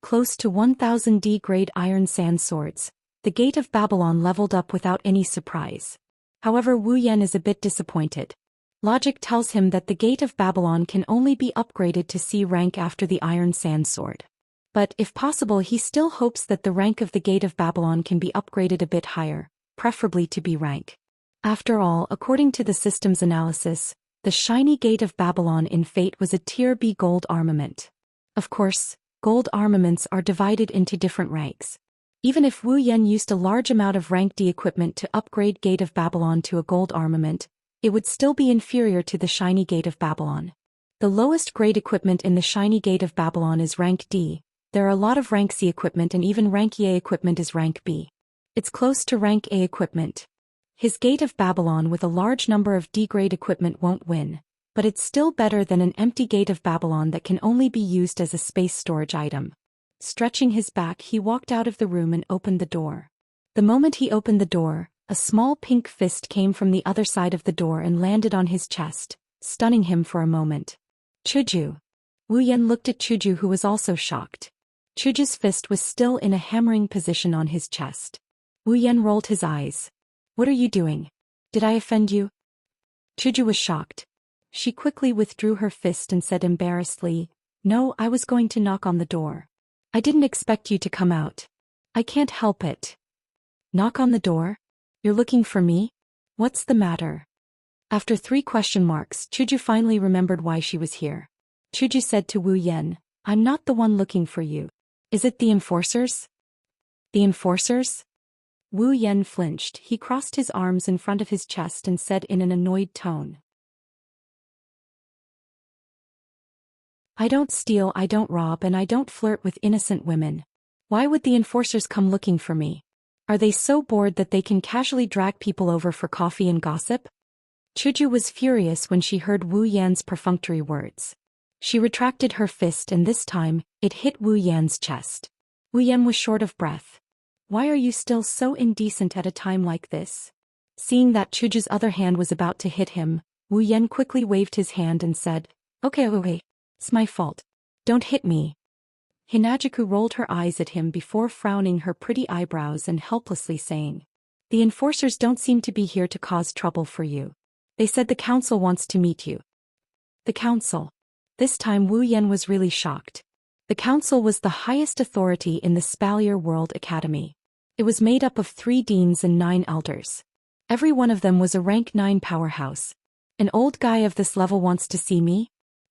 Close to 1000 D-grade iron sand swords, the Gate of Babylon leveled up without any surprise. However, Wu Yan is a bit disappointed. Logic tells him that the Gate of Babylon can only be upgraded to C rank after the iron sand sword. But, if possible, he still hopes that the rank of the Gate of Babylon can be upgraded a bit higher, preferably to B rank. After all, according to the system's analysis, the shiny Gate of Babylon in Fate was a Tier B gold armament. Of course, gold armaments are divided into different ranks. Even if Wu Yan used a large amount of rank D equipment to upgrade Gate of Babylon to a gold armament, it would still be inferior to the shiny Gate of Babylon. The lowest grade equipment in the shiny Gate of Babylon is rank D. There are a lot of rank C equipment and even rank A equipment is rank B. It's close to rank A equipment. His Gate of Babylon with a large number of D-grade equipment won't win, but it's still better than an empty Gate of Babylon that can only be used as a space storage item. Stretching his back, he walked out of the room and opened the door. The moment he opened the door, a small pink fist came from the other side of the door and landed on his chest, stunning him for a moment. Chuju. Wu Yan looked at Chuju, who was also shocked. Chuju's fist was still in a hammering position on his chest. Wu Yan rolled his eyes. "What are you doing? Did I offend you?" Chuju was shocked. She quickly withdrew her fist and said embarrassedly, No, I was going to knock on the door. I didn't expect you to come out. I can't help it. Knock on the door? You're looking for me? What's the matter? After 3 question marks, Chuju finally remembered why she was here. Chuju said to Wu Yan, I'm not the one looking for you. Is it the enforcers? The enforcers? Wu Yan flinched. He crossed his arms in front of his chest and said in an annoyed tone. I don't steal, I don't rob, and I don't flirt with innocent women. Why would the enforcers come looking for me? Are they so bored that they can casually drag people over for coffee and gossip? Chuju was furious when she heard Wu Yan's perfunctory words. She retracted her fist and this time, it hit Wu Yan's chest. Wu Yan was short of breath. Why are you still so indecent at a time like this? Seeing that Chuju's other hand was about to hit him, Wu Yan quickly waved his hand and said, Okay, it's my fault. Don't hit me. Hinajuku rolled her eyes at him before frowning her pretty eyebrows and helplessly saying, The enforcers don't seem to be here to cause trouble for you. They said the council wants to meet you. The council. This time Wu Yan was really shocked. The council was the highest authority in the Spalier World Academy. It was made up of 3 deans and 9 elders. Every one of them was a rank 9 powerhouse. An old guy of this level wants to see me?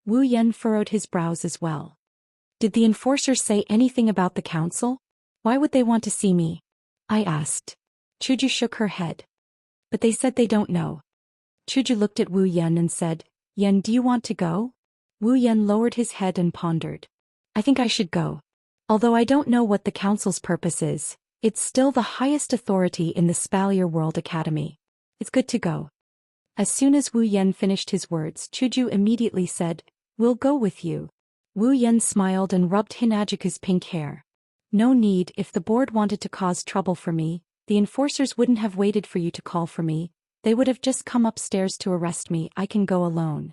Wu Yan furrowed his brows as well. Did the enforcers say anything about the council? Why would they want to see me? I asked. Chuju shook her head. But they said they don't know. Chuju looked at Wu Yan and said, Yan, do you want to go? Wu Yan lowered his head and pondered. I think I should go. Although I don't know what the council's purpose is, it's still the highest authority in the Spalier World Academy. It's good to go. As soon as Wu Yan finished his words, Chuju immediately said, We'll go with you. Wu Yan smiled and rubbed Hinajuku's pink hair. No need, if the board wanted to cause trouble for me, the enforcers wouldn't have waited for you to call for me, they would have just come upstairs to arrest me, I can go alone.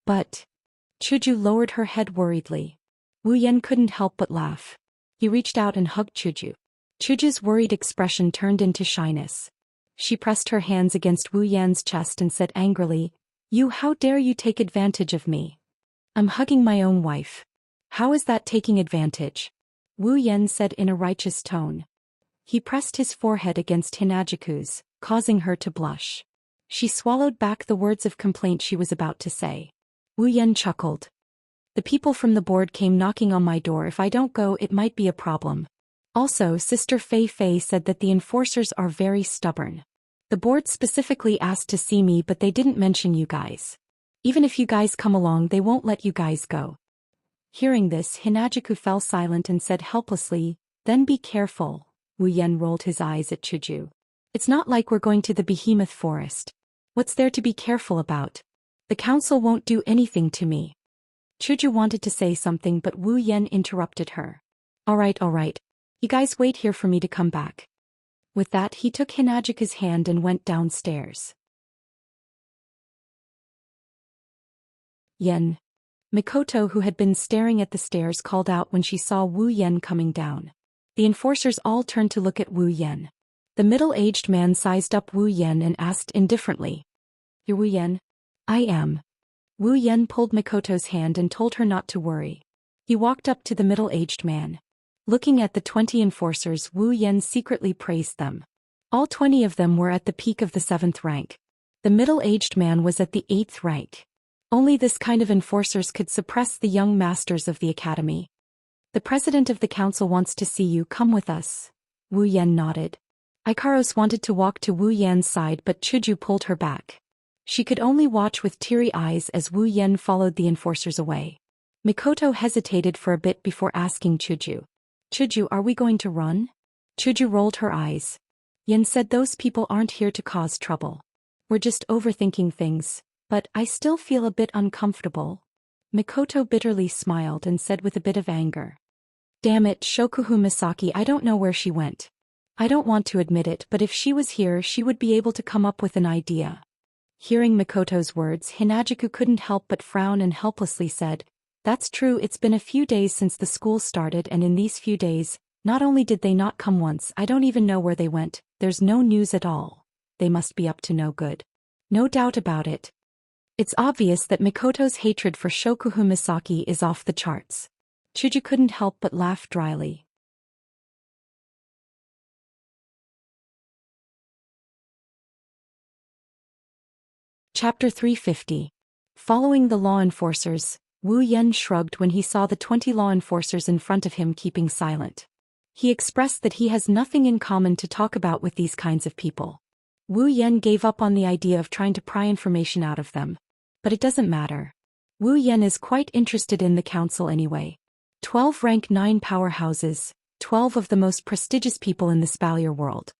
But... Chuju lowered her head worriedly. Wu Yan couldn't help but laugh. He reached out and hugged Chuju. Chuju's worried expression turned into shyness. She pressed her hands against Wu Yan's chest and said angrily, how dare you take advantage of me? I'm hugging my own wife. How is that taking advantage? Wu Yan said in a righteous tone. He pressed his forehead against Hinajuku's, causing her to blush. She swallowed back the words of complaint she was about to say. Wu Yan chuckled. The people from the board came knocking on my door. If I don't go, it might be a problem. Also, Sister Fei Fei said that the enforcers are very stubborn. The board specifically asked to see me, but they didn't mention you guys. Even if you guys come along, they won't let you guys go. Hearing this, Hinajuku fell silent and said helplessly, Then be careful. Wu Yan rolled his eyes at Chuju. It's not like we're going to the behemoth forest. What's there to be careful about? The council won't do anything to me. Chuju wanted to say something, but Wu Yan interrupted her. All right. You guys wait here for me to come back. With that, he took Hinajuku's hand and went downstairs. Yen. Mikoto, who had been staring at the stairs, called out when she saw Wu Yan coming down. The enforcers all turned to look at Wu Yan. The middle-aged man sized up Wu Yan and asked indifferently, You're Wu Yan? I am. Wu Yan pulled Mikoto's hand and told her not to worry. He walked up to the middle-aged man. Looking at the 20 enforcers, Wu Yan secretly praised them. All 20 of them were at the peak of the 7th rank. The middle-aged man was at the 8th rank. Only this kind of enforcers could suppress the young masters of the academy. The president of the council wants to see you, come with us. Wu Yan nodded. Ikaros wanted to walk to Wu Yan's side, but Chuju pulled her back. She could only watch with teary eyes as Wu Yan followed the enforcers away. Mikoto hesitated for a bit before asking Chuju. Chuju, are we going to run? Chuju rolled her eyes. Yan said those people aren't here to cause trouble. We're just overthinking things, but I still feel a bit uncomfortable. Mikoto bitterly smiled and said with a bit of anger. Damn it, Shokuhu Misaki, I don't know where she went. I don't want to admit it, but if she was here, she would be able to come up with an idea. Hearing Mikoto's words, Hinajuku couldn't help but frown and helplessly said, That's true, it's been a few days since the school started, and in these few days, not only did they not come once, I don't even know where they went, there's no news at all. They must be up to no good. No doubt about it. It's obvious that Mikoto's hatred for Shokuhu Misaki is off the charts. Chuju couldn't help but laugh dryly. Chapter 350. Following the law enforcers, Wu Yan shrugged when he saw the 20 law enforcers in front of him keeping silent. He expressed that he has nothing in common to talk about with these kinds of people. Wu Yan gave up on the idea of trying to pry information out of them. But it doesn't matter. Wu Yan is quite interested in the council anyway. 12 rank 9 powerhouses, 12 of the most prestigious people in the Spalier world.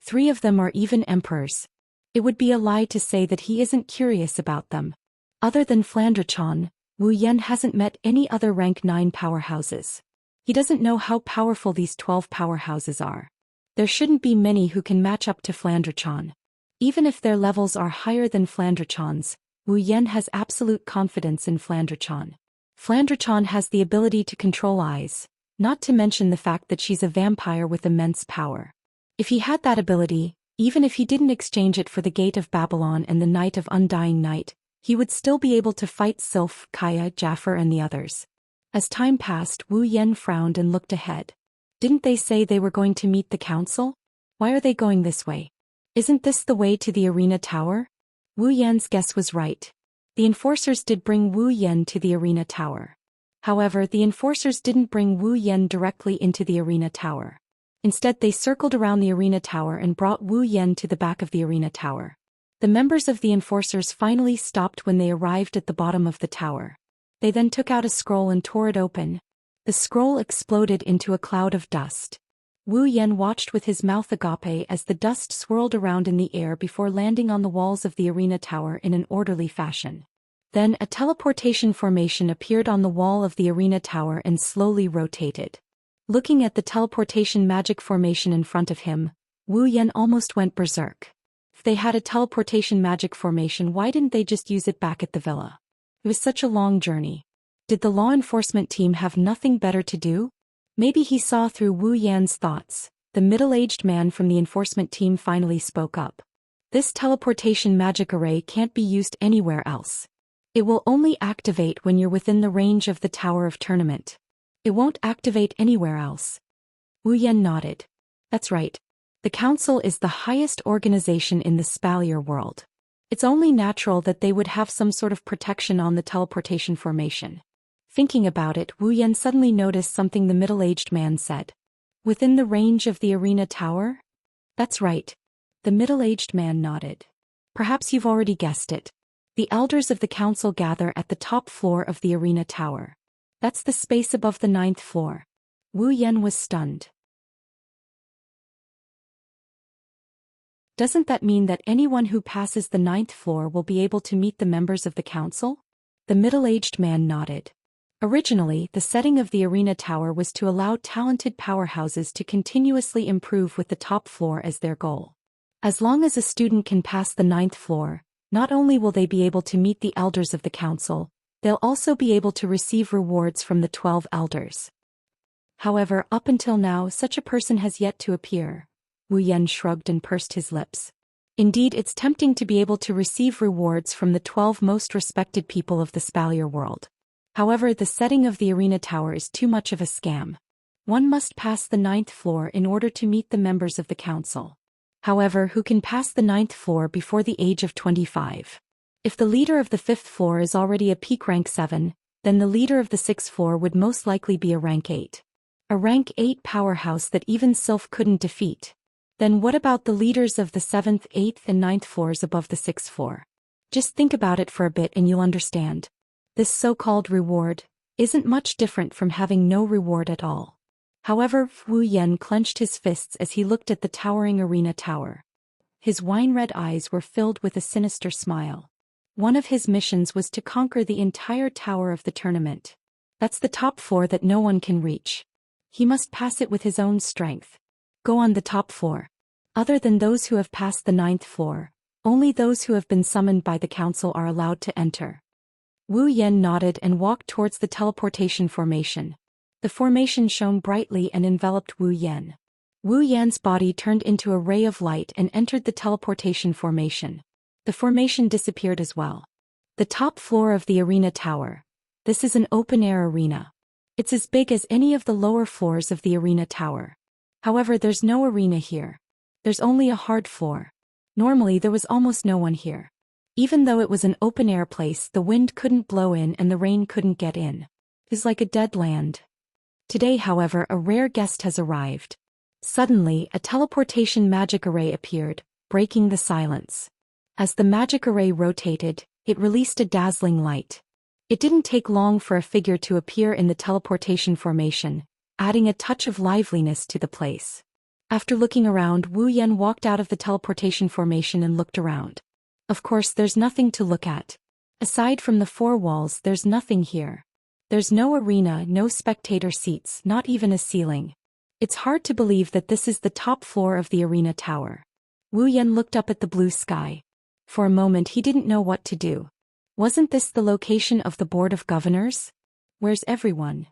3 of them are even emperors. It would be a lie to say that he isn't curious about them. Other than Flandre-chan, Wu Yan hasn't met any other rank 9 powerhouses. He doesn't know how powerful these 12 powerhouses are. There shouldn't be many who can match up to Flandre-chan. Even if their levels are higher than Flandre-chan's, Wu Yan has absolute confidence in Flandre-chan. Flandre-chan has the ability to control eyes, not to mention the fact that she's a vampire with immense power. If he had that ability, even if he didn't exchange it for the Gate of Babylon and the Night of Undying Night, he would still be able to fight Sylph, Kaya, Jaffer and the others. As time passed, Wu Yan frowned and looked ahead. Didn't they say they were going to meet the council? Why are they going this way? Isn't this the way to the arena tower? Wu Yan's guess was right. The enforcers did bring Wu Yan to the arena tower. However, the enforcers didn't bring Wu Yan directly into the arena tower. Instead, they circled around the arena tower and brought Wu Yan to the back of the arena tower. The members of the enforcers finally stopped when they arrived at the bottom of the tower. They then took out a scroll and tore it open. The scroll exploded into a cloud of dust. Wu Yan watched with his mouth agape as the dust swirled around in the air before landing on the walls of the arena tower in an orderly fashion. Then a teleportation formation appeared on the wall of the arena tower and slowly rotated. Looking at the teleportation magic formation in front of him, Wu Yan almost went berserk. If they had a teleportation magic formation, why didn't they just use it back at the villa? It was such a long journey. Did the law enforcement team have nothing better to do? Maybe he saw through Wu Yan's thoughts. The middle-aged man from the enforcement team finally spoke up. This teleportation magic array can't be used anywhere else. It will only activate when you're within the range of the Tower of Tournament. It won't activate anywhere else. Wu Yan nodded. That's right. The council is the highest organization in the Spalier world. It's only natural that they would have some sort of protection on the teleportation formation. Thinking about it, Wu Yan suddenly noticed something the middle-aged man said. Within the range of the arena tower? That's right. The middle-aged man nodded. Perhaps you've already guessed it. The elders of the council gather at the top floor of the arena tower. That's the space above the 9th floor. Wu Yan was stunned. Doesn't that mean that anyone who passes the 9th floor will be able to meet the members of the council? The middle-aged man nodded. Originally, the setting of the arena tower was to allow talented powerhouses to continuously improve with the top floor as their goal. As long as a student can pass the 9th floor, not only will they be able to meet the elders of the council, they'll also be able to receive rewards from the 12 elders. However, up until now, such a person has yet to appear. Wu Yan shrugged and pursed his lips. Indeed, it's tempting to be able to receive rewards from the 12 most respected people of the Spalier world. However, the setting of the arena tower is too much of a scam. One must pass the 9th floor in order to meet the members of the council. However, who can pass the 9th floor before the age of 25? If the leader of the 5th floor is already a peak rank 7, then the leader of the 6th floor would most likely be a rank 8. A rank 8 powerhouse that even Sylph couldn't defeat. Then what about the leaders of the 7th, 8th and 9th floors above the 6th floor? Just think about it for a bit and you'll understand. This so-called reward isn't much different from having no reward at all. However, Wu Yan clenched his fists as he looked at the towering arena tower. His wine-red eyes were filled with a sinister smile. One of his missions was to conquer the entire tower of the tournament. That's the top floor that no one can reach. He must pass it with his own strength. Go on the top floor. Other than those who have passed the 9th floor, only those who have been summoned by the council are allowed to enter. Wu Yan nodded and walked towards the teleportation formation. The formation shone brightly and enveloped Wu Yan. Wu Yan's body turned into a ray of light and entered the teleportation formation. The formation disappeared as well. The top floor of the arena tower. This is an open-air arena. It's as big as any of the lower floors of the arena tower. However, there's no arena here. There's only a hard floor. Normally there was almost no one here. Even though it was an open-air place, the wind couldn't blow in and the rain couldn't get in. It's like a dead land. Today, however, a rare guest has arrived. Suddenly, a teleportation magic array appeared, breaking the silence. As the magic array rotated, it released a dazzling light. It didn't take long for a figure to appear in the teleportation formation, adding a touch of liveliness to the place. After looking around, Wu Yan walked out of the teleportation formation and looked around. Of course, there's nothing to look at. Aside from the four walls, there's nothing here. There's no arena, no spectator seats, not even a ceiling. It's hard to believe that this is the top floor of the arena tower. Wu Yan looked up at the blue sky. For a moment he didn't know what to do. Wasn't this the location of the Board of Governors? Where's everyone?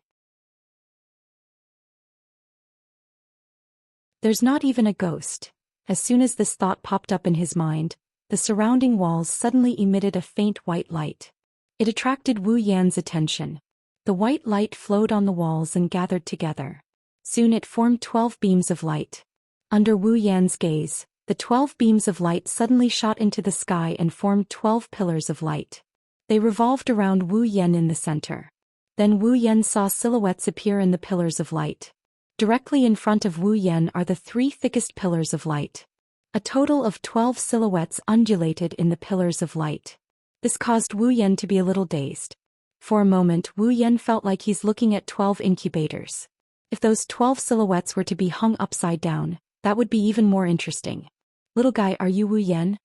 There's not even a ghost. As soon as this thought popped up in his mind, the surrounding walls suddenly emitted a faint white light. It attracted Wu Yan's attention. The white light flowed on the walls and gathered together. Soon it formed 12 beams of light. Under Wu Yan's gaze, the 12 beams of light suddenly shot into the sky and formed 12 pillars of light. They revolved around Wu Yan in the center. Then Wu Yan saw silhouettes appear in the pillars of light. Directly in front of Wu Yan are the 3 thickest pillars of light. A total of 12 silhouettes undulated in the pillars of light. This caused Wu Yan to be a little dazed. For a moment, Wu Yan felt like he's looking at 12 incubators. If those 12 silhouettes were to be hung upside down, that would be even more interesting. Little guy, are you Wu Yan?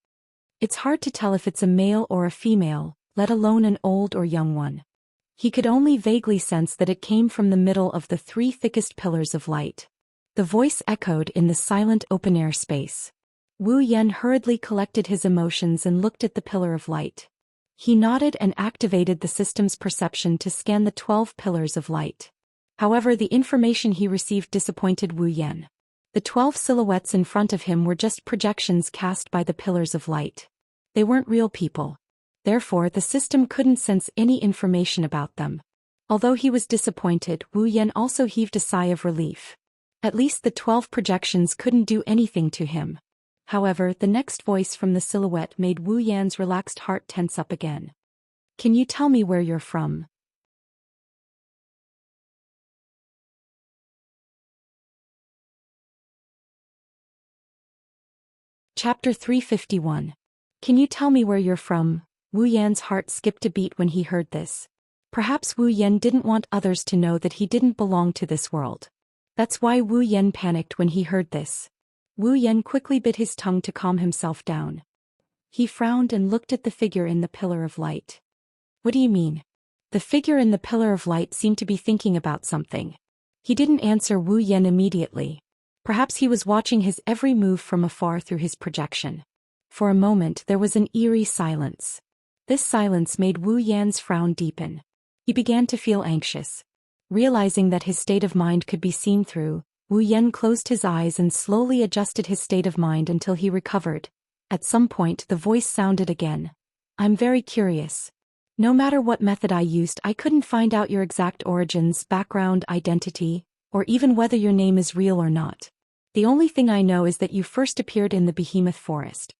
It's hard to tell if it's a male or a female, let alone an old or young one. He could only vaguely sense that it came from the middle of the 3 thickest pillars of light. The voice echoed in the silent open-air space. Wu Yan hurriedly collected his emotions and looked at the pillar of light. He nodded and activated the system's perception to scan the 12 pillars of light. However, the information he received disappointed Wu Yan. The 12 silhouettes in front of him were just projections cast by the pillars of light. They weren't real people. Therefore, the system couldn't sense any information about them. Although he was disappointed, Wu Yan also heaved a sigh of relief. At least the 12 projections couldn't do anything to him. However, the next voice from the silhouette made Wu Yan's relaxed heart tense up again. Can you tell me where you're from? Chapter 351. Can you tell me where you're from? Wu Yan's heart skipped a beat when he heard this. Perhaps Wu Yan didn't want others to know that he didn't belong to this world. That's why Wu Yan panicked when he heard this. Wu Yan quickly bit his tongue to calm himself down. He frowned and looked at the figure in the pillar of light. What do you mean? The figure in the pillar of light seemed to be thinking about something. He didn't answer Wu Yan immediately. Perhaps he was watching his every move from afar through his projection. For a moment there was an eerie silence. This silence made Wu Yan's frown deepen. He began to feel anxious. Realizing that his state of mind could be seen through, Wu Yan closed his eyes and slowly adjusted his state of mind until he recovered. At some point the voice sounded again. I'm very curious. No matter what method I used, I couldn't find out your exact origins, background, identity, or even whether your name is real or not. The only thing I know is that you first appeared in the behemoth forest.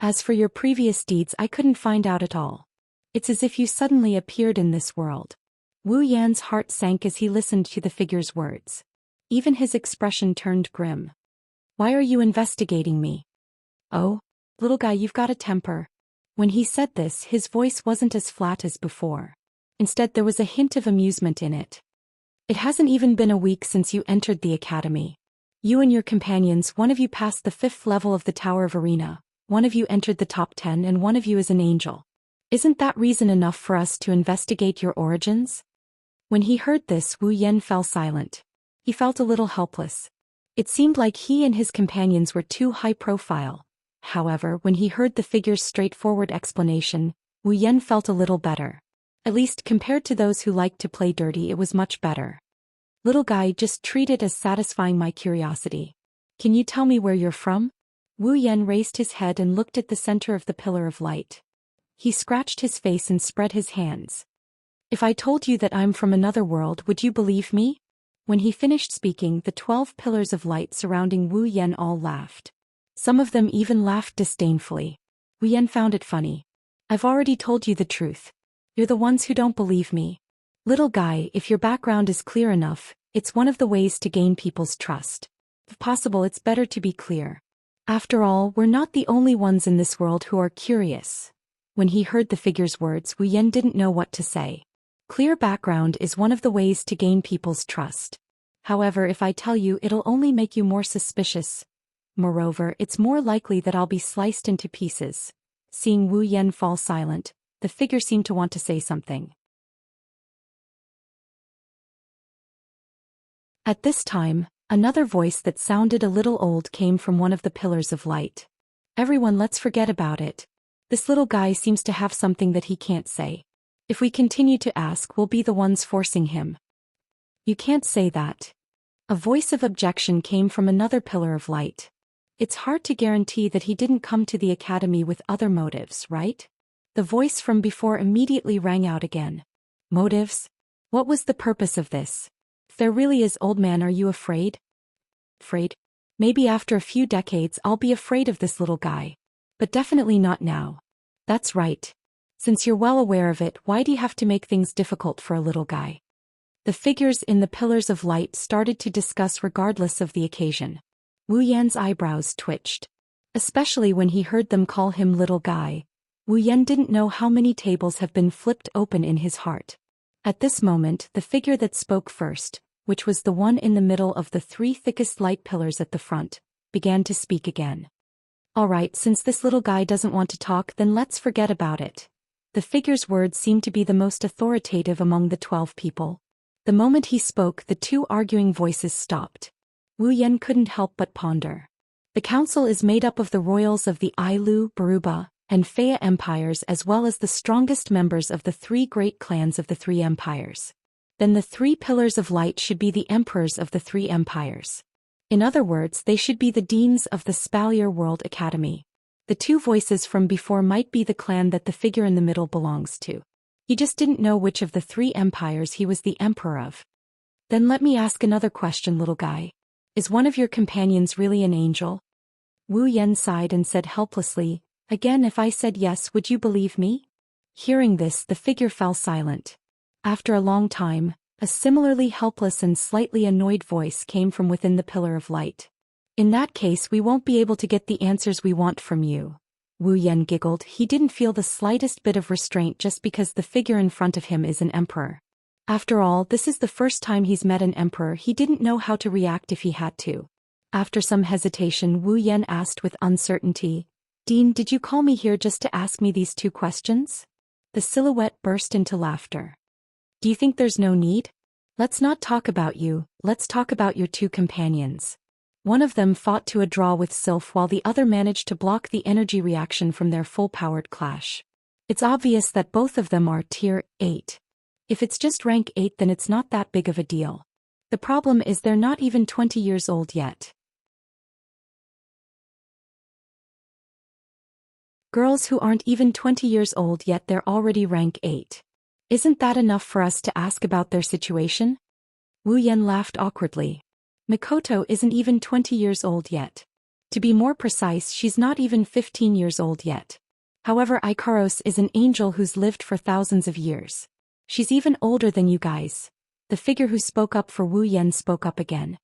As for your previous deeds, I couldn't find out at all. It's as if you suddenly appeared in this world. Wu Yan's heart sank as he listened to the figure's words. Even his expression turned grim. Why are you investigating me? Oh, little guy, you've got a temper. When he said this, his voice wasn't as flat as before. Instead, there was a hint of amusement in it. It hasn't even been a week since you entered the academy. You and your companions, one of you passed the 5th level of the Tower of Arena, one of you entered the top 10 and one of you is an angel. Isn't that reason enough for us to investigate your origins? When he heard this, Wu Yan fell silent. He felt a little helpless. It seemed like he and his companions were too high profile. However, when he heard the figure's straightforward explanation, Wu Yan felt a little better. At least compared to those who liked to play dirty, it was much better. Little guy, just treat it as satisfying my curiosity. Can you tell me where you're from? Wu Yan raised his head and looked at the center of the pillar of light. He scratched his face and spread his hands. If I told you that I'm from another world, would you believe me? When he finished speaking, the 12 pillars of light surrounding Wu Yan all laughed. Some of them even laughed disdainfully. Wu Yan found it funny. I've already told you the truth. You're the ones who don't believe me. Little guy, if your background is clear enough, it's one of the ways to gain people's trust. If possible, it's better to be clear. After all, we're not the only ones in this world who are curious. When he heard the figure's words, Wu Yan didn't know what to say. Clear background is one of the ways to gain people's trust. However, if I tell you, it'll only make you more suspicious. Moreover, it's more likely that I'll be sliced into pieces. Seeing Wu Yan fall silent, the figure seemed to want to say something. At this time, another voice that sounded a little old came from one of the pillars of light. Everyone, let's forget about it. This little guy seems to have something that he can't say. If we continue to ask, we'll be the ones forcing him. You can't say that. A voice of objection came from another pillar of light. It's hard to guarantee that he didn't come to the academy with other motives, right? The voice from before immediately rang out again. Motives? What was the purpose of this? If there really is, old man, are you afraid? Afraid? Maybe after a few decades I'll be afraid of this little guy. But definitely not now. That's right. Since you're well aware of it, why do you have to make things difficult for a little guy? The figures in the pillars of light started to discuss regardless of the occasion. Wu Yan's eyebrows twitched. Especially when he heard them call him little guy. Wu Yan didn't know how many tables have been flipped open in his heart. At this moment, the figure that spoke first, which was the one in the middle of the 3 thickest light pillars at the front, began to speak again. Alright, since this little guy doesn't want to talk, then let's forget about it. The figure's words seemed to be the most authoritative among the 12 people. The moment he spoke, the 2 arguing voices stopped. Wu Yan couldn't help but ponder. The council is made up of the royals of the Ailu, Baruba, and Fea empires, as well as the strongest members of the 3 great clans of the 3 empires. Then the 3 pillars of light should be the emperors of the 3 empires. In other words, they should be the deans of the Spalier World Academy. The 2 voices from before might be the clan that the figure in the middle belongs to. He just didn't know which of the 3 empires he was the emperor of. Then let me ask another question, little guy. Is one of your companions really an angel? Wu Yan sighed and said helplessly, again, if I said yes, would you believe me? Hearing this, the figure fell silent. After a long time, a similarly helpless and slightly annoyed voice came from within the pillar of light. In that case, we won't be able to get the answers we want from you. Wu Yan giggled. He didn't feel the slightest bit of restraint just because the figure in front of him is an emperor. After all, this is the first time he's met an emperor. He didn't know how to react if he had to. After some hesitation, Wu Yan asked with uncertainty, Dean, did you call me here just to ask me these 2 questions? The silhouette burst into laughter. Do you think there's no need? Let's not talk about you, let's talk about your 2 companions. One of them fought to a draw with Sylph while the other managed to block the energy reaction from their full-powered clash. It's obvious that both of them are tier 8. If it's just rank 8, then it's not that big of a deal. The problem is they're not even 20 years old yet. Girls who aren't even 20 years old yet, they're already rank 8. Isn't that enough for us to ask about their situation? Wu Yan laughed awkwardly. Mikoto isn't even 20 years old yet. To be more precise, she's not even 15 years old yet. However, Ikaros is an angel who's lived for thousands of years. She's even older than you guys. The figure who spoke up for Wu Yan spoke up again.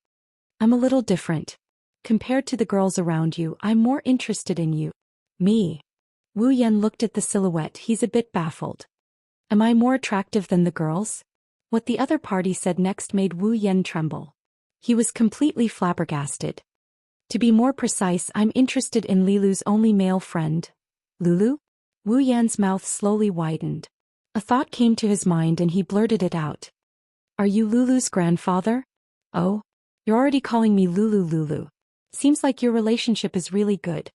I'm a little different. Compared to the girls around you, I'm more interested in you. Me. Wu Yan looked at the silhouette. He's a bit baffled. Am I more attractive than the girls? What the other party said next made Wu Yan tremble. He was completely flabbergasted. To be more precise, I'm interested in Lilu's only male friend. Lulu? Wu Yan's mouth slowly widened. A thought came to his mind and he blurted it out. Are you Lulu's grandfather? Oh? You're already calling me Lulu. Seems like your relationship is really good.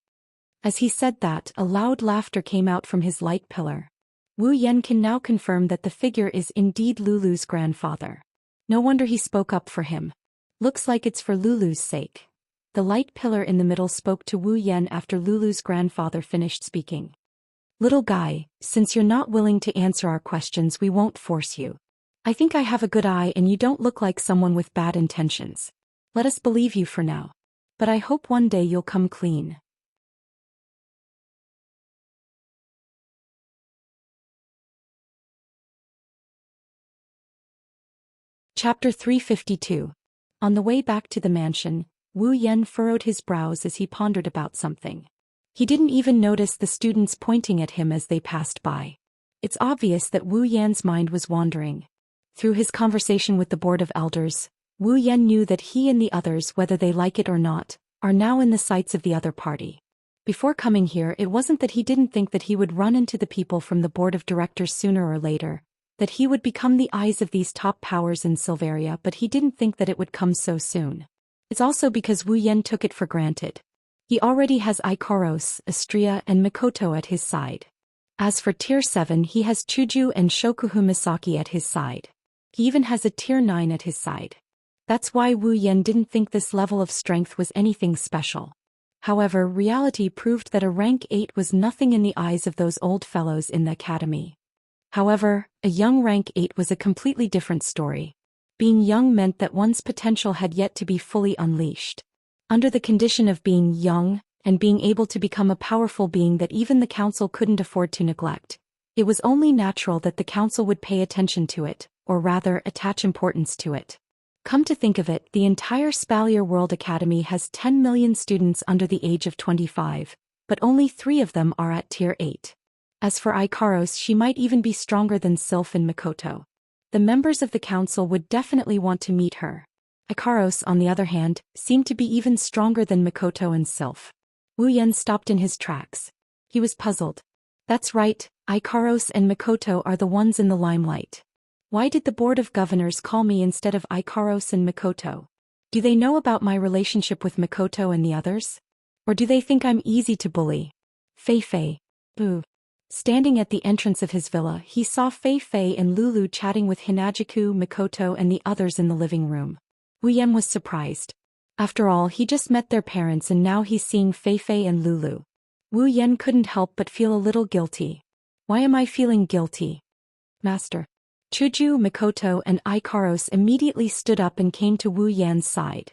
As he said that, a loud laughter came out from his light pillar. Wu Yan can now confirm that the figure is indeed Lulu's grandfather. No wonder he spoke up for him. Looks like it's for Lulu's sake. The light pillar in the middle spoke to Wu Yan after Lulu's grandfather finished speaking. Little guy, since you're not willing to answer our questions, we won't force you. I think I have a good eye and you don't look like someone with bad intentions. Let us believe you for now. But I hope one day you'll come clean. Chapter 352. On the way back to the mansion, Wu Yan furrowed his brows as he pondered about something. He didn't even notice the students pointing at him as they passed by. It's obvious that Wu Yan's mind was wandering. Through his conversation with the Board of Elders, Wu Yan knew that he and the others, whether they like it or not, are now in the sights of the other party. Before coming here, it wasn't that he didn't think that he would run into the people from the Board of Directors sooner or later, that he would become the eyes of these top powers in Silveria, but he didn't think that it would come so soon. It's also because Wu Yan took it for granted. He already has Ikaros, Astria and Mikoto at his side. As for Tier 7, he has Chuju and Shokuhu Misaki at his side. He even has a Tier 9 at his side. That's why Wu Yan didn't think this level of strength was anything special. However, reality proved that a rank 8 was nothing in the eyes of those old fellows in the academy. However, a young rank 8 was a completely different story. Being young meant that one's potential had yet to be fully unleashed. Under the condition of being young, and being able to become a powerful being that even the council couldn't afford to neglect, it was only natural that the council would pay attention to it, or rather attach importance to it. Come to think of it, the entire Spalier World Academy has 10 million students under the age of 25, but only 3 of them are at Tier 8. As for Ikaros, she might even be stronger than Sylph and Mikoto. The members of the council would definitely want to meet her. Ikaros, on the other hand, seemed to be even stronger than Mikoto and Sylph. Wu Yan stopped in his tracks. He was puzzled. That's right, Ikaros and Mikoto are the ones in the limelight. Why did the Board of Governors call me instead of Ikaros and Mikoto? Do they know about my relationship with Mikoto and the others? Or do they think I'm easy to bully? Fei. Boo. Standing at the entrance of his villa, he saw Fei and Lulu chatting with Hinajiku, Mikoto and the others in the living room. Wu Yan was surprised. After all, he just met their parents and now he's seeing Fei and Lulu. Wu Yan couldn't help but feel a little guilty. Why am I feeling guilty? Master. Chuju, Mikoto and Ikaros immediately stood up and came to Wu Yan's side.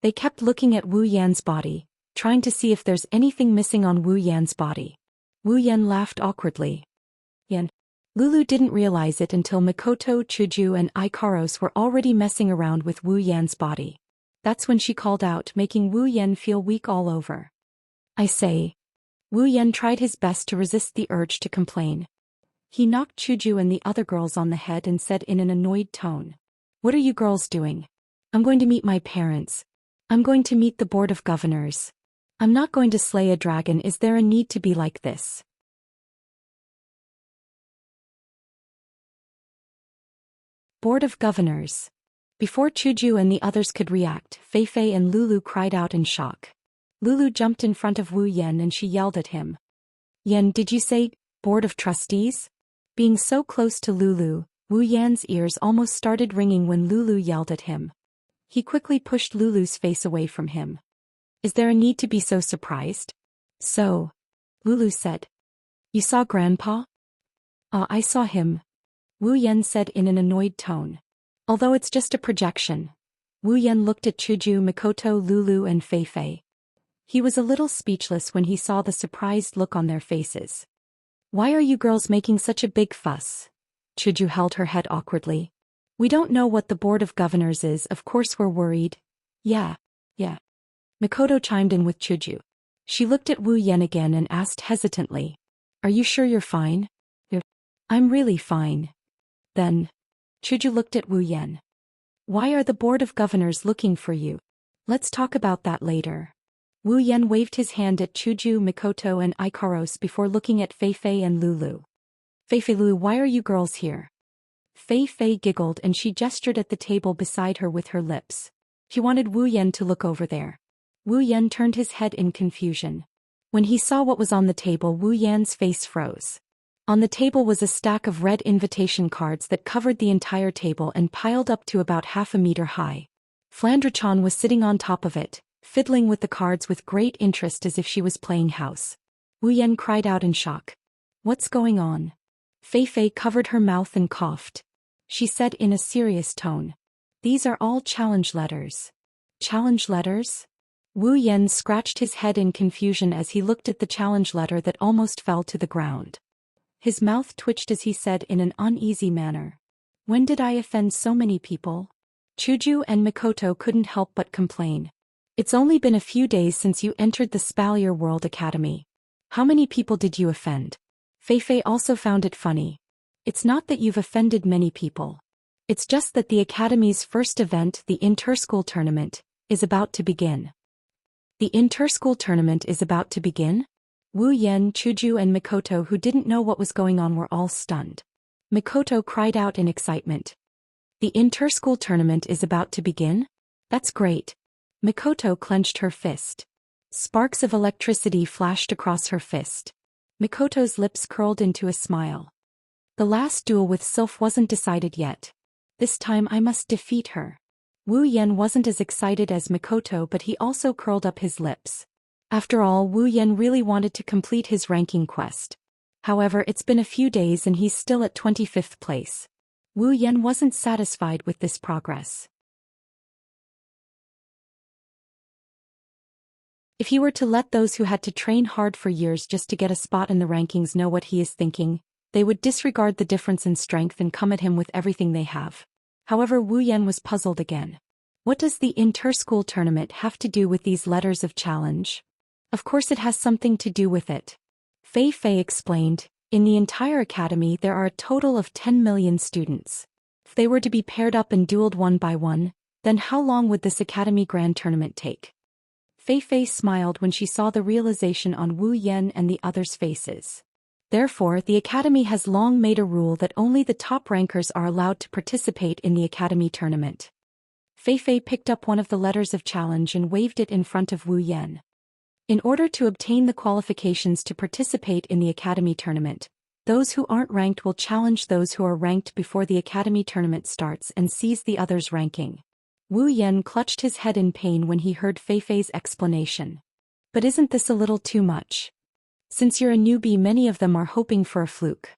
They kept looking at Wu Yan's body, trying to see if there's anything missing on Wu Yan's body. Wu Yan laughed awkwardly. Yan. Lulu didn't realize it until Mikoto, Chuju and Ikaros were already messing around with Wu Yan's body. That's when she called out, making Wu Yan feel weak all over. I say. Wu Yan tried his best to resist the urge to complain. He knocked Chuju and the other girls on the head and said in an annoyed tone. What are you girls doing? I'm going to meet my parents. I'm going to meet the Board of Governors. I'm not going to slay a dragon. Is there a need to be like this? Board of Governors. Before Chuju and the others could react, Fei and Lulu cried out in shock. Lulu jumped in front of Wu Yan and she yelled at him. Yan, did you say, Board of Trustees? Being so close to Lulu, Wu Yan's ears almost started ringing when Lulu yelled at him. He quickly pushed Lulu's face away from him. Is there a need to be so surprised? So, Lulu said. You saw Grandpa? I saw him, Wu Yan said in an annoyed tone. Although it's just a projection. Wu Yan looked at Chuju, Mikoto, Lulu and Fei. He was a little speechless when he saw the surprised look on their faces. Why are you girls making such a big fuss? Chuju held her head awkwardly. We don't know what the Board of Governors is, of course we're worried. Yeah. Mikoto chimed in with Chuju. She looked at Wu Yan again and asked hesitantly. Are you sure you're fine? I'm really fine. Then. Chuju looked at Wu Yan. Why are the Board of Governors looking for you? Let's talk about that later. Wu Yan waved his hand at Chuju, Mikoto and Ikaros before looking at Fei and Lulu. Lulu, why are you girls here? Fei giggled and she gestured at the table beside her with her lips. She wanted Wu Yan to look over there. Wu Yan turned his head in confusion. When he saw what was on the table, Wu Yan's face froze. On the table was a stack of red invitation cards that covered the entire table and piled up to about half a meter high. Flandre-chan was sitting on top of it, fiddling with the cards with great interest as if she was playing house. Wu Yan cried out in shock. What's going on? Fei Fei covered her mouth and coughed. She said in a serious tone. These are all challenge letters. Challenge letters? Wu Yan scratched his head in confusion as he looked at the challenge letter that almost fell to the ground. His mouth twitched as he said in an uneasy manner. When did I offend so many people? Chuju and Mikoto couldn't help but complain. It's only been a few days since you entered the Spalier World Academy. How many people did you offend? Fei Fei also found it funny. It's not that you've offended many people. It's just that the Academy's first event, the Interschool Tournament, is about to begin. The Interschool Tournament is about to begin? Wu Yan, Chuju and Mikoto, who didn't know what was going on, were all stunned. Mikoto cried out in excitement. The Interschool Tournament is about to begin? That's great. Mikoto clenched her fist. Sparks of electricity flashed across her fist. Mikoto's lips curled into a smile. The last duel with Sylph wasn't decided yet. This time I must defeat her. Wu Yan wasn't as excited as Mikoto, but he also curled up his lips. After all, Wu Yan really wanted to complete his ranking quest. However, it's been a few days and he's still at 25th place. Wu Yan wasn't satisfied with this progress. If he were to let those who had to train hard for years just to get a spot in the rankings know what he is thinking, they would disregard the difference in strength and come at him with everything they have. However, Wu Yan was puzzled again. What does the Interschool Tournament have to do with these letters of challenge? Of course it has something to do with it. Fei Fei explained, in the entire academy there are a total of 10 million students. If they were to be paired up and dueled one by one, then how long would this Academy Grand Tournament take? Fei Fei smiled when she saw the realization on Wu Yan and the others' faces. Therefore, the Academy has long made a rule that only the top rankers are allowed to participate in the Academy Tournament. Fei Fei picked up one of the letters of challenge and waved it in front of Wu Yan. In order to obtain the qualifications to participate in the Academy Tournament, those who aren't ranked will challenge those who are ranked before the Academy Tournament starts and seize the others' ranking. Wu Yan clutched his head in pain when he heard Fei Fei's explanation. But isn't this a little too much? Since you're a newbie, many of them are hoping for a fluke.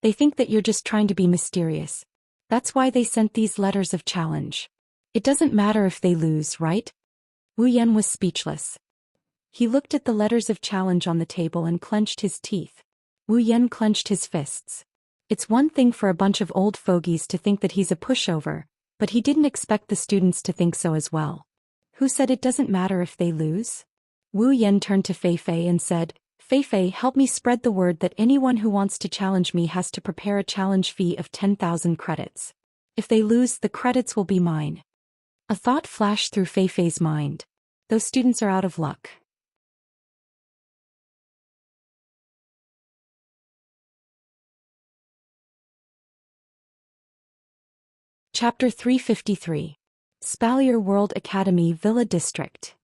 They think that you're just trying to be mysterious. That's why they sent these letters of challenge. It doesn't matter if they lose, right? Wu Yan was speechless. He looked at the letters of challenge on the table and clenched his teeth. Wu Yan clenched his fists. It's one thing for a bunch of old fogies to think that he's a pushover, but he didn't expect the students to think so as well. Who said it doesn't matter if they lose? Wu Yan turned to Fei Fei and said, Fei Fei, help me spread the word that anyone who wants to challenge me has to prepare a challenge fee of 10,000 credits. If they lose, the credits will be mine. A thought flashed through Fei Fei's mind. Those students are out of luck. Chapter 353. Spalier World Academy Villa District.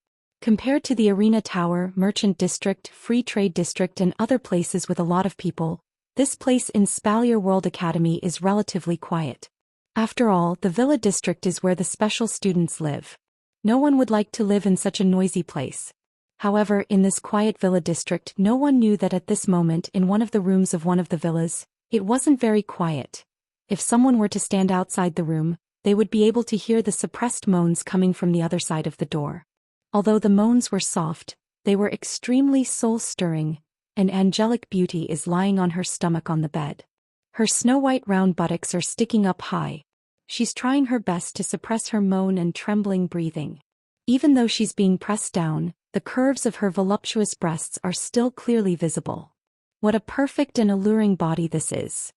Compared to the Arena Tower, Merchant District, Free Trade District and other places with a lot of people, this place in Spalier World Academy is relatively quiet. After all, the Villa District is where the special students live. No one would like to live in such a noisy place. However, in this quiet Villa District, no one knew that at this moment in one of the rooms of one of the villas, it wasn't very quiet. If someone were to stand outside the room, they would be able to hear the suppressed moans coming from the other side of the door. Although the moans were soft, they were extremely soul-stirring. An angelic beauty is lying on her stomach on the bed. Her snow-white round buttocks are sticking up high. She's trying her best to suppress her moan and trembling breathing. Even though she's being pressed down, the curves of her voluptuous breasts are still clearly visible. What a perfect and alluring body this is.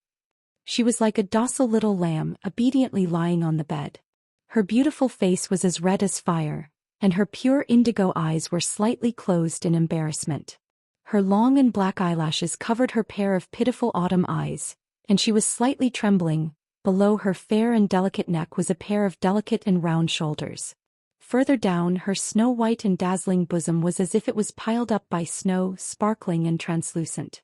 She was like a docile little lamb, obediently lying on the bed. Her beautiful face was as red as fire, and her pure indigo eyes were slightly closed in embarrassment. Her long and black eyelashes covered her pair of pitiful autumn eyes, and she was slightly trembling. Below her fair and delicate neck was a pair of delicate and round shoulders. Further down, her snow-white and dazzling bosom was as if it was piled up by snow, sparkling and translucent.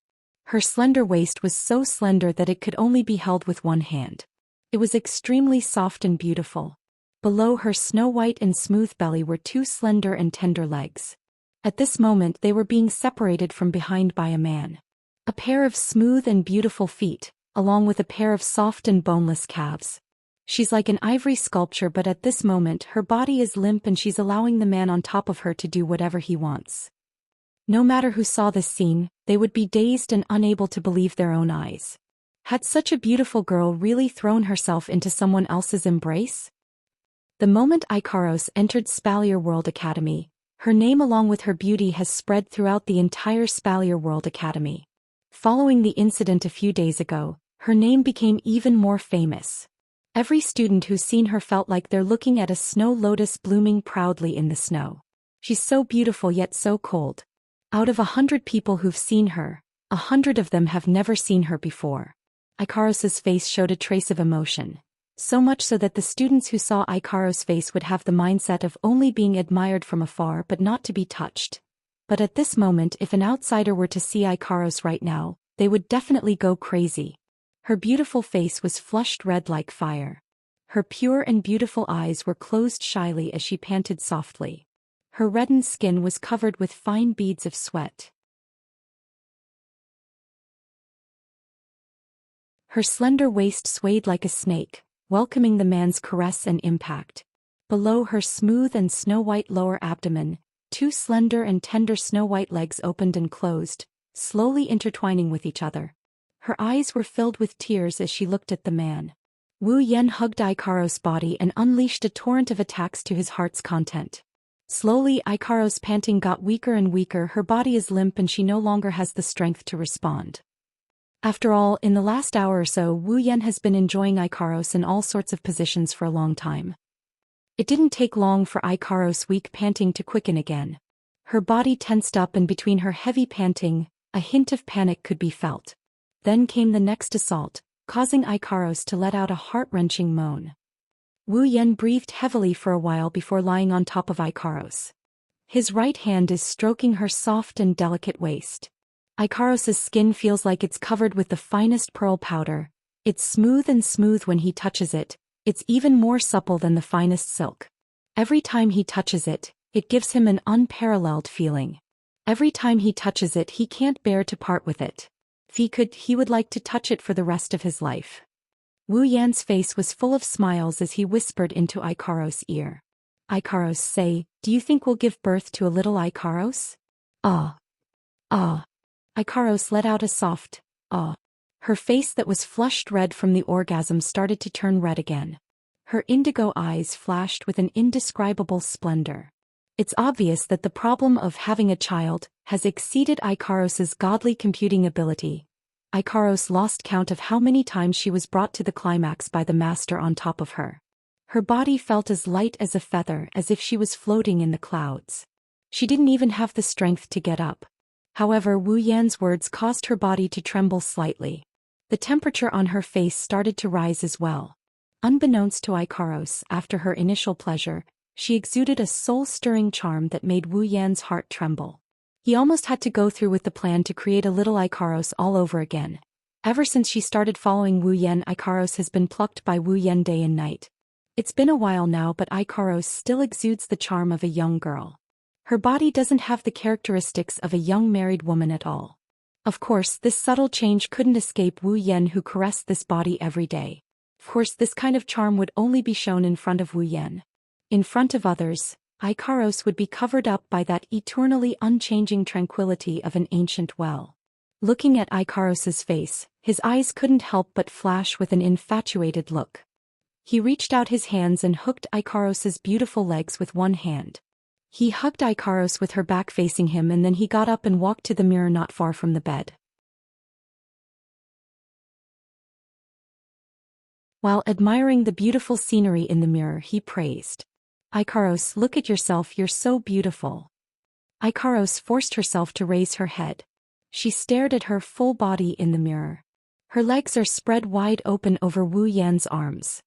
Her slender waist was so slender that it could only be held with one hand. It was extremely soft and beautiful. Below her snow-white and smooth belly were two slender and tender legs. At this moment they were being separated from behind by a man. A pair of smooth and beautiful feet, along with a pair of soft and boneless calves. She's like an ivory sculpture, but at this moment her body is limp and she's allowing the man on top of her to do whatever he wants. No matter who saw this scene, they would be dazed and unable to believe their own eyes. Had such a beautiful girl really thrown herself into someone else's embrace? The moment Ikaros entered Spalier World Academy, her name along with her beauty has spread throughout the entire Spalier World Academy. Following the incident a few days ago, her name became even more famous. Every student who's seen her felt like they're looking at a snow lotus blooming proudly in the snow. She's so beautiful yet so cold. Out of 100 people who've seen her, 100 of them have never seen her before. Ikaros's face showed a trace of emotion, so much so that the students who saw Ikaros' face would have the mindset of only being admired from afar but not to be touched. But at this moment, if an outsider were to see Ikaros right now, they would definitely go crazy. Her beautiful face was flushed red like fire. Her pure and beautiful eyes were closed shyly as she panted softly. Her reddened skin was covered with fine beads of sweat. Her slender waist swayed like a snake, welcoming the man's caress and impact. Below her smooth and snow-white lower abdomen, two slender and tender snow-white legs opened and closed, slowly intertwining with each other. Her eyes were filled with tears as she looked at the man. Wu Yan hugged Ikaros' body and unleashed a torrent of attacks to his heart's content. Slowly, Ikaros' panting got weaker and weaker. Her body is limp and she no longer has the strength to respond. After all, in the last hour or so, Wu Yan has been enjoying Ikaros in all sorts of positions for a long time. It didn't take long for Ikaros' weak panting to quicken again. Her body tensed up and between her heavy panting, a hint of panic could be felt. Then came the next assault, causing Ikaros to let out a heart-wrenching moan. Wu Yan breathed heavily for a while before lying on top of Ikaros. His right hand is stroking her soft and delicate waist. Ikaros' skin feels like it's covered with the finest pearl powder. It's smooth when he touches it. It's even more supple than the finest silk. Every time he touches it, it gives him an unparalleled feeling. Every time he touches it, he can't bear to part with it. If he could, he would like to touch it for the rest of his life. Wu Yan's face was full of smiles as he whispered into Ikaros' ear. Ikaros, say, do you think we'll give birth to a little Ikaros? Ah. Ah. Ikaros let out a soft, ah. Her face that was flushed red from the orgasm started to turn red again. Her indigo eyes flashed with an indescribable splendor. It's obvious that the problem of having a child has exceeded Ikaros's godly computing ability. Ikaros lost count of how many times she was brought to the climax by the master on top of her. Her body felt as light as a feather, as if she was floating in the clouds. She didn't even have the strength to get up. However, Wu Yan's words caused her body to tremble slightly. The temperature on her face started to rise as well. Unbeknownst to Ikaros, after her initial pleasure, she exuded a soul-stirring charm that made Wu Yan's heart tremble. He almost had to go through with the plan to create a little Ikaros all over again. Ever since she started following Wu Yan, Ikaros has been plucked by Wu Yan day and night. It's been a while now, but Ikaros still exudes the charm of a young girl. Her body doesn't have the characteristics of a young married woman at all. Of course, this subtle change couldn't escape Wu Yan, who caressed this body every day. Of course, this kind of charm would only be shown in front of Wu Yan. In front of others, Ikaros would be covered up by that eternally unchanging tranquility of an ancient well. Looking at Ikaros's face, his eyes couldn't help but flash with an infatuated look. He reached out his hands and hooked Ikaros's beautiful legs with one hand. He hugged Ikaros with her back facing him, and then he got up and walked to the mirror not far from the bed. While admiring the beautiful scenery in the mirror, he praised, Ikaros, look at yourself, you're so beautiful. Ikaros forced herself to raise her head. She stared at her full body in the mirror. Her legs are spread wide open over Wu Yan's arms.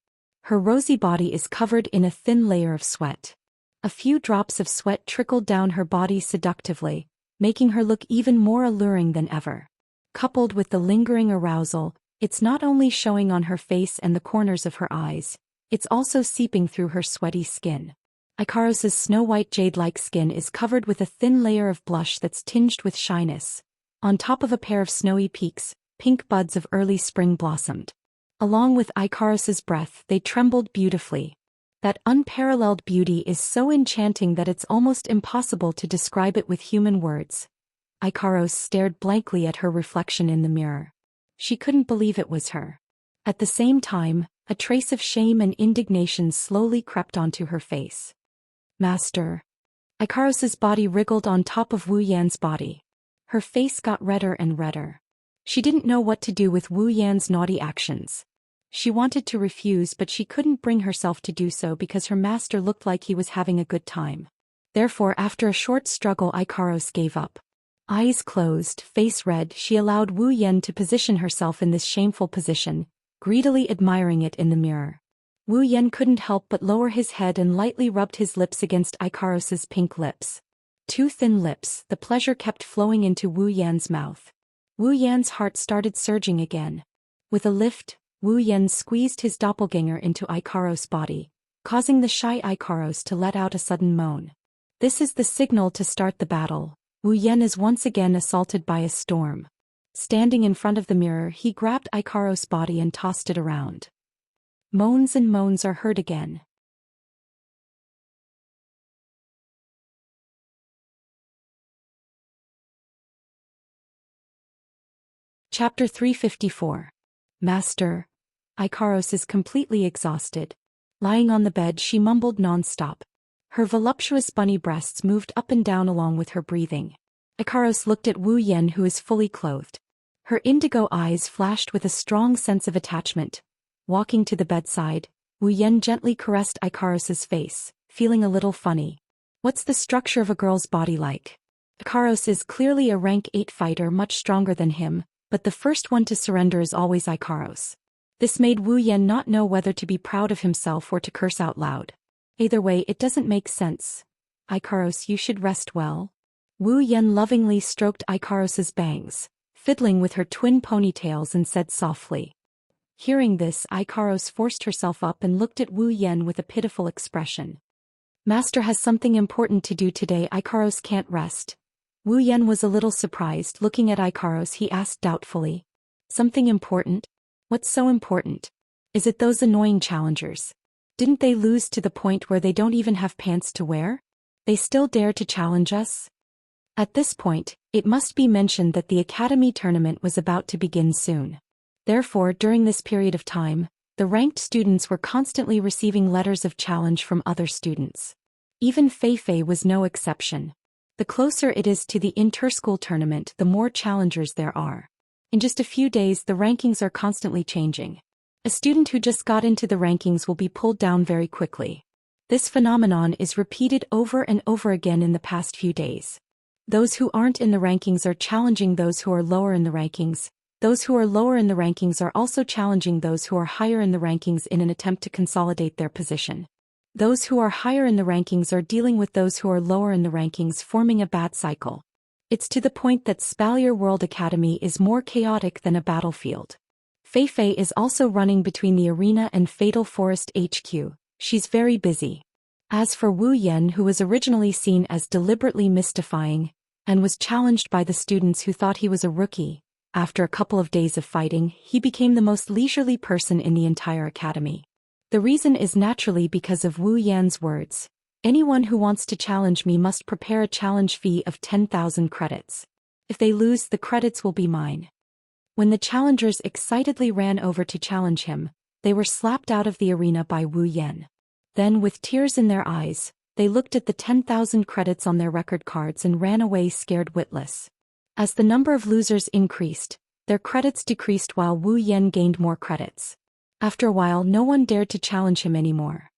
Her rosy body is covered in a thin layer of sweat. A few drops of sweat trickled down her body seductively, making her look even more alluring than ever. Coupled with the lingering arousal, it's not only showing on her face and the corners of her eyes, it's also seeping through her sweaty skin. Ikaros's snow-white jade-like skin is covered with a thin layer of blush that's tinged with shyness. On top of a pair of snowy peaks, pink buds of early spring blossomed. Along with Icaros's breath, they trembled beautifully. That unparalleled beauty is so enchanting that it's almost impossible to describe it with human words. Icaros stared blankly at her reflection in the mirror. She couldn't believe it was her. At the same time, a trace of shame and indignation slowly crept onto her face. Master. Icaros's body wriggled on top of Wu Yan's body. Her face got redder and redder. She didn't know what to do with Wu Yan's naughty actions. She wanted to refuse, but she couldn't bring herself to do so because her master looked like he was having a good time. Therefore, after a short struggle, Icaros gave up. Eyes closed, face red, she allowed Wu Yan to position herself in this shameful position, greedily admiring it in the mirror. Wu Yan couldn't help but lower his head and lightly rubbed his lips against Icaros's pink lips. Two thin lips, the pleasure kept flowing into Wu Yan's mouth. Wu Yan's heart started surging again. With a lift, Wu Yan squeezed his doppelganger into Icaros' body, causing the shy Icaros to let out a sudden moan. This is the signal to start the battle. Wu Yan is once again assaulted by a storm. Standing in front of the mirror, he grabbed Icaros' body and tossed it around. Moans and moans are heard again. Chapter 354. Master. Icaros is completely exhausted. Lying on the bed, she mumbled non-stop. Her voluptuous bunny breasts moved up and down along with her breathing. Icaros looked at Wu Yan, who is fully clothed. Her indigo eyes flashed with a strong sense of attachment. Walking to the bedside, Wu Yan gently caressed Icaros's face, feeling a little funny. What's the structure of a girl's body like? Icaros is clearly a rank 8 fighter, much stronger than him, but the first one to surrender is always Icaros. This made Wu Yan not know whether to be proud of himself or to curse out loud. Either way, it doesn't make sense. Icaros, you should rest well. Wu Yan lovingly stroked Icaros's bangs, fiddling with her twin ponytails, and said softly. Hearing this, Icaros forced herself up and looked at Wu Yan with a pitiful expression. Master has something important to do today. Icaros can't rest. Wu Yan was a little surprised. Looking at Icaros, he asked doubtfully. Something important? What's so important? Is it those annoying challengers? Didn't they lose to the point where they don't even have pants to wear? They still dare to challenge us? At this point, it must be mentioned that the Academy tournament was about to begin soon. Therefore, during this period of time, the ranked students were constantly receiving letters of challenge from other students. Even Fei was no exception. The closer it is to the inter-school tournament, the more challengers there are. In just a few days, the rankings are constantly changing. A student who just got into the rankings will be pulled down very quickly. This phenomenon is repeated over and over again in the past few days. Those who aren't in the rankings are challenging those who are lower in the rankings. Those who are lower in the rankings are also challenging those who are higher in the rankings in an attempt to consolidate their position. Those who are higher in the rankings are dealing with those who are lower in the rankings, forming a bad cycle. It's to the point that Spalier World Academy is more chaotic than a battlefield. Fei is also running between the arena and Fatal Forest HQ. She's very busy. As for Wu Yan, who was originally seen as deliberately mystifying, and was challenged by the students who thought he was a rookie, after a couple of days of fighting, he became the most leisurely person in the entire academy. The reason is naturally because of Wu Yan's words. Anyone who wants to challenge me must prepare a challenge fee of 10,000 credits. If they lose, the credits will be mine. When the challengers excitedly ran over to challenge him, they were slapped out of the arena by Wu Yan. Then, with tears in their eyes, they looked at the 10,000 credits on their record cards and ran away scared witless. As the number of losers increased, their credits decreased while Wu Yan gained more credits. After a while, no one dared to challenge him anymore.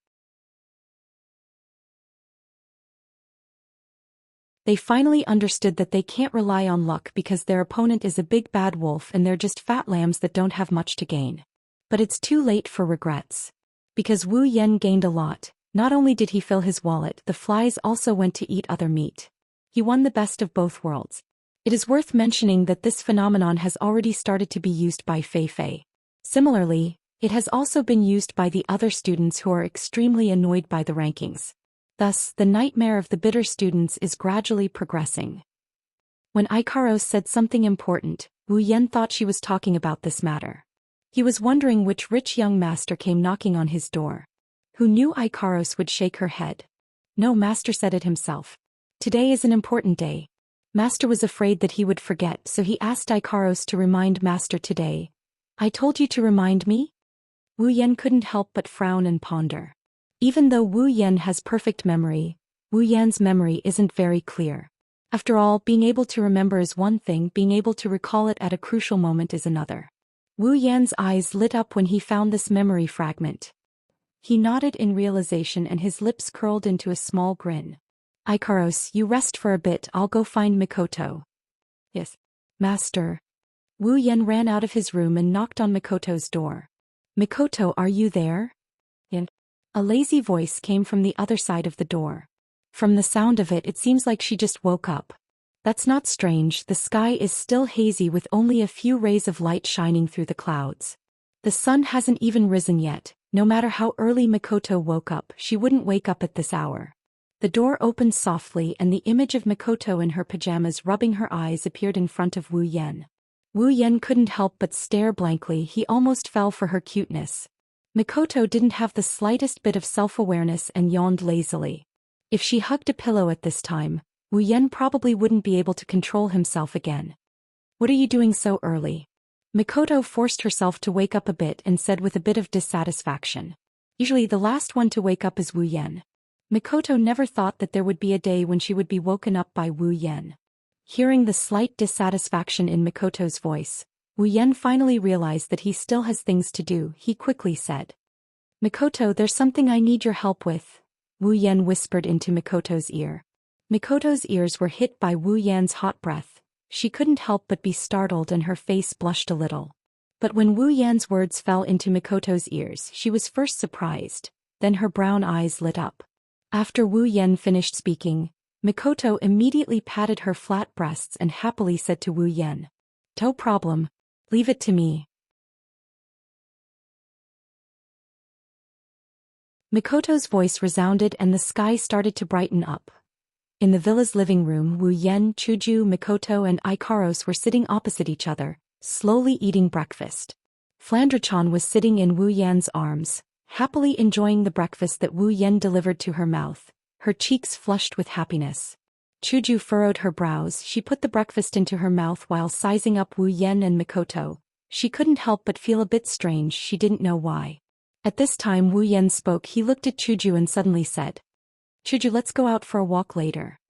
They finally understood that they can't rely on luck because their opponent is a big bad wolf and they're just fat lambs that don't have much to gain. But it's too late for regrets. Because Wu Yan gained a lot, not only did he fill his wallet, the flies also went to eat other meat. He won the best of both worlds. It is worth mentioning that this phenomenon has already started to be used by Fei. Similarly, it has also been used by the other students who are extremely annoyed by the rankings. Thus, the nightmare of the bitter students is gradually progressing. When Ikaros said something important, Wu Yan thought she was talking about this matter. He was wondering which rich young master came knocking on his door. Who knew Ikaros would shake her head? No, master said it himself. Today is an important day. Master was afraid that he would forget, so he asked Ikaros to remind master today. I told you to remind me? Wu Yan couldn't help but frown and ponder. Even though Wu Yan has perfect memory, Wu Yan's memory isn't very clear. After all, being able to remember is one thing, being able to recall it at a crucial moment is another. Wu Yan's eyes lit up when he found this memory fragment. He nodded in realization and his lips curled into a small grin. Ikaros, you rest for a bit, I'll go find Mikoto. Yes. Master. Wu Yan ran out of his room and knocked on Mikoto's door. Mikoto, are you there? And a lazy voice came from the other side of the door. From the sound of it, it seems like she just woke up. That's not strange, the sky is still hazy with only a few rays of light shining through the clouds. The sun hasn't even risen yet. No matter how early Mikoto woke up, she wouldn't wake up at this hour. The door opened softly and the image of Mikoto in her pajamas rubbing her eyes appeared in front of Wu Yan. Wu Yan couldn't help but stare blankly, he almost fell for her cuteness. Mikoto didn't have the slightest bit of self-awareness and yawned lazily. If she hugged a pillow at this time, Wu Yan probably wouldn't be able to control himself again. What are you doing so early? Mikoto forced herself to wake up a bit and said with a bit of dissatisfaction. Usually the last one to wake up is Wu Yan. Mikoto never thought that there would be a day when she would be woken up by Wu Yan. Hearing the slight dissatisfaction in Mikoto's voice, Wu Yan finally realized that he still has things to do. He quickly said, Mikoto, there's something I need your help with. Wu Yan whispered into Mikoto's ear. Mikoto's ears were hit by Wu Yan's hot breath. She couldn't help but be startled and her face blushed a little. But when Wu Yan's words fell into Mikoto's ears, she was first surprised, then her brown eyes lit up. After Wu Yan finished speaking, Mikoto immediately patted her flat breasts and happily said to Wu Yan, "No problem. Leave it to me." Mikoto's voice resounded and the sky started to brighten up. In the villa's living room, Wu Yan, Chuju, Mikoto and Ikaros were sitting opposite each other, slowly eating breakfast. Flandre-chan was sitting in Wu Yan's arms, happily enjoying the breakfast that Wu Yan delivered to her mouth, her cheeks flushed with happiness. Chuju furrowed her brows, she put the breakfast into her mouth while sizing up Wu Yan and Mikoto. She couldn't help but feel a bit strange, she didn't know why. At this time Wu Yan spoke, he looked at Chuju and suddenly said, "Chuju, let's go out for a walk later."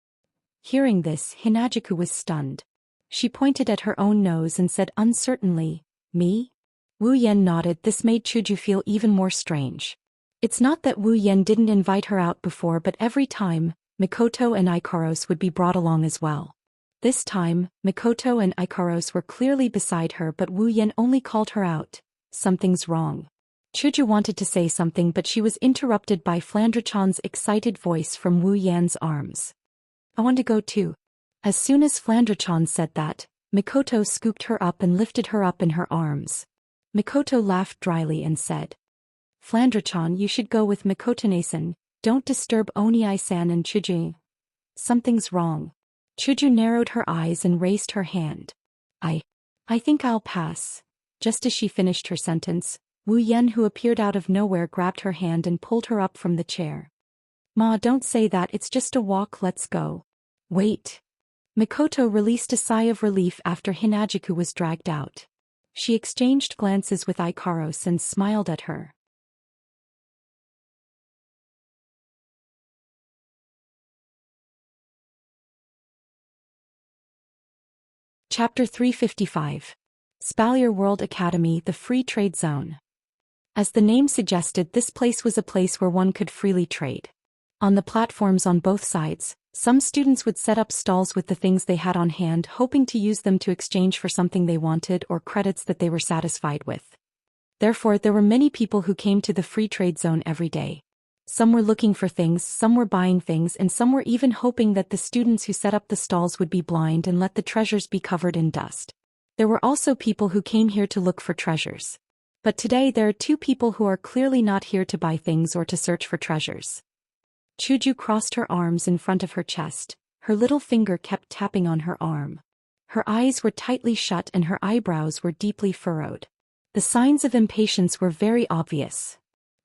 Hearing this, Hinajuku was stunned. She pointed at her own nose and said uncertainly, "Me?" Wu Yan nodded, this made Chuju feel even more strange. It's not that Wu Yan didn't invite her out before, but every time, Mikoto and Ikaros would be brought along as well. This time, Mikoto and Ikaros were clearly beside her but Wu Yan only called her out. Something's wrong. Chuju wanted to say something but she was interrupted by Flandre-chan's excited voice from Wu Yan's arms. "I want to go too." As soon as Flandre-chan said that, Mikoto scooped her up and lifted her up in her arms. Mikoto laughed dryly and said, "Flandre-chan, you should go with Mikoto-san, don't disturb Oni-san and Chuju." "Something's wrong." Chuju narrowed her eyes and raised her hand. I think I'll pass." Just as she finished her sentence, Wu Yan, who appeared out of nowhere, grabbed her hand and pulled her up from the chair. "Ma, don't say that, it's just a walk, let's go." "Wait." Mikoto released a sigh of relief after Hinajuku was dragged out. She exchanged glances with Ikaros and smiled at her. Chapter 355. Spalier World Academy, the Free Trade Zone. As the name suggested, this place was a place where one could freely trade. On the platforms on both sides, some students would set up stalls with the things they had on hand, hoping to use them to exchange for something they wanted or credits that they were satisfied with. Therefore, there were many people who came to the free trade zone every day. Some were looking for things, some were buying things, and some were even hoping that the students who set up the stalls would be blind and let the treasures be covered in dust. There were also people who came here to look for treasures. But today there are two people who are clearly not here to buy things or to search for treasures. Chuju crossed her arms in front of her chest, her little finger kept tapping on her arm. Her eyes were tightly shut and her eyebrows were deeply furrowed. The signs of impatience were very obvious.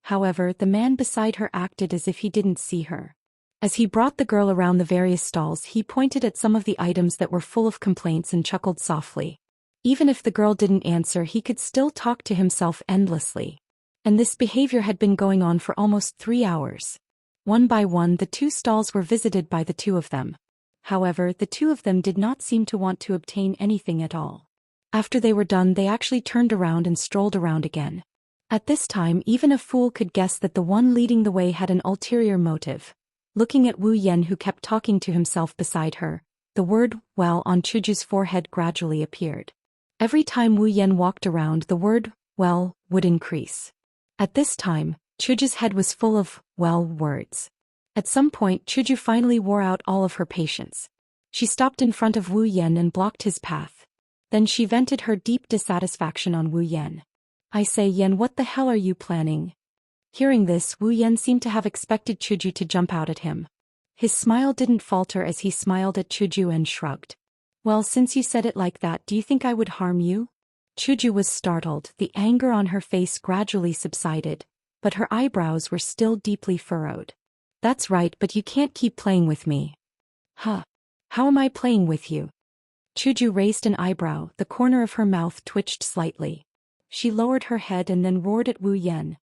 However, the man beside her acted as if he didn't see her. As he brought the girl around the various stalls, he pointed at some of the items that were full of complaints and chuckled softly. Even if the girl didn't answer, he could still talk to himself endlessly. And this behavior had been going on for almost 3 hours. One by one, the 2 stalls were visited by the 2 of them. However, the 2 of them did not seem to want to obtain anything at all. After they were done, they actually turned around and strolled around again. At this time, even a fool could guess that the one leading the way had an ulterior motive. Looking at Wu Yan, who kept talking to himself beside her, the word "well" on Chuju's forehead gradually appeared. Every time Wu Yan walked around, the word "well" would increase. At this time, Chuju's head was full of "well" words. At some point, Chuju finally wore out all of her patience. She stopped in front of Wu Yan and blocked his path. Then she vented her deep dissatisfaction on Wu Yan. "I say, Yan, what the hell are you planning?" Hearing this, Wu Yan seemed to have expected Chuju to jump out at him. His smile didn't falter as he smiled at Chuju and shrugged. "Well, since you said it like that, do you think I would harm you?" Chuju was startled. The anger on her face gradually subsided, but her eyebrows were still deeply furrowed. "That's right, but you can't keep playing with me." "Huh? How am I playing with you?" Chuju raised an eyebrow. The corner of her mouth twitched slightly. She lowered her head and then roared at Wu Yan.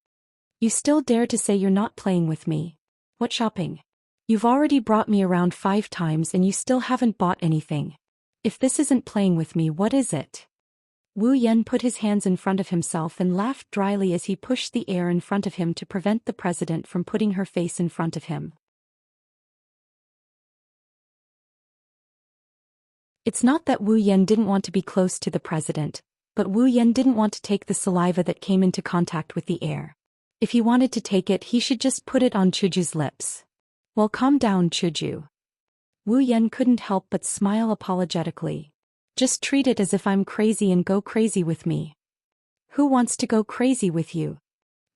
"You still dare to say you're not playing with me? What shopping? You've already brought me around 5 times and you still haven't bought anything. If this isn't playing with me, what is it?" Wu Yan put his hands in front of himself and laughed dryly as he pushed the air in front of him to prevent the president from putting her face in front of him. It's not that Wu Yan didn't want to be close to the president, but Wu Yan didn't want to take the saliva that came into contact with the air. If he wanted to take it, he should just put it on Chuju's lips. "Well, calm down, Chuju." Wu Yan couldn't help but smile apologetically. "Just treat it as if I'm crazy and go crazy with me." "Who wants to go crazy with you?"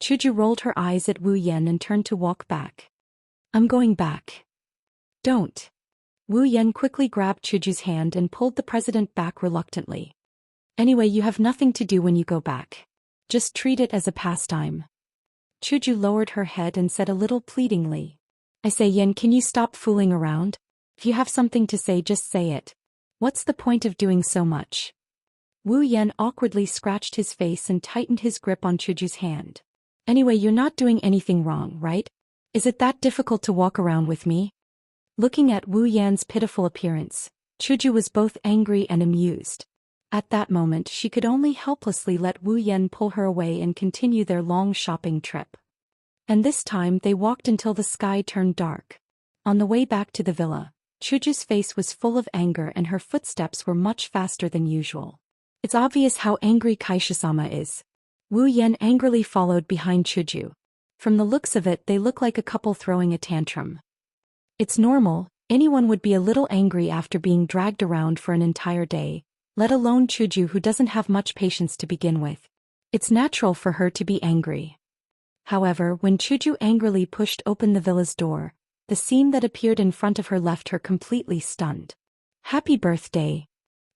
Chuju rolled her eyes at Wu Yan and turned to walk back. "I'm going back." "Don't." Wu Yan quickly grabbed Chuju's hand and pulled the president back reluctantly. "Anyway, you have nothing to do when you go back. Just treat it as a pastime." Chuju lowered her head and said a little pleadingly, "I say, Yan, can you stop fooling around? If you have something to say, just say it. What's the point of doing so much?" Wu Yan awkwardly scratched his face and tightened his grip on Chuju's hand. "Anyway, you're not doing anything wrong, right? Is it that difficult to walk around with me?" Looking at Wu Yan's pitiful appearance, Chuju was both angry and amused. At that moment, she could only helplessly let Wu Yan pull her away and continue their long shopping trip. And this time, they walked until the sky turned dark. On the way back to the villa, Chuju's face was full of anger and her footsteps were much faster than usual. It's obvious how angry Kaisha-sama is. Wu Yan angrily followed behind Chuju. From the looks of it, they look like a couple throwing a tantrum. It's normal, anyone would be a little angry after being dragged around for an entire day, let alone Chuju, who doesn't have much patience to begin with. It's natural for her to be angry. However, when Chuju angrily pushed open the villa's door, the scene that appeared in front of her left her completely stunned. "Happy birthday."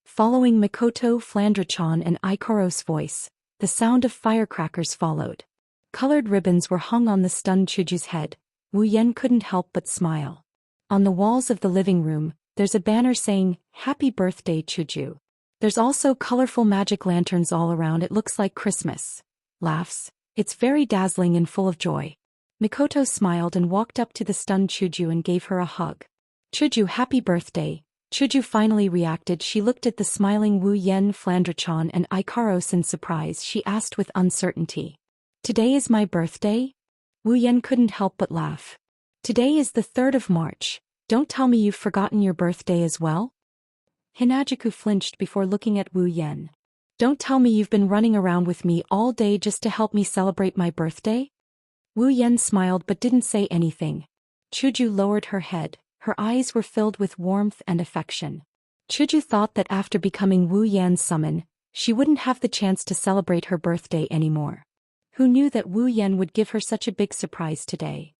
Following Mikoto, Flandra-chan and Ikaro's voice, the sound of firecrackers followed. Colored ribbons were hung on the stunned Chuju's head. Wu Yan couldn't help but smile. On the walls of the living room, there's a banner saying, "Happy birthday, Chuju." There's also colorful magic lanterns all around. It looks like Christmas. Laughs. It's very dazzling and full of joy. Mikoto smiled and walked up to the stunned Chuju and gave her a hug. "Chuju, happy birthday." Chuju finally reacted. She looked at the smiling Wu Yan, Flandra-chan and Ikaros in surprise. She asked with uncertainty, "Today is my birthday?" Wu Yan couldn't help but laugh. "Today is the 3rd of March. Don't tell me you've forgotten your birthday as well?" Hinajuku flinched before looking at Wu Yan. "Don't tell me you've been running around with me all day just to help me celebrate my birthday?" Wu Yan smiled but didn't say anything. Chuju lowered her head. Her eyes were filled with warmth and affection. Chuju thought that after becoming Wu Yan's summon, she wouldn't have the chance to celebrate her birthday anymore. Who knew that Wu Yan would give her such a big surprise today?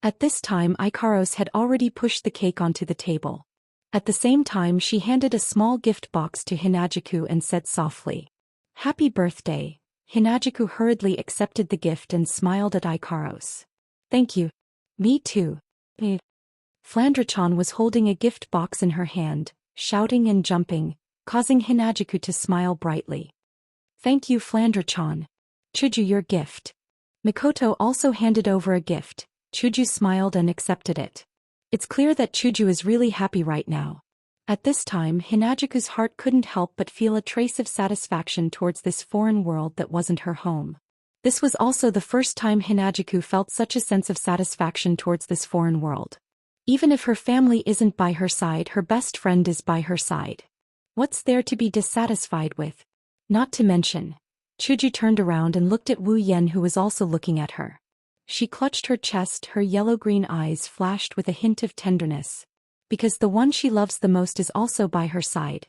At this time Ikaros had already pushed the cake onto the table. At the same time she handed a small gift box to Hinajiku and said softly, "Happy birthday." Hinajiku hurriedly accepted the gift and smiled at Ikaros. "Thank you." "Me too." Flandra-chan was holding a gift box in her hand, shouting and jumping, causing Hinajiku to smile brightly. "Thank you, Flandra-chan. Chuju, your gift." Mikoto also handed over a gift. Chuju smiled and accepted it. It's clear that Chuju is really happy right now. At this time Hinajiku's heart couldn't help but feel a trace of satisfaction towards this foreign world that wasn't her home. This was also the first time Hinajiku felt such a sense of satisfaction towards this foreign world. Even if her family isn't by her side, her best friend is by her side. What's there to be dissatisfied with? Not to mention. Chuju turned around and looked at Wu Yan, who was also looking at her. She clutched her chest, her yellow-green eyes flashed with a hint of tenderness. Because the one she loves the most is also by her side.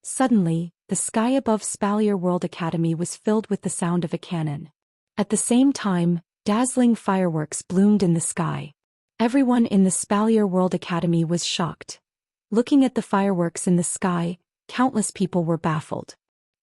Suddenly, the sky above Spalier World Academy was filled with the sound of a cannon. At the same time, dazzling fireworks bloomed in the sky. Everyone in the Spalier World Academy was shocked. Looking at the fireworks in the sky, countless people were baffled.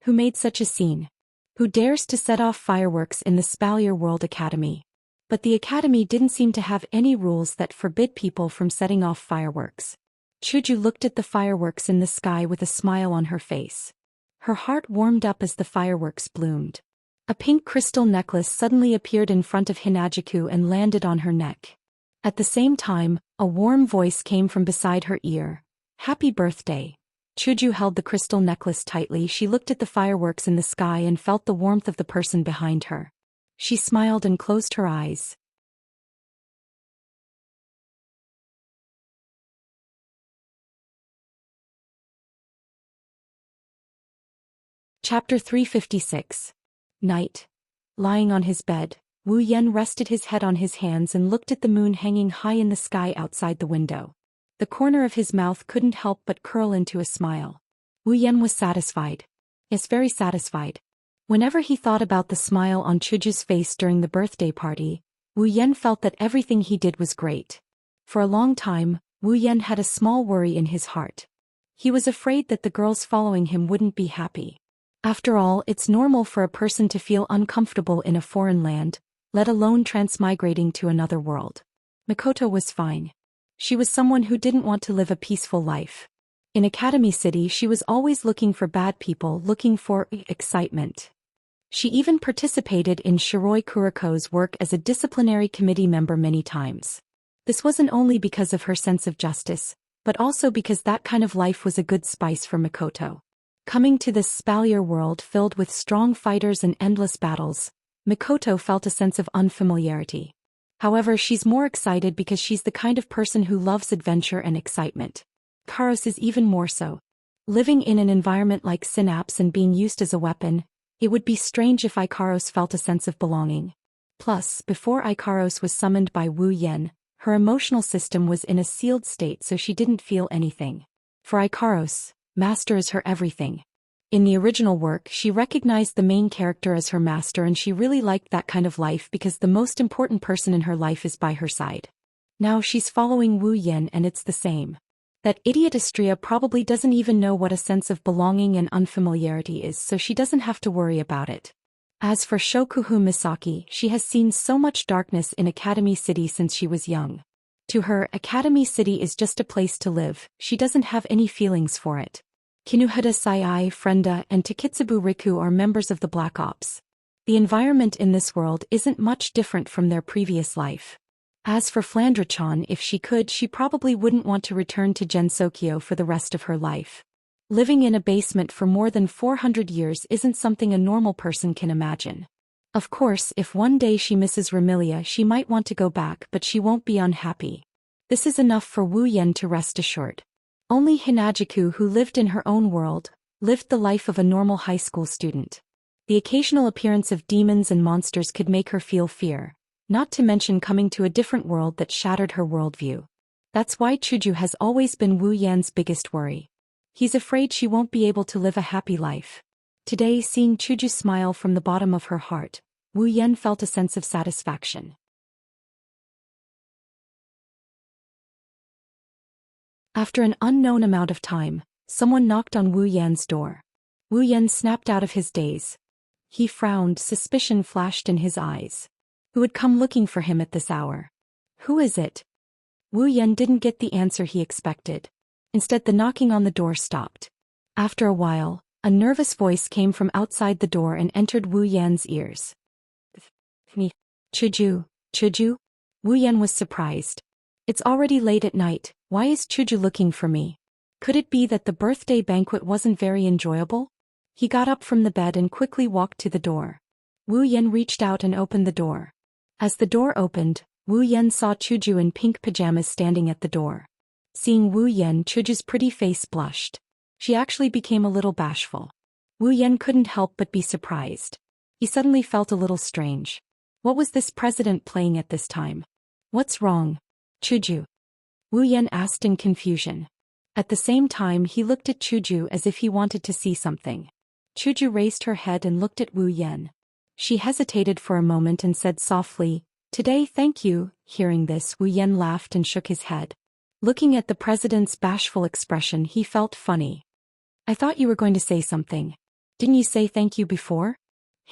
Who made such a scene? Who dares to set off fireworks in the Spalier World Academy? But the academy didn't seem to have any rules that forbid people from setting off fireworks. Chuju looked at the fireworks in the sky with a smile on her face. Her heart warmed up as the fireworks bloomed. A pink crystal necklace suddenly appeared in front of Hinajiku and landed on her neck. At the same time, a warm voice came from beside her ear. "Happy birthday." Chuju held the crystal necklace tightly. She looked at the fireworks in the sky and felt the warmth of the person behind her. She smiled and closed her eyes. Chapter 356. Night. Lying on his bed, Wu Yan rested his head on his hands and looked at the moon hanging high in the sky outside the window. The corner of his mouth couldn't help but curl into a smile. Wu Yan was satisfied. Yes, very satisfied. Whenever he thought about the smile on Chuju's face during the birthday party, Wu Yan felt that everything he did was great. For a long time, Wu Yan had a small worry in his heart. He was afraid that the girls following him wouldn't be happy. After all, it's normal for a person to feel uncomfortable in a foreign land, let alone transmigrating to another world. Mikoto was fine. She was someone who didn't want to live a peaceful life. In Academy City she was always looking for bad people, looking for excitement. She even participated in Shiroi Kuriko's work as a disciplinary committee member many times. This wasn't only because of her sense of justice, but also because that kind of life was a good spice for Mikoto. Coming to this Spalier world filled with strong fighters and endless battles, Mikoto felt a sense of unfamiliarity. However, she's more excited because she's the kind of person who loves adventure and excitement. Karos is even more so. Living in an environment like Synapse and being used as a weapon, it would be strange if Ikaros felt a sense of belonging. Plus, before Ikaros was summoned by Wu Yan, her emotional system was in a sealed state, so she didn't feel anything. For Ikaros, Master is her everything. In the original work, she recognized the main character as her master, and she really liked that kind of life because the most important person in her life is by her side. Now she's following Wu Yan and it's the same. That idiot Astria probably doesn't even know what a sense of belonging and unfamiliarity is, so she doesn't have to worry about it. As for Shokuhu Misaki, she has seen so much darkness in Academy City since she was young. To her, Academy City is just a place to live, she doesn't have any feelings for it. Kinuhada Sai, Frenda, and Takitsubu Riku are members of the Black Ops. The environment in this world isn't much different from their previous life. As for Flandra-chan, if she could, she probably wouldn't want to return to Gensokyo for the rest of her life. Living in a basement for more than 400 years isn't something a normal person can imagine. Of course, if one day she misses Remilia, she might want to go back, but she won't be unhappy. This is enough for Wu Yan to rest assured. Only Hinajiku, who lived in her own world, lived the life of a normal high school student. The occasional appearance of demons and monsters could make her feel fear, not to mention coming to a different world that shattered her worldview. That's why Chuju has always been Wu Yan's biggest worry. He's afraid she won't be able to live a happy life. Today, seeing Chuju smile from the bottom of her heart, Wu Yan felt a sense of satisfaction. After an unknown amount of time, someone knocked on Wu Yan's door. Wu Yan snapped out of his daze. He frowned, suspicion flashed in his eyes. Who would come looking for him at this hour? Who is it? Wu Yan didn't get the answer he expected. Instead, the knocking on the door stopped. After a while, a nervous voice came from outside the door and entered Wu Yan's ears. Me. Chuju. Wu Yan was surprised. It's already late at night, why is Chuju looking for me? Could it be that the birthday banquet wasn't very enjoyable? He got up from the bed and quickly walked to the door. Wu Yan reached out and opened the door. As the door opened, Wu Yan saw Chuju in pink pajamas standing at the door. Seeing Wu Yan, Chuju's pretty face blushed. She actually became a little bashful. Wu Yan couldn't help but be surprised. He suddenly felt a little strange. What was this president playing at this time? What's wrong? Chuju? Wu Yan asked in confusion. At the same time he looked at Chuju as if he wanted to see something. Chuju raised her head and looked at Wu Yan. She hesitated for a moment and said softly, "Today, thank you." Hearing this, Wu Yan laughed and shook his head. Looking at the president's bashful expression, he felt funny. "I thought you were going to say something. Didn't you say thank you before?"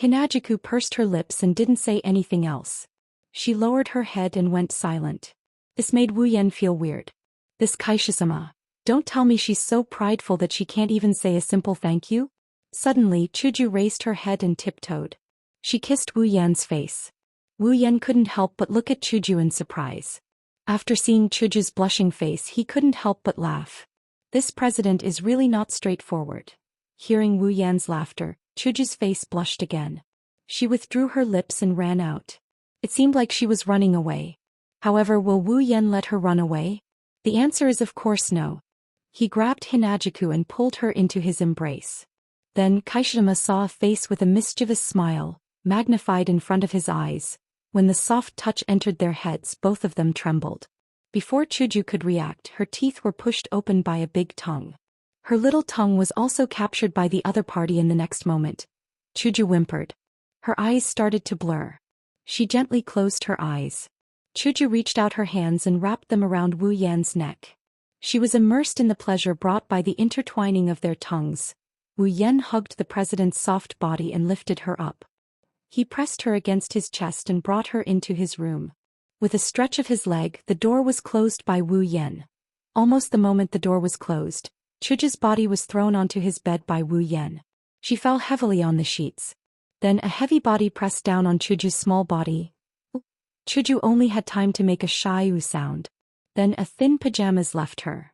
Hinajuku pursed her lips and didn't say anything else. She lowered her head and went silent. This made Wu Yan feel weird. This Kaisha-sama. Don't tell me she's so prideful that she can't even say a simple thank you? Suddenly, Chuju raised her head and tiptoed. She kissed Wu Yan's face. Wu Yan couldn't help but look at Chuju in surprise. After seeing Chuju's blushing face, he couldn't help but laugh. This president is really not straightforward. Hearing Wu Yan's laughter, Chuju's face blushed again. She withdrew her lips and ran out. It seemed like she was running away. However, will Wu Yan let her run away? The answer is of course no. He grabbed Hinajuku and pulled her into his embrace. Then Kaishima saw a face with a mischievous smile, magnified in front of his eyes. When the soft touch entered their heads, both of them trembled. Before Chuju could react, her teeth were pushed open by a big tongue. Her little tongue was also captured by the other party in the next moment. Chuju whimpered. Her eyes started to blur. She gently closed her eyes. Chuju reached out her hands and wrapped them around Wu Yan's neck. She was immersed in the pleasure brought by the intertwining of their tongues. Wu Yan hugged the president's soft body and lifted her up. He pressed her against his chest and brought her into his room. With a stretch of his leg, the door was closed by Wu Yan. Almost the moment the door was closed, Chuju's body was thrown onto his bed by Wu Yan. She fell heavily on the sheets. Then a heavy body pressed down on Chuju's small body. Chuju only had time to make a shy "oo" sound. Then a thin pajamas left her.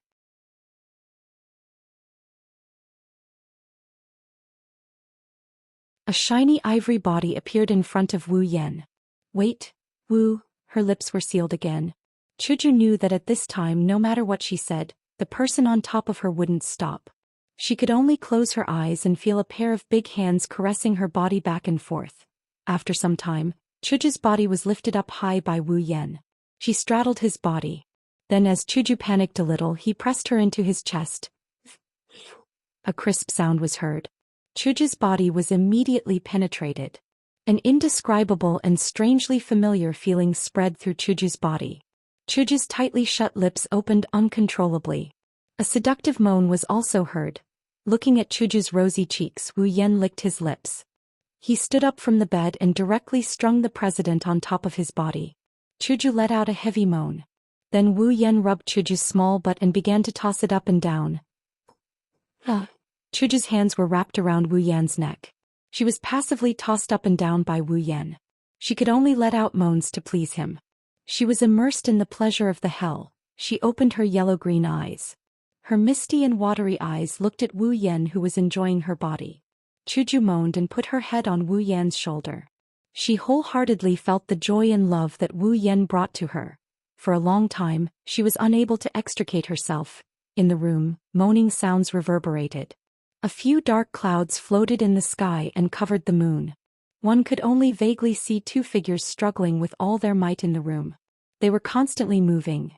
A shiny ivory body appeared in front of Wu Yan. Wait, Wu, her lips were sealed again. Chuju knew that at this time, no matter what she said, the person on top of her wouldn't stop. She could only close her eyes and feel a pair of big hands caressing her body back and forth. After some time, Chuju's body was lifted up high by Wu Yan. She straddled his body. Then as Chuju panicked a little, he pressed her into his chest. A crisp sound was heard. Chuju's body was immediately penetrated. An indescribable and strangely familiar feeling spread through Chuju's body. Chuju's tightly shut lips opened uncontrollably. A seductive moan was also heard. Looking at Chuju's rosy cheeks, Wu Yan licked his lips. He stood up from the bed and directly strung the president on top of his body. Chuju let out a heavy moan. Then Wu Yan rubbed Chuju's small butt and began to toss it up and down. Chuju's hands were wrapped around Wu Yan's neck. She was passively tossed up and down by Wu Yan. She could only let out moans to please him. She was immersed in the pleasure of the hell. She opened her yellow-green eyes. Her misty and watery eyes looked at Wu Yan, who was enjoying her body. Chuju moaned and put her head on Wu Yan's shoulder. She wholeheartedly felt the joy and love that Wu Yan brought to her. For a long time, she was unable to extricate herself. In the room, moaning sounds reverberated. A few dark clouds floated in the sky and covered the moon. One could only vaguely see two figures struggling with all their might in the room. They were constantly moving.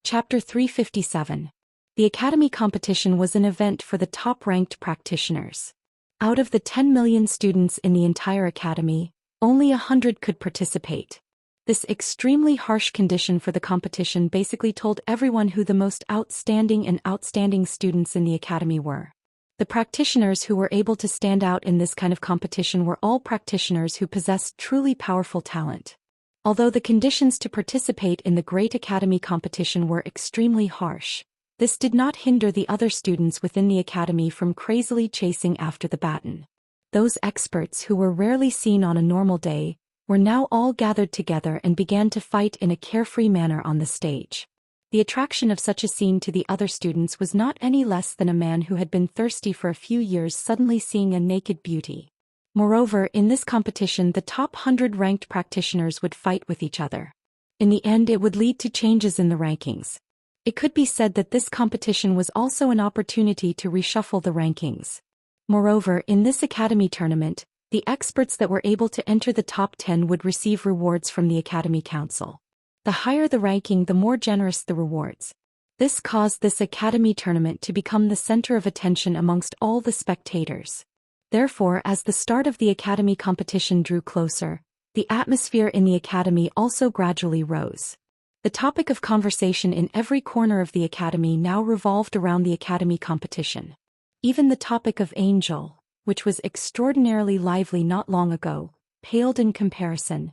Chapter 357. The Academy competition was an event for the top-ranked practitioners. Out of the 10 million students in the entire academy, only 100 could participate. This extremely harsh condition for the competition basically told everyone who the most outstanding students in the academy were. The practitioners who were able to stand out in this kind of competition were all practitioners who possessed truly powerful talent. Although the conditions to participate in the Great Academy competition were extremely harsh, this did not hinder the other students within the academy from crazily chasing after the baton. Those experts who were rarely seen on a normal day were now all gathered together and began to fight in a carefree manner on the stage. The attraction of such a scene to the other students was not any less than a man who had been thirsty for a few years suddenly seeing a naked beauty. Moreover, in this competition the top 100 ranked practitioners would fight with each other. In the end it would lead to changes in the rankings. It could be said that this competition was also an opportunity to reshuffle the rankings. Moreover, in this academy tournament, the experts that were able to enter the top 10 would receive rewards from the Academy Council. The higher the ranking, the more generous the rewards. This caused this Academy tournament to become the center of attention amongst all the spectators. Therefore, as the start of the Academy competition drew closer, the atmosphere in the Academy also gradually rose. The topic of conversation in every corner of the Academy now revolved around the Academy competition. Even the topic of Angel, which was extraordinarily lively not long ago, paled in comparison.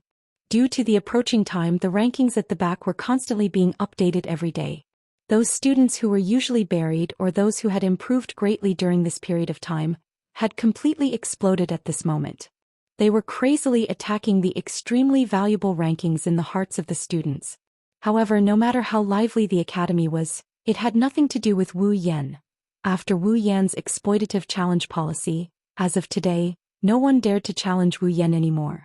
Due to the approaching time, the rankings at the back were constantly being updated every day. Those students who were usually buried or those who had improved greatly during this period of time had completely exploded at this moment. They were crazily attacking the extremely valuable rankings in the hearts of the students. However, no matter how lively the academy was, it had nothing to do with Wu Yan. After Wu Yan's exploitative challenge policy, as of today, no one dared to challenge Wu Yan anymore.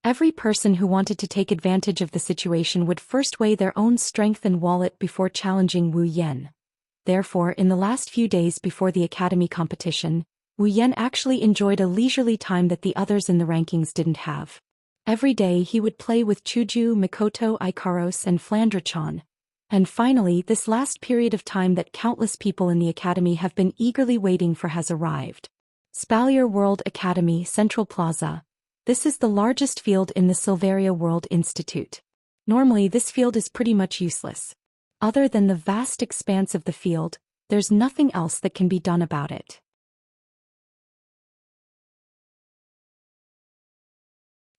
Every person who wanted to take advantage of the situation would first weigh their own strength and wallet before challenging Wu Yan. Therefore, in the last few days before the academy competition, Wu Yan actually enjoyed a leisurely time that the others in the rankings didn't have. Every day he would play with Chuju, Mikoto, Ikaros and Flandrachon. And finally, this last period of time that countless people in the academy have been eagerly waiting for has arrived. Spalier World Academy, Central Plaza. This is the largest field in the Silveria World Institute. Normally this field is pretty much useless. Other than the vast expanse of the field, there's nothing else that can be done about it.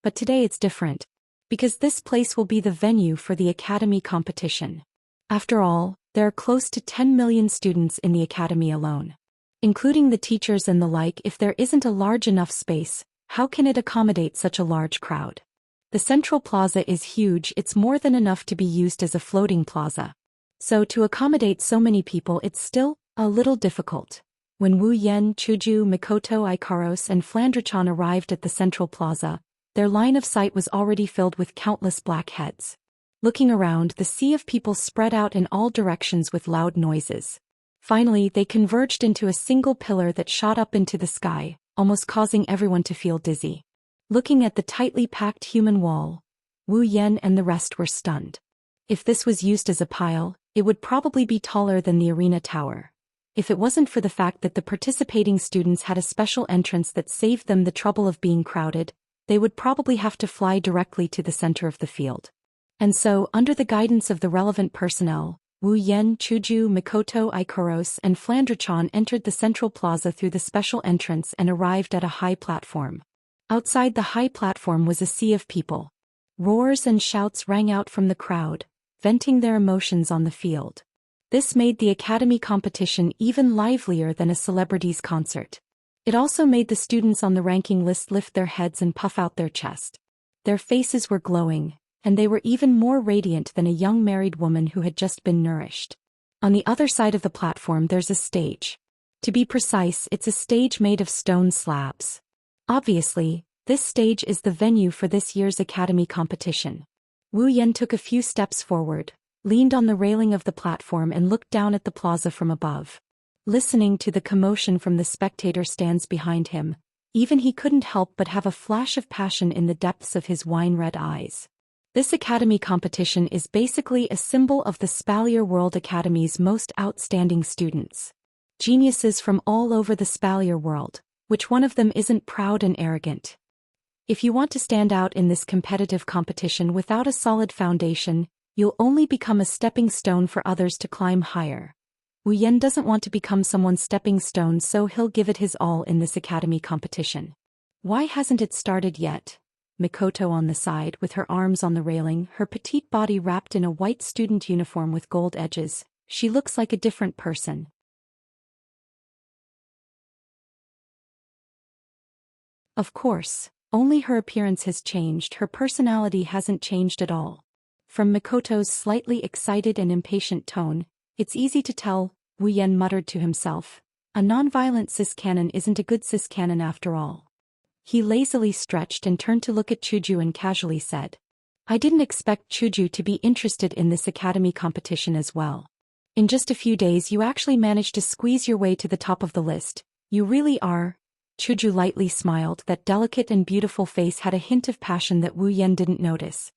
But today it's different, because this place will be the venue for the academy competition. After all, there are close to 10 million students in the academy alone. Including the teachers and the like, if there isn't a large enough space, how can it accommodate such a large crowd? The central plaza is huge, it's more than enough to be used as a floating plaza. So to accommodate so many people it's still a little difficult. When Wu Yan, Chuju, Mikoto, Ikaros and Flandrachon arrived at the central plaza, their line of sight was already filled with countless black heads. Looking around, the sea of people spread out in all directions with loud noises. Finally, they converged into a single pillar that shot up into the sky, almost causing everyone to feel dizzy. Looking at the tightly packed human wall, Wu Yan and the rest were stunned. If this was used as a pile, it would probably be taller than the arena tower. If it wasn't for the fact that the participating students had a special entrance that saved them the trouble of being crowded, they would probably have to fly directly to the center of the field. And so, under the guidance of the relevant personnel, Wu Yan, Chuju, Mikoto, Ikaros and Flandrachon entered the central plaza through the special entrance and arrived at a high platform. Outside the high platform was a sea of people. Roars and shouts rang out from the crowd, venting their emotions on the field. This made the academy competition even livelier than a celebrities' concert. It also made the students on the ranking list lift their heads and puff out their chest. Their faces were glowing, and they were even more radiant than a young married woman who had just been nourished. On the other side of the platform there's a stage. To be precise, it's a stage made of stone slabs. Obviously, this stage is the venue for this year's academy competition. Wu Yan took a few steps forward, leaned on the railing of the platform and looked down at the plaza from above. Listening to the commotion from the spectator stands behind him, even he couldn't help but have a flash of passion in the depths of his wine-red eyes. This academy competition is basically a symbol of the Spalier World Academy's most outstanding students. Geniuses from all over the Spalier world, Which one of them isn't proud and arrogant? If you want to stand out in this competitive competition without a solid foundation, you'll only become a stepping stone for others to climb higher. Wu Yan doesn't want to become someone's stepping stone, so he'll give it his all in this academy competition. Why hasn't it started yet? Mikoto on the side with her arms on the railing, her petite body wrapped in a white student uniform with gold edges. She looks like a different person. Of course, only her appearance has changed, her personality hasn't changed at all. From Mikoto's slightly excited and impatient tone, it's easy to tell, Wu Yan muttered to himself. A non-violent cis-canon isn't a good cis-canon after all. He lazily stretched and turned to look at Chuju and casually said, I didn't expect Chuju to be interested in this academy competition as well. In just a few days you actually managed to squeeze your way to the top of the list. You really are. Chuju lightly smiled, that delicate and beautiful face had a hint of passion that Wu Yan didn't notice.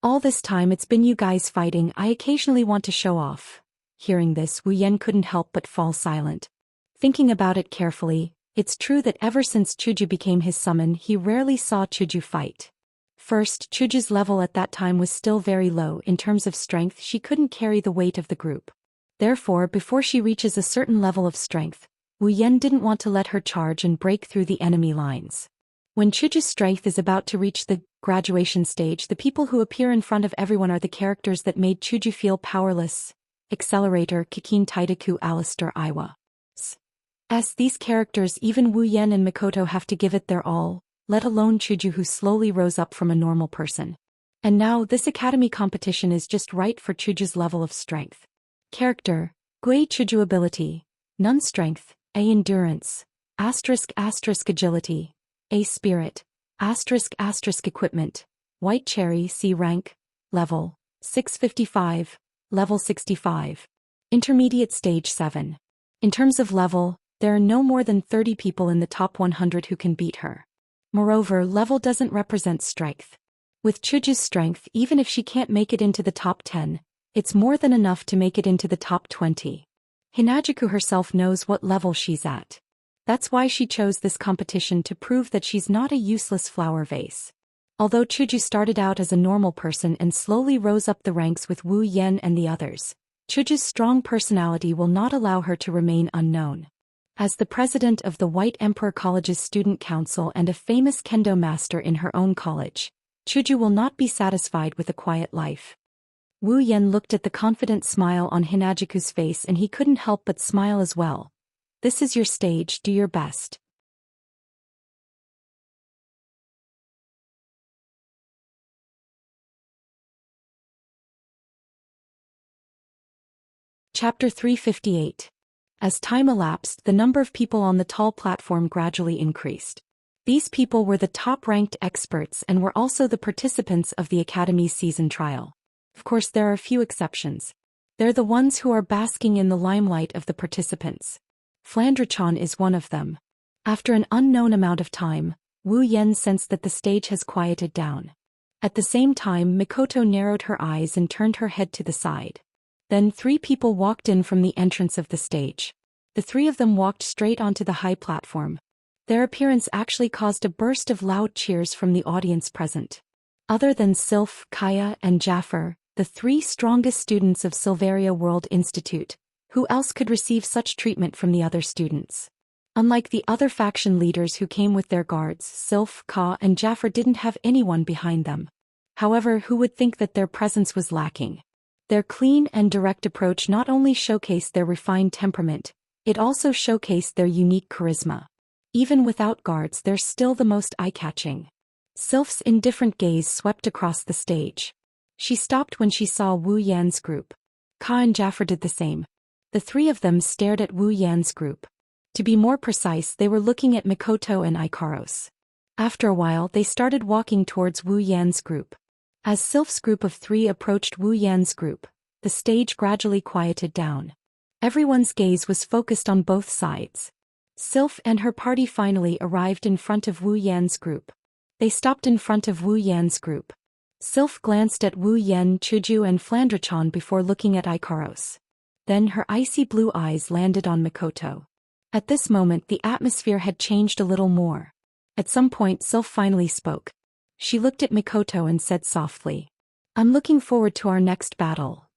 All this time it's been you guys fighting, I occasionally want to show off. Hearing this, Wu Yan couldn't help but fall silent. Thinking about it carefully, it's true that ever since Chuju became his summon, he rarely saw Chuju fight. First, Chuju's level at that time was still very low. In terms of strength, she couldn't carry the weight of the group. Therefore, before she reaches a certain level of strength, Wu Yan didn't want to let her charge and break through the enemy lines. When Chuju's strength is about to reach the graduation stage, the people who appear in front of everyone are the characters that made Chuju feel powerless. Accelerator, Kikin Taidaku, Alistair, Iwa. These characters, even Wu Yan and Mikoto, have to give it their all, let alone Chuju, who slowly rose up from a normal person. And now this academy competition is just right for Chuju's level of strength. Character, Gui Chuju. Ability, None. Strength, A. Endurance, **** Agility, A. Spirit, **** Equipment, White Cherry. C. Rank, Level, 655, Level 65. Intermediate Stage 7. In terms of level, there are no more than 30 people in the top 100 who can beat her. Moreover, level doesn't represent strength. With Chuju's strength, even if she can't make it into the top 10, it's more than enough to make it into the top 20. Hinajuku herself knows what level she's at. That's why she chose this competition, to prove that she's not a useless flower vase. Although Chuju started out as a normal person and slowly rose up the ranks with Wu Yan and the others, Chuju's strong personality will not allow her to remain unknown. As the president of the White Emperor College's student council and a famous kendo master in her own college, Chuju will not be satisfied with a quiet life. Wu Yan looked at the confident smile on Hinajuku's face and he couldn't help but smile as well. This is your stage, do your best. Chapter 358. As time elapsed, the number of people on the tall platform gradually increased. These people were the top-ranked experts and were also the participants of the Academy's season trial. Of course, there are a few exceptions. They're the ones who are basking in the limelight of the participants. Flandre-chan is one of them. After an unknown amount of time, Wu Yan sensed that the stage has quieted down. At the same time, Mikoto narrowed her eyes and turned her head to the side. Then 3 people walked in from the entrance of the stage. The 3 of them walked straight onto the high platform. Their appearance actually caused a burst of loud cheers from the audience present. Other than Sylph, Kaya, and Jaffer, the 3 strongest students of Silveria World Institute, who else could receive such treatment from the other students? Unlike the other faction leaders who came with their guards, Sylph, Ka, and Jaffer didn't have anyone behind them. However, who would think that their presence was lacking? Their clean and direct approach not only showcased their refined temperament, it also showcased their unique charisma. Even without guards, they're still the most eye-catching. Sylph's indifferent gaze swept across the stage. She stopped when she saw Wu Yan's group. Ka and Jaffer did the same. The 3 of them stared at Wu Yan's group. To be more precise, they were looking at Mikoto and Ikaros. After a while, they started walking towards Wu Yan's group. As Sylph's group of 3 approached Wu Yan's group, the stage gradually quieted down. Everyone's gaze was focused on both sides. Sylph and her party finally arrived in front of Wu Yan's group. They stopped in front of Wu Yan's group. Sylph glanced at Wu Yan, Chuju, and Flandre-chan before looking at Ikaros. Then her icy blue eyes landed on Mikoto. At this moment the atmosphere had changed a little more. At some point Sylph finally spoke. She looked at Mikoto and said softly, "I'm looking forward to our next battle."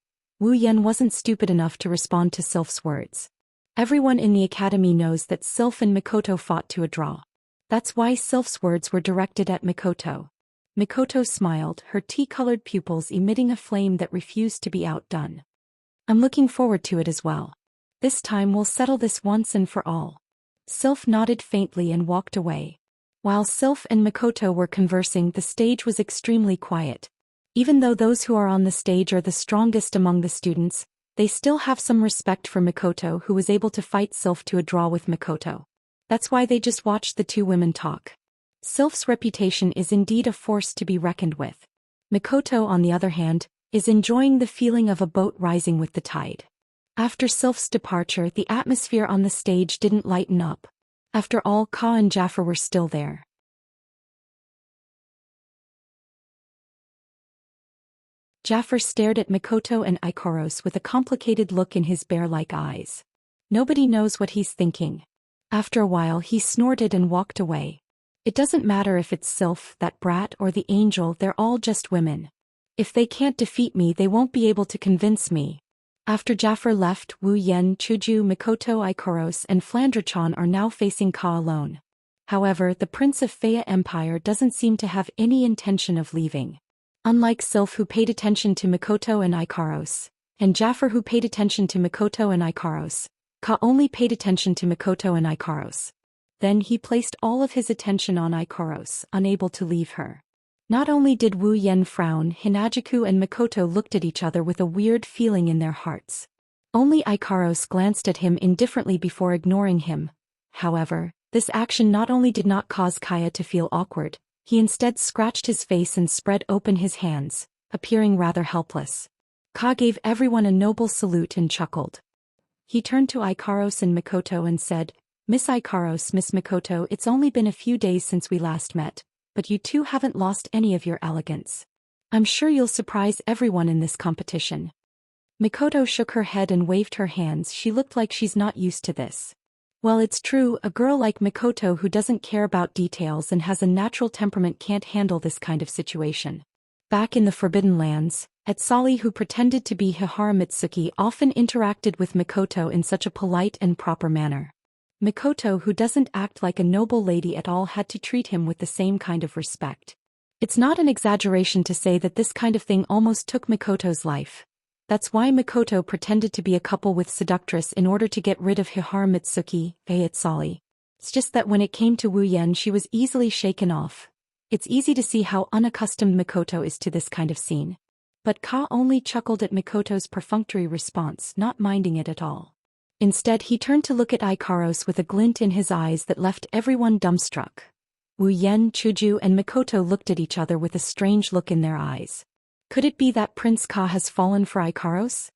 Wu Yan wasn't stupid enough to respond to Sylph's words. Everyone in the academy knows that Sylph and Mikoto fought to a draw. That's why Sylph's words were directed at Mikoto. Mikoto smiled, her tea-colored pupils emitting a flame that refused to be outdone. "I'm looking forward to it as well. This time we'll settle this once and for all." Sylph nodded faintly and walked away. While Sylph and Mikoto were conversing, the stage was extremely quiet. Even though those who are on the stage are the strongest among the students, they still have some respect for Mikoto, who was able to fight Sylph to a draw with Mikoto. That's why they just watched the two women talk. Sylph's reputation is indeed a force to be reckoned with. Mikoto, on the other hand, is enjoying the feeling of a boat rising with the tide. After Sylph's departure, the atmosphere on the stage didn't lighten up. After all, Ka and Jaffer were still there. Jaffer stared at Mikoto and Ikaros with a complicated look in his bear-like eyes. Nobody knows what he's thinking. After a while he snorted and walked away. It doesn't matter if it's Sylph, that brat, or the angel, they're all just women. If they can't defeat me, they won't be able to convince me. After Jaffer left, Wu Yan, Chuju, Mikoto, Ikaros, and Flandrachan are now facing Ka alone. However, the Prince of Faya Empire doesn't seem to have any intention of leaving. Unlike Sylph, who paid attention to Mikoto and Ikaros, and Jaffer, who paid attention to Mikoto and Ikaros, Ka only paid attention to Mikoto and Ikaros. Then he placed all of his attention on Ikaros, unable to leave her. Not only did Wu Yan frown, Hinajuku and Mikoto looked at each other with a weird feeling in their hearts. Only Ikaros glanced at him indifferently before ignoring him. However, this action not only did not cause Kaya to feel awkward, he instead scratched his face and spread open his hands, appearing rather helpless. Ka gave everyone a noble salute and chuckled. He turned to Ikaros and Mikoto and said, "Miss Ikaros, Miss Mikoto, it's only been a few days since we last met, but you two haven't lost any of your elegance. I'm sure you'll surprise everyone in this competition." Mikoto shook her head and waved her hands. She looked like she's not used to this. Well, it's true, a girl like Mikoto who doesn't care about details and has a natural temperament can't handle this kind of situation. Back in the Forbidden Lands, Etsali, who pretended to be Hihara Mitsuki, often interacted with Mikoto in such a polite and proper manner. Mikoto, who doesn't act like a noble lady at all, had to treat him with the same kind of respect. It's not an exaggeration to say that this kind of thing almost took Mikoto's life. That's why Mikoto pretended to be a couple with Seductress in order to get rid of Hihara Mitsuki, Etsali. It's just that when it came to Wu Yan, she was easily shaken off. It's easy to see how unaccustomed Mikoto is to this kind of scene. But Ka only chuckled at Mikoto's perfunctory response, not minding it at all. Instead, he turned to look at Ikaros with a glint in his eyes that left everyone dumbstruck. Wu Yan, Chuju, and Mikoto looked at each other with a strange look in their eyes. Could it be that Prince Ka has fallen for Ikaros?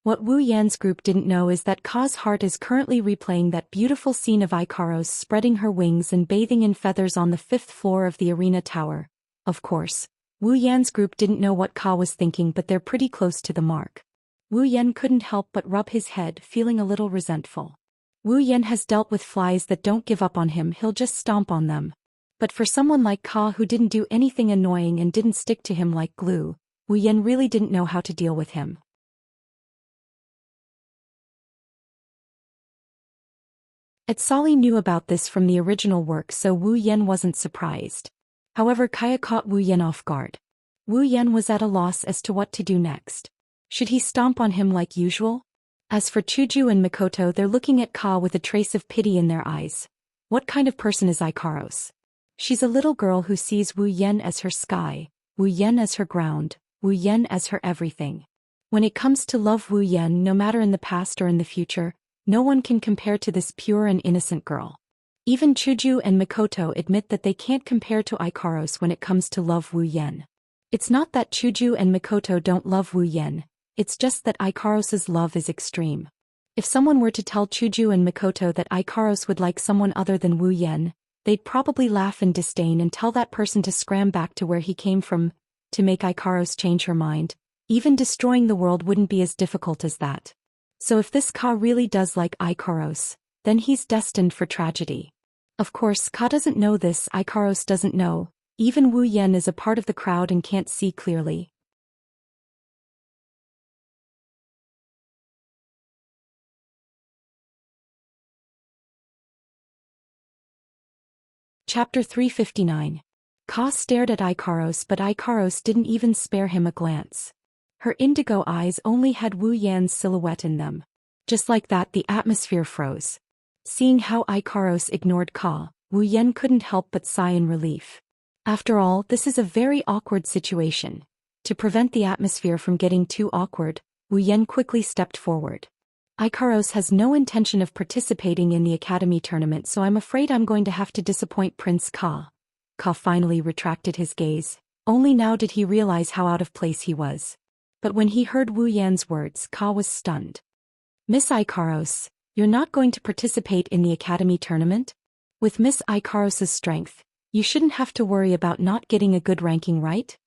What Wu Yan's group didn't know is that Ka's heart is currently replaying that beautiful scene of Ikaros spreading her wings and bathing in feathers on the 5th floor of the arena tower. Of course, Wu Yan's group didn't know what Ka was thinking, but they're pretty close to the mark. Wu Yan couldn't help but rub his head, feeling a little resentful. Wu Yan has dealt with flies that don't give up on him, he'll just stomp on them. But for someone like Ka, who didn't do anything annoying and didn't stick to him like glue, Wu Yan really didn't know how to deal with him. Etsali knew about this from the original work, so Wu Yan wasn't surprised. However, Kaya caught Wu Yan off guard. Wu Yan was at a loss as to what to do next. Should he stomp on him like usual? As for Chuju and Mikoto, they're looking at Ka with a trace of pity in their eyes. What kind of person is Ikaros? She's a little girl who sees Wu Yan as her sky, Wu Yan as her ground, Wu Yan as her everything. When it comes to love, Wu Yan, no matter in the past or in the future, no one can compare to this pure and innocent girl. Even Chuju and Mikoto admit that they can't compare to Ikaros when it comes to love Wu Yan. It's not that Chuju and Mikoto don't love Wu Yan, it's just that Ikaros's love is extreme. If someone were to tell Chuju and Mikoto that Ikaros would like someone other than Wu Yan, they'd probably laugh in disdain and tell that person to scram back to where he came from. To make Ikaros change her mind, even destroying the world wouldn't be as difficult as that. So if this Ka really does like Ikaros, then he's destined for tragedy. Of course, Ka doesn't know this, Ikaros doesn't know. Even Wu Yan is a part of the crowd and can't see clearly. Chapter 359. Ka stared at Ikaros, but Ikaros didn't even spare him a glance. Her indigo eyes only had Wu Yan's silhouette in them. Just like that, the atmosphere froze. Seeing how Ikaros ignored Ka, Wu Yan couldn't help but sigh in relief. After all, this is a very awkward situation. To prevent the atmosphere from getting too awkward, Wu Yan quickly stepped forward. Ikaros has no intention of participating in the Academy tournament, so I'm afraid I'm going to have to disappoint Prince Ka. Ka finally retracted his gaze. Only now did he realize how out of place he was. But when he heard Wu Yan's words, Ka was stunned. Miss Ikaros, you're not going to participate in the Academy tournament? With Miss Ikaros's strength, you shouldn't have to worry about not getting a good ranking, right?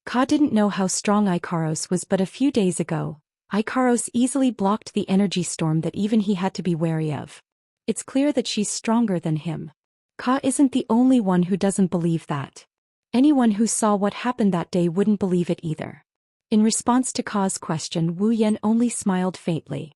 Ka didn't know how strong Ikaros was, but a few days ago, Ikaros easily blocked the energy storm that even he had to be wary of. It's clear that she's stronger than him. Ka isn't the only one who doesn't believe that. Anyone who saw what happened that day wouldn't believe it either. In response to Ka's question, Wu Yan only smiled faintly.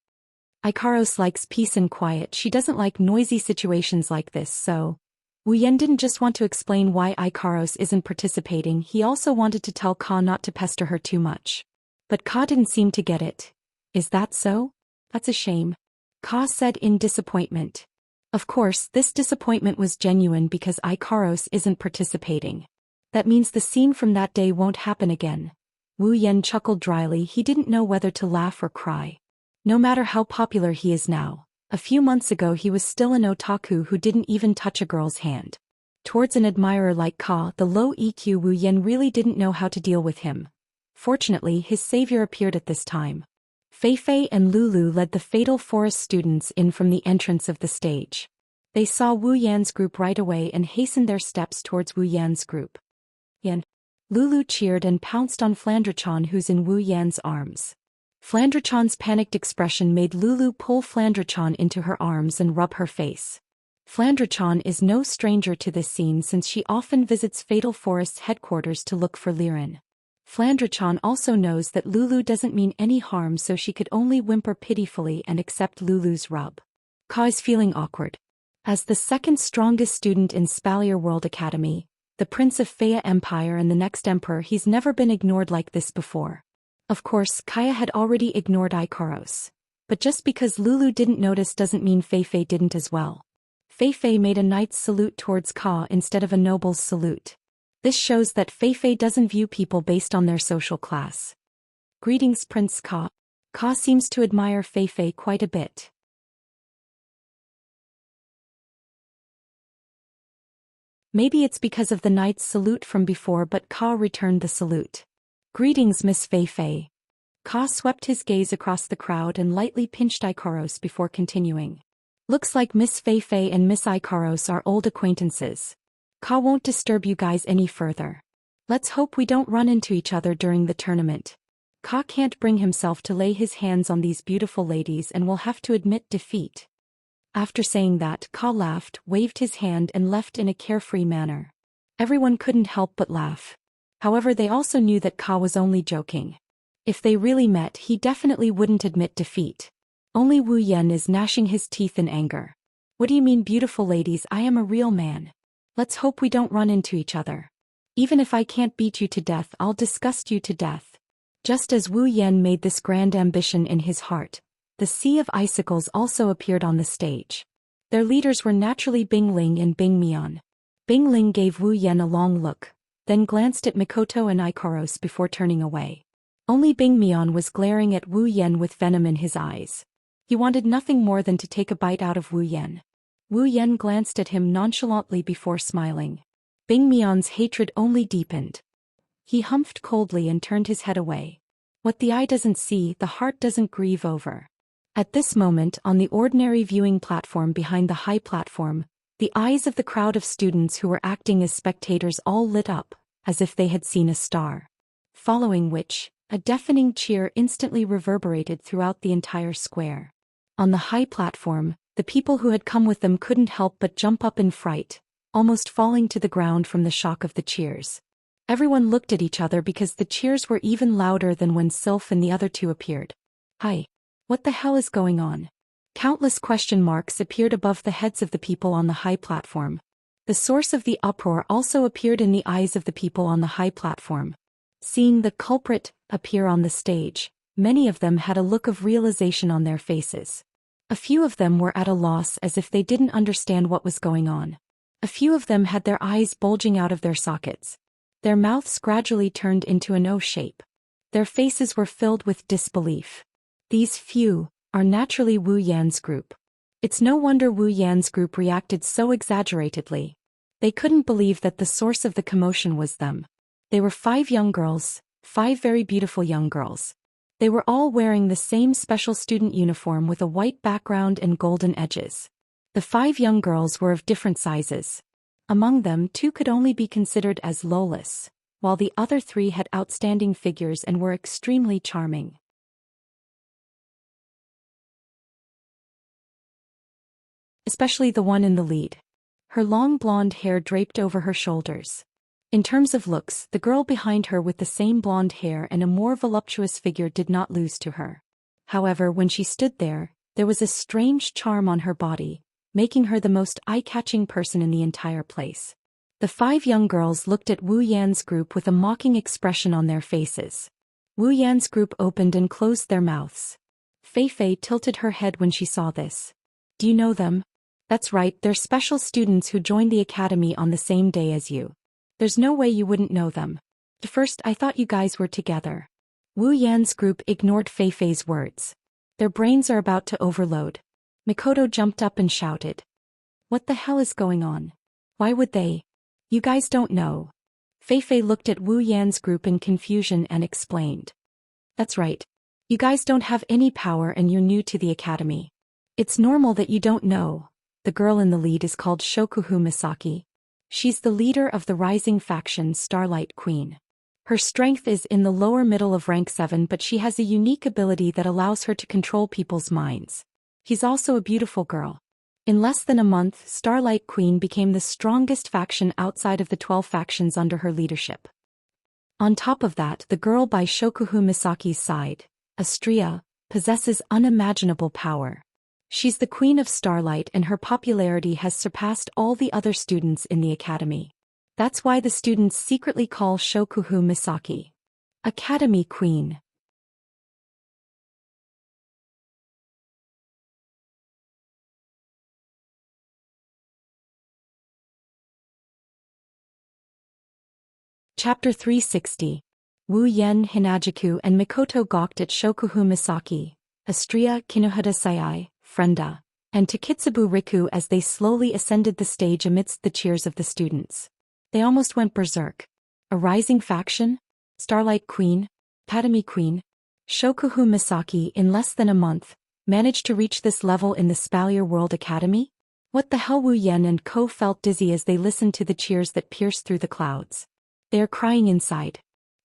Ikaros likes peace and quiet, she doesn't like noisy situations like this, so... Wu Yan didn't just want to explain why Ikaros isn't participating, he also wanted to tell Ka not to pester her too much. But Ka didn't seem to get it. Is that so? That's a shame. Ka said in disappointment. Of course, this disappointment was genuine because Ikaros isn't participating. That means the scene from that day won't happen again. Wu Yan chuckled dryly, he didn't know whether to laugh or cry. No matter how popular he is now, a few months ago he was still an otaku who didn't even touch a girl's hand. Towards an admirer like Ka, the low EQ Wu Yan really didn't know how to deal with him. Fortunately, his savior appeared at this time. Fei Fei and Lulu led the Fatal Forest students in from the entrance of the stage. They saw Wu Yan's group right away and hastened their steps towards Wu Yan's group. Yan. Lulu cheered and pounced on Flandrachan, who's in Wu Yan's arms. Flandrachan's panicked expression made Lulu pull Flandrachan into her arms and rub her face. Flandrachan is no stranger to this scene since she often visits Fatal Forest's headquarters to look for Liren. Flandrachan also knows that Lulu doesn't mean any harm, so she could only whimper pitifully and accept Lulu's rub. Ka is feeling awkward. As the second strongest student in Spalier World Academy, the Prince of Fea Empire and the next emperor, he's never been ignored like this before. Of course, Kaya had already ignored Ikaros. But just because Lulu didn't notice doesn't mean Fei Fei didn't as well. Fei Fei made a knight's salute towards Ka instead of a noble's salute. This shows that Fei Fei doesn't view people based on their social class. Greetings, Prince Ka. Ka seems to admire Fei Fei quite a bit. Maybe it's because of the knight's salute from before, but Ka returned the salute. Greetings, Miss Fei Fei. Ka swept his gaze across the crowd and lightly pinched Ikaros before continuing. Looks like Miss Fei Fei and Miss Ikaros are old acquaintances. Ka won't disturb you guys any further. Let's hope we don't run into each other during the tournament. Ka can't bring himself to lay his hands on these beautiful ladies and will have to admit defeat. After saying that, Ka laughed, waved his hand and left in a carefree manner. Everyone couldn't help but laugh. However, they also knew that Ka was only joking. If they really met, he definitely wouldn't admit defeat. Only Wu Yan is gnashing his teeth in anger. What do you mean, beautiful ladies? I am a real man. Let's hope we don't run into each other. Even if I can't beat you to death, I'll disgust you to death. Just as Wu Yan made this grand ambition in his heart, the Sea of Icicles also appeared on the stage. Their leaders were naturally Bing Ling and Bing Mian. Bing Ling gave Wu Yan a long look, then glanced at Mikoto and Ikaros before turning away. Only Bing Mian was glaring at Wu Yan with venom in his eyes. He wanted nothing more than to take a bite out of Wu Yan. Wu Yan glanced at him nonchalantly before smiling. Bing Mian's hatred only deepened. He humphed coldly and turned his head away. What the eye doesn't see, the heart doesn't grieve over. At this moment, on the ordinary viewing platform behind the high platform, the eyes of the crowd of students who were acting as spectators all lit up, as if they had seen a star. Following which, a deafening cheer instantly reverberated throughout the entire square. On the high platform, The people who had come with them couldn't help but jump up in fright, almost falling to the ground from the shock of the cheers. Everyone looked at each other because the cheers were even louder than when Sylph and the other two appeared. Hi. What the hell is going on? Countless question marks appeared above the heads of the people on the high platform. The source of the uproar also appeared in the eyes of the people on the high platform. Seeing the culprit appear on the stage, many of them had a look of realization on their faces. A few of them were at a loss as if they didn't understand what was going on. A few of them had their eyes bulging out of their sockets. Their mouths gradually turned into an O shape. Their faces were filled with disbelief. These few are naturally Wu Yan's group. It's no wonder Wu Yan's group reacted so exaggeratedly. They couldn't believe that the source of the commotion was them. They were 5 young girls, 5 very beautiful young girls. They were all wearing the same special student uniform with a white background and golden edges. The 5 young girls were of different sizes. Among them 2 could only be considered as lowless, while the other 3 had outstanding figures and were extremely charming. Especially the one in the lead. Her long blonde hair draped over her shoulders. In terms of looks, the girl behind her with the same blonde hair and a more voluptuous figure did not lose to her. However, when she stood there was a strange charm on her body, making her the most eye-catching person in the entire place. The 5 young girls looked at Wu Yan's group with a mocking expression on their faces. Wu Yan's group opened and closed their mouths. Fei Fei tilted her head when she saw this. Do you know them? That's right, they're special students who joined the academy on the same day as you. There's no way you wouldn't know them. At first I thought you guys were together. Wu Yan's group ignored Fei Fei's words. Their brains are about to overload. Mikoto jumped up and shouted. What the hell is going on? Why would they? You guys don't know. Fei Fei looked at Wu Yan's group in confusion and explained. That's right. You guys don't have any power and you're new to the academy. It's normal that you don't know. The girl in the lead is called Shokuhu Misaki. She's the leader of the rising faction Starlight Queen. Her strength is in the lower middle of rank 7, but she has a unique ability that allows her to control people's minds. She's also a beautiful girl. In less than a month, Starlight Queen became the strongest faction outside of the 12 factions under her leadership. On top of that, the girl by Shokuhu Misaki's side, Astria, possesses unimaginable power. She's the queen of Starlight and her popularity has surpassed all the other students in the academy. That's why the students secretly call Shokuhu Misaki Academy Queen. Chapter 360. Wu Yen Hinajiku and Mikoto gawked at Shokuhu Misaki, Astria Kinohada Sayai, Frenda, and Takitsubu Riku as they slowly ascended the stage amidst the cheers of the students. They almost went berserk. A rising faction? Starlight Queen? Academy Queen? Shokuhu Misaki in less than a month, managed to reach this level in the Spalier World Academy? What the hell? Wu Yen and Ko felt dizzy as they listened to the cheers that pierced through the clouds. They are crying inside.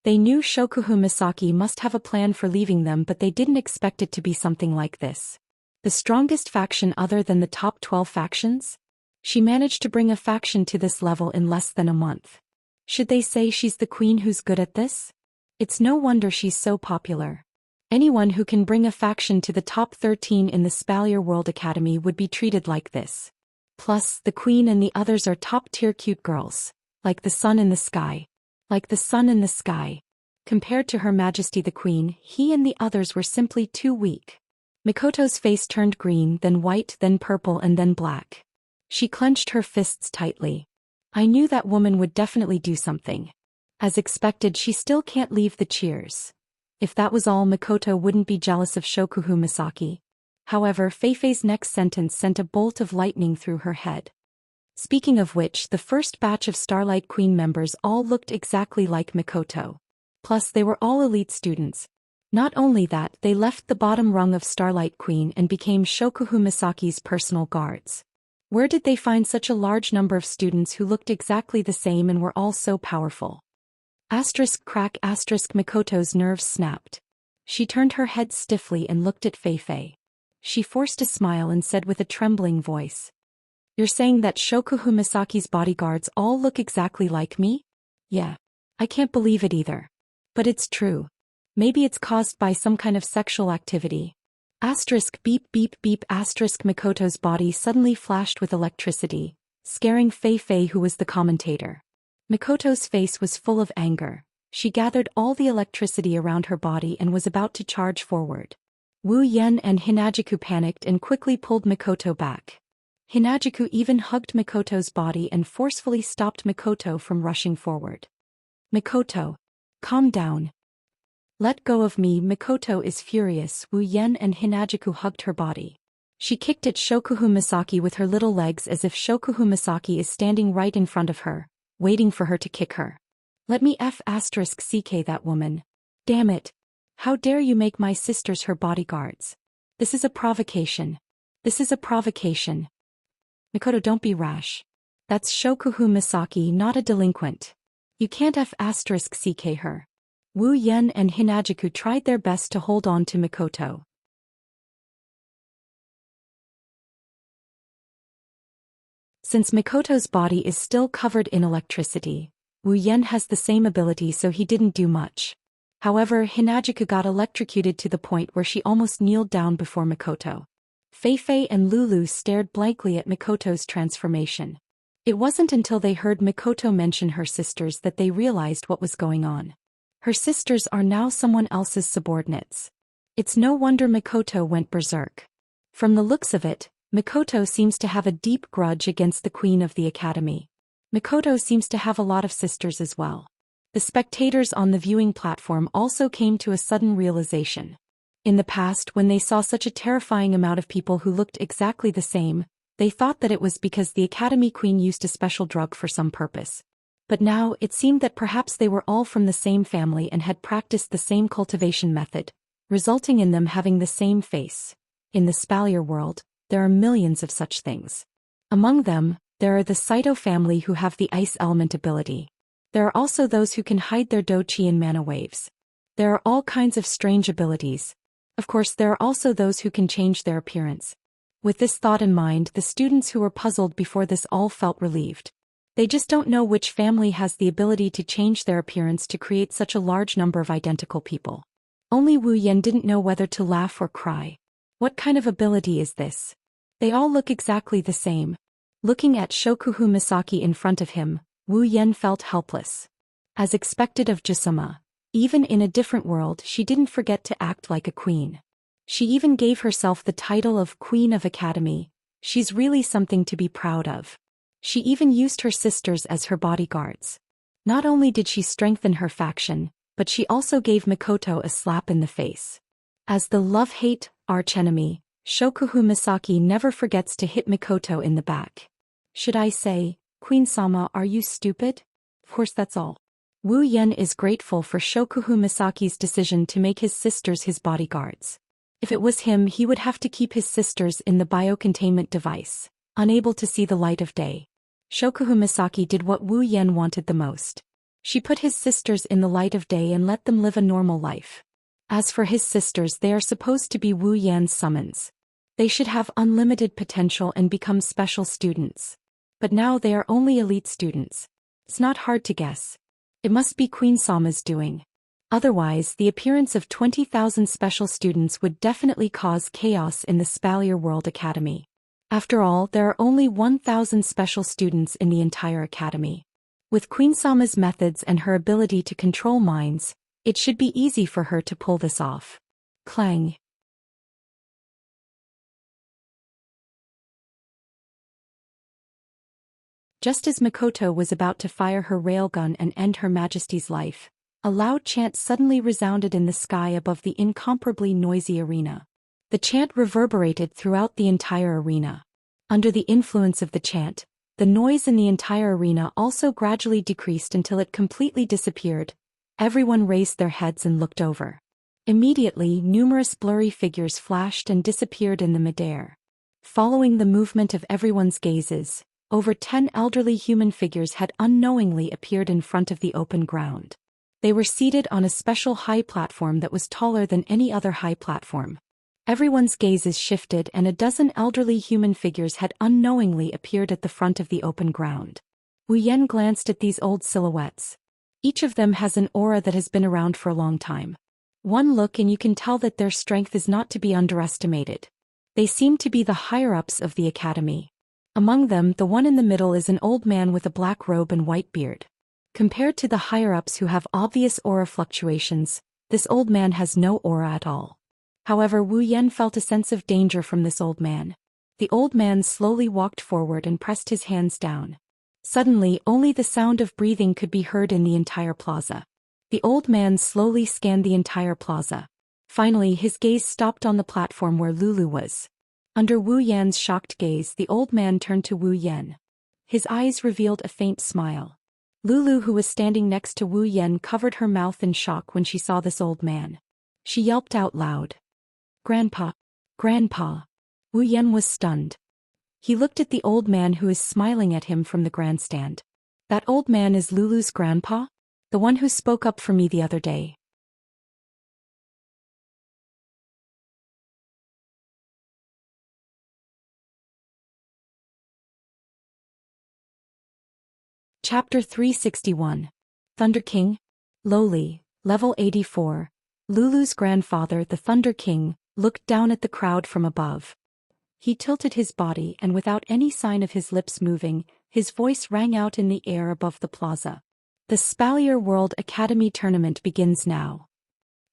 They knew Shokuhu Misaki must have a plan for leaving them, but they didn't expect it to be something like this. The strongest faction other than the top 12 factions? She managed to bring a faction to this level in less than a month. Should they say she's the queen who's good at this? It's no wonder she's so popular. Anyone who can bring a faction to the top 13 in the Spalier World Academy would be treated like this. Plus, the queen and the others are top-tier cute girls. Like the sun in the sky. Like the sun in the sky. Compared to Her Majesty the Queen, he and the others were simply too weak. Mikoto's face turned green, then white, then purple, and then black. She clenched her fists tightly. I knew that woman would definitely do something. As expected, she still can't leave the cheers. If that was all, Mikoto wouldn't be jealous of Shokuhu Misaki. However, Fei Fei's next sentence sent a bolt of lightning through her head. Speaking of which, the first batch of Starlight Queen members all looked exactly like Mikoto. Plus, they were all elite students. Not only that, they left the bottom rung of Starlight Queen and became Shokuhu Misaki's personal guards. Where did they find such a large number of students who looked exactly the same and were all so powerful? Crack Mikoto's nerves snapped. She turned her head stiffly and looked at Fei Fei. She forced a smile and said with a trembling voice. You're saying that Shokuhu Misaki's bodyguards all look exactly like me? Yeah. I can't believe it either. But it's true. Maybe it's caused by some kind of sexual activity. Asterisk beep beep beep asterisk Mikoto's body suddenly flashed with electricity, scaring Fei, who was the commentator. Mikoto's face was full of anger. She gathered all the electricity around her body and was about to charge forward. Wu Yan and Hinajiku panicked and quickly pulled Mikoto back. Hinajiku even hugged Mikoto's body and forcefully stopped Mikoto from rushing forward. Mikoto, calm down. Let go of me. Mikoto is furious. Wu Yan and Hinajiku hugged her body. She kicked at Shokuhu Misaki with her little legs as if Shokuhu Misaki is standing right in front of her, waiting for her to kick her. Let me *CK that woman. Damn it. How dare you make my sisters her bodyguards? This is a provocation. This is a provocation. Mikoto, don't be rash. That's Shokuhu Misaki, not a delinquent. You can't *CK her. Wu Yan and Hinajiku tried their best to hold on to Mikoto. Since Mikoto's body is still covered in electricity, Wu Yan has the same ability, so he didn't do much. However, Hinajiku got electrocuted to the point where she almost kneeled down before Mikoto. Fei and Lulu stared blankly at Mikoto's transformation. It wasn't until they heard Mikoto mention her sisters that they realized what was going on. Her sisters are now someone else's subordinates. It's no wonder Mikoto went berserk. From the looks of it, Mikoto seems to have a deep grudge against the queen of the academy. Mikoto seems to have a lot of sisters as well. The spectators on the viewing platform also came to a sudden realization. In the past, when they saw such a terrifying amount of people who looked exactly the same, they thought that it was because the Academy Queen used a special drug for some purpose. But now, it seemed that perhaps they were all from the same family and had practiced the same cultivation method, resulting in them having the same face. In the Spalier world, there are millions of such things. Among them, there are the Saito family who have the ice element ability. There are also those who can hide their dochi in mana waves. There are all kinds of strange abilities. Of course, there are also those who can change their appearance. With this thought in mind, the students who were puzzled before this all felt relieved. They just don't know which family has the ability to change their appearance to create such a large number of identical people. Only Wu Yan didn't know whether to laugh or cry. What kind of ability is this? They all look exactly the same. Looking at Shokuhu Misaki in front of him, Wu Yan felt helpless. As expected of Jisuma, even in a different world, she didn't forget to act like a queen. She even gave herself the title of Queen of Academy. She's really something to be proud of. She even used her sisters as her bodyguards. Not only did she strengthen her faction, but she also gave Mikoto a slap in the face. As the love-hate archenemy, Shokuhu Misaki never forgets to hit Mikoto in the back. Should I say, Queen-sama, are you stupid? Of course, that's all. Wu Yan is grateful for Shokuhu Misaki's decision to make his sisters his bodyguards. If it was him, he would have to keep his sisters in the biocontainment device, unable to see the light of day. Shokuhu Misaki did what Wu Yan wanted the most. She put his sisters in the light of day and let them live a normal life. As for his sisters, they are supposed to be Wu Yan's summons. They should have unlimited potential and become special students. But now they are only elite students. It's not hard to guess. It must be Queen Sama's doing. Otherwise, the appearance of 20,000 special students would definitely cause chaos in the Spalier World Academy. After all, there are only 1,000 special students in the entire academy. With Queen Sama's methods and her ability to control minds, it should be easy for her to pull this off. Clang. Just as Mikoto was about to fire her railgun and end Her Majesty's life, a loud chant suddenly resounded in the sky above the incomparably noisy arena. The chant reverberated throughout the entire arena. Under the influence of the chant, the noise in the entire arena also gradually decreased until it completely disappeared. Everyone raised their heads and looked over. Immediately, numerous blurry figures flashed and disappeared in the midair. Following the movement of everyone's gazes, over 10 elderly human figures had unknowingly appeared in front of the open ground. They were seated on a special high platform that was taller than any other high platform. Everyone's gazes shifted and a dozen elderly human figures had unknowingly appeared at the front of the open ground. Wu Yan glanced at these old silhouettes. Each of them has an aura that has been around for a long time. One look and you can tell that their strength is not to be underestimated. They seem to be the higher-ups of the academy. Among them, the one in the middle is an old man with a black robe and white beard. Compared to the higher-ups who have obvious aura fluctuations, this old man has no aura at all. However, Wu Yan felt a sense of danger from this old man. The old man slowly walked forward and pressed his hands down. Suddenly, only the sound of breathing could be heard in the entire plaza. The old man slowly scanned the entire plaza. Finally, his gaze stopped on the platform where Lulu was. Under Wu Yan's shocked gaze, the old man turned to Wu Yan. His eyes revealed a faint smile. Lulu, who was standing next to Wu Yan, covered her mouth in shock when she saw this old man. She yelped out loud. "Grandpa! Grandpa!" Wu Yan was stunned. He looked at the old man who is smiling at him from the grandstand. That old man is Lulu's grandpa? The one who spoke up for me the other day. Chapter 361. Thunder King? Lowly, level 84. Lulu's grandfather, the Thunder King, looked down at the crowd from above. He tilted his body and without any sign of his lips moving, his voice rang out in the air above the plaza. The Spalier World Academy tournament begins now.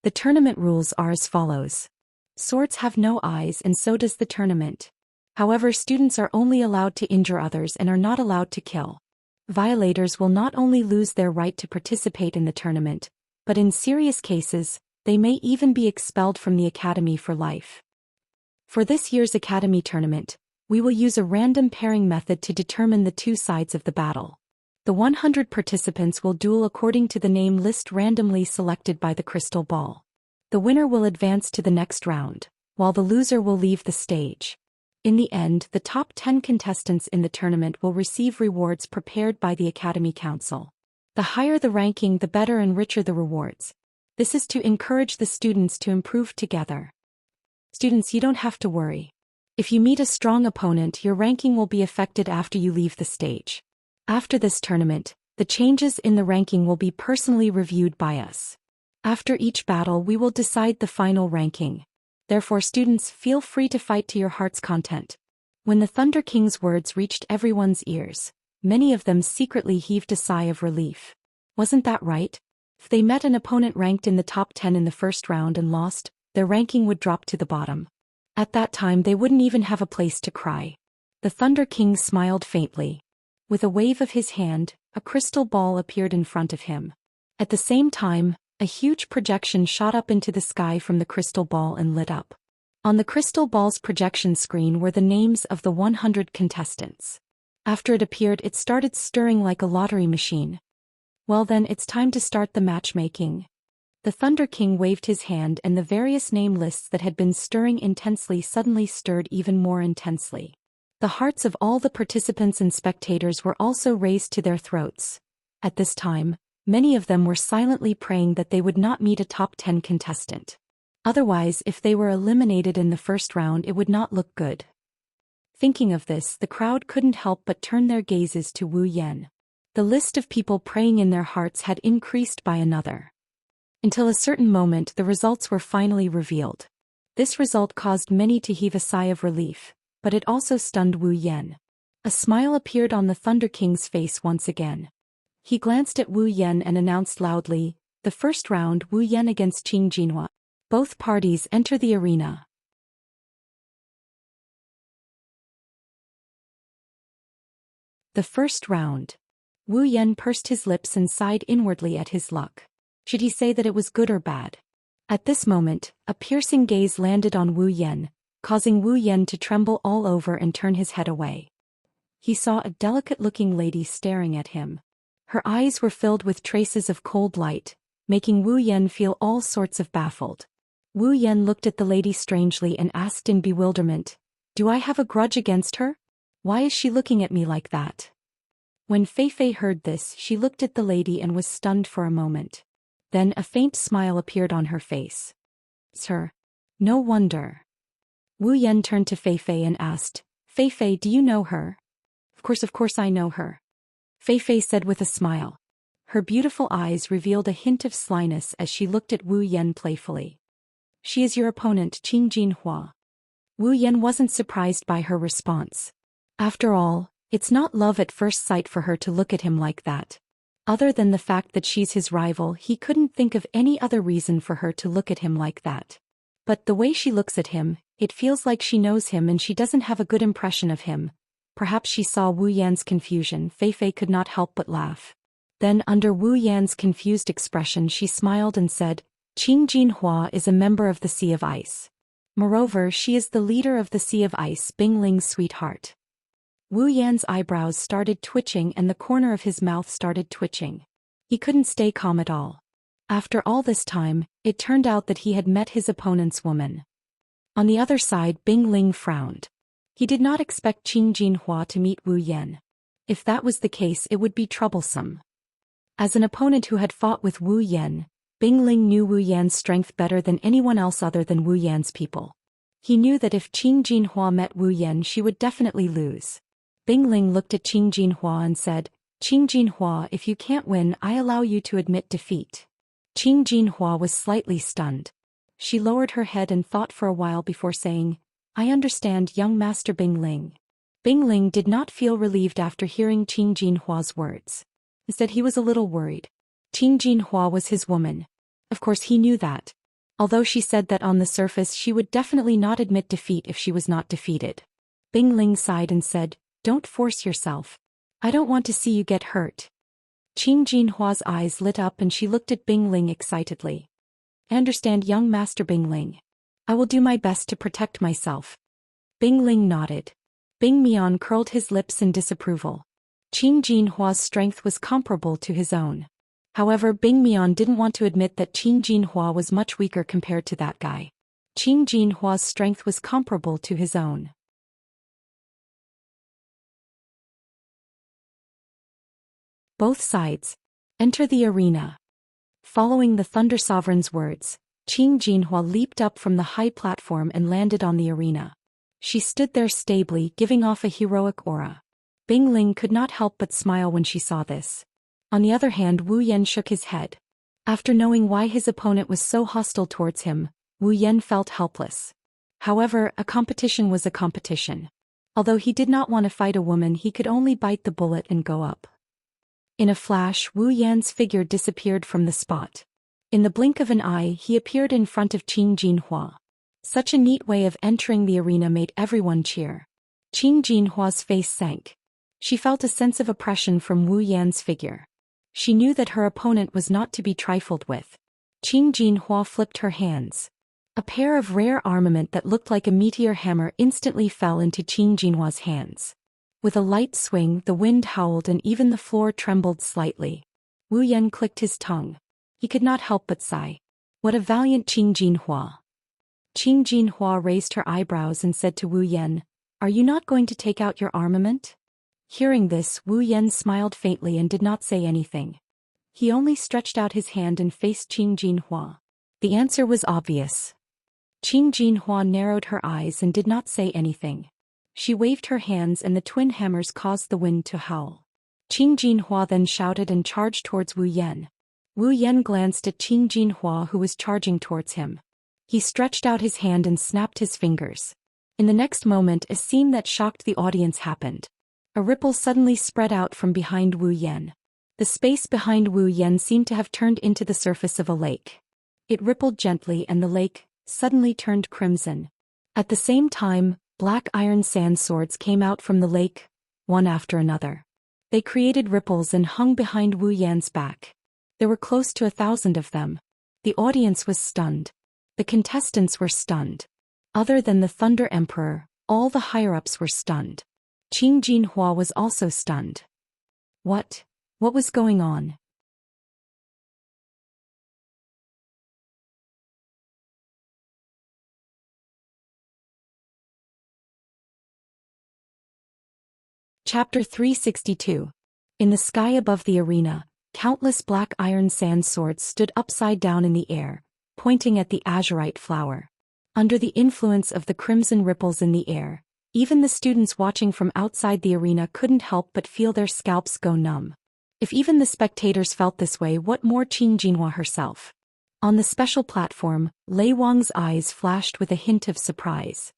The tournament rules are as follows. Swords have no eyes and so does the tournament. However, students are only allowed to injure others and are not allowed to kill. Violators will not only lose their right to participate in the tournament, but in serious cases, they may even be expelled from the academy for life. For this year's academy tournament, we will use a random pairing method to determine the two sides of the battle. The 100 participants will duel according to the name list randomly selected by the crystal ball. The winner will advance to the next round, while the loser will leave the stage. In the end, the top 10 contestants in the tournament will receive rewards prepared by the Academy Council. The higher the ranking, the better and richer the rewards. This is to encourage the students to improve together. Students, you don't have to worry. If you meet a strong opponent, your ranking will be affected after you leave the stage. After this tournament, the changes in the ranking will be personally reviewed by us. After each battle, we will decide the final ranking. Therefore, students, feel free to fight to your heart's content. When the Thunder King's words reached everyone's ears, many of them secretly heaved a sigh of relief. Wasn't that right? If they met an opponent ranked in the top 10 in the first round and lost, their ranking would drop to the bottom. At that time, they wouldn't even have a place to cry. The Thunder King smiled faintly. With a wave of his hand, a crystal ball appeared in front of him. At the same time, a huge projection shot up into the sky from the crystal ball and lit up. On the crystal ball's projection screen were the names of the 100 contestants. After it appeared, it started stirring like a lottery machine. Well then, it's time to start the matchmaking. The Thunder King waved his hand and the various name lists that had been stirring intensely suddenly stirred even more intensely. The hearts of all the participants and spectators were also raised to their throats. At this time, many of them were silently praying that they would not meet a top 10 contestant. Otherwise, if they were eliminated in the first round, it would not look good. Thinking of this, the crowd couldn't help but turn their gazes to Wu Yan. The list of people praying in their hearts had increased by another. Until a certain moment, the results were finally revealed. This result caused many to heave a sigh of relief, but it also stunned Wu Yan. A smile appeared on the Thunder King's face once again. He glanced at Wu Yan and announced loudly, "The first round, Wu Yan against Qing Jinhua. Both parties enter the arena." The first round. Wu Yan pursed his lips and sighed inwardly at his luck. Should he say that it was good or bad? At this moment, a piercing gaze landed on Wu Yan, causing Wu Yan to tremble all over and turn his head away. He saw a delicate-looking lady staring at him. Her eyes were filled with traces of cold light, making Wu Yan feel all sorts of baffled. Wu Yan looked at the lady strangely and asked in bewilderment, "Do I have a grudge against her? Why is she looking at me like that?" When Fei heard this, she looked at the lady and was stunned for a moment. Then a faint smile appeared on her face. "It's her. No wonder. Wu Yan turned to Fei Fei and asked, Fei Fei, do you know her? Of course I know her. Fei Fei said with a smile. Her beautiful eyes revealed a hint of slyness as she looked at Wu Yan playfully. She is your opponent, Qing Jinhua. Wu Yan wasn't surprised by her response. After all, it's not love at first sight for her to look at him like that. Other than the fact that she's his rival, he couldn't think of any other reason for her to look at him like that. But the way she looks at him, it feels like she knows him and she doesn't have a good impression of him. Perhaps she saw Wu Yan's confusion. Fei Fei could not help but laugh. Then under Wu Yan's confused expression she smiled and said, Qing Jinhua is a member of the Sea of Ice. Moreover, she is the leader of the Sea of Ice, Bingling's sweetheart. Wu Yan's eyebrows started twitching and the corner of his mouth started twitching. He couldn't stay calm at all. After all this time, it turned out that he had met his opponent's woman. On the other side, Bingling frowned. He did not expect Qing Jinhua to meet Wu Yan. If that was the case, it would be troublesome. As an opponent who had fought with Wu Yan, Bingling knew Wu Yan's strength better than anyone else other than Wu Yan's people. He knew that if Qing Jinhua met Wu Yan, she would definitely lose. Bingling looked at Qing Jinhua and said, Qing Jinhua, if you can't win, I allow you to admit defeat. Qing Jinhua was slightly stunned. She lowered her head and thought for a while before saying, I understand, young Master Bingling. Bingling did not feel relieved after hearing Qing Jinhua's words. Instead, he was a little worried. Qing Jinhua was his woman. Of course he knew that. Although she said that on the surface she would definitely not admit defeat if she was not defeated. Bingling sighed and said, Don't force yourself. I don't want to see you get hurt. Qing Jinhua's eyes lit up and she looked at Bingling excitedly. I understand, young Master Bingling. I will do my best to protect myself. Bingling nodded. Bing Mian curled his lips in disapproval. Qing Jinhua's strength was comparable to his own. However, Bing Mian didn't want to admit that Qing Jinhua was much weaker compared to that guy. Qing Jinhua's strength was comparable to his own. Both sides. Enter the arena. Following the Thunder Sovereign's words, Qing Jinhua leaped up from the high platform and landed on the arena. She stood there stably, giving off a heroic aura. Bingling could not help but smile when she saw this. On the other hand, Wu Yan shook his head. After knowing why his opponent was so hostile towards him, Wu Yan felt helpless. However, a competition was a competition. Although he did not want to fight a woman, he could only bite the bullet and go up. In a flash, Wu Yan's figure disappeared from the spot. In the blink of an eye, he appeared in front of Qing Jinhua. Such a neat way of entering the arena made everyone cheer. Qing Jinhua's face sank. She felt a sense of oppression from Wu Yan's figure. She knew that her opponent was not to be trifled with. Qing Jinhua flipped her hands. A pair of rare armament that looked like a meteor hammer instantly fell into Qing Jinhua's hands. With a light swing, the wind howled and even the floor trembled slightly. Wu Yan clicked his tongue. He could not help but sigh. What a valiant Qing Jinhua. Qing Jinhua raised her eyebrows and said to Wu Yan, Are you not going to take out your armament? Hearing this, Wu Yan smiled faintly and did not say anything. He only stretched out his hand and faced Qing Jinhua. The answer was obvious. Qing Jinhua narrowed her eyes and did not say anything. She waved her hands and the twin hammers caused the wind to howl. Qing Jinhua then shouted and charged towards Wu Yan. Wu Yan glanced at Qing Jinhua, who was charging towards him. He stretched out his hand and snapped his fingers. In the next moment, a scene that shocked the audience happened. A ripple suddenly spread out from behind Wu Yan. The space behind Wu Yan seemed to have turned into the surface of a lake. It rippled gently and the lake suddenly turned crimson. At the same time, black iron sand swords came out from the lake, one after another. They created ripples and hung behind Wu Yan's back. There were close to 1,000 of them. The audience was stunned. The contestants were stunned. Other than the Thunder Emperor, all the higher-ups were stunned. Qing Jinhua was also stunned. What was going on? Chapter 362. In the sky above the arena, countless black iron sand swords stood upside down in the air, pointing at the azurite flower. Under the influence of the crimson ripples in the air, even the students watching from outside the arena couldn't help but feel their scalps go numb. If even the spectators felt this way, what more Qing Jinhua herself? On the special platform, Lei Wang's eyes flashed with a hint of surprise.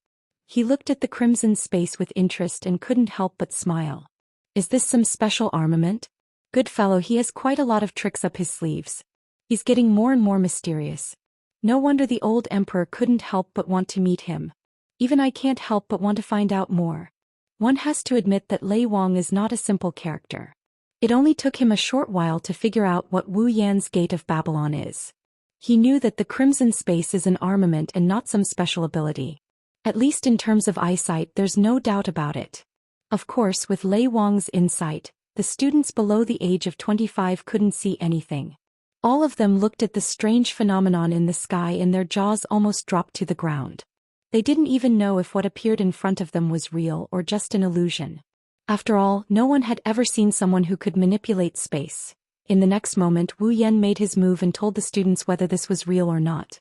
He looked at the crimson space with interest and couldn't help but smile. Is this some special armament? Good fellow, he has quite a lot of tricks up his sleeves. He's getting more and more mysterious. No wonder the old emperor couldn't help but want to meet him. Even I can't help but want to find out more. One has to admit that Lei Wang is not a simple character. It only took him a short while to figure out what Wu Yan's Gate of Babylon is. He knew that the crimson space is an armament and not some special ability. At least in terms of eyesight, there's no doubt about it. Of course, with Lei Wang's insight, the students below the age of 25 couldn't see anything. All of them looked at the strange phenomenon in the sky and their jaws almost dropped to the ground. They didn't even know if what appeared in front of them was real or just an illusion. After all, no one had ever seen someone who could manipulate space. In the next moment, Wu Yan made his move and told the students whether this was real or not.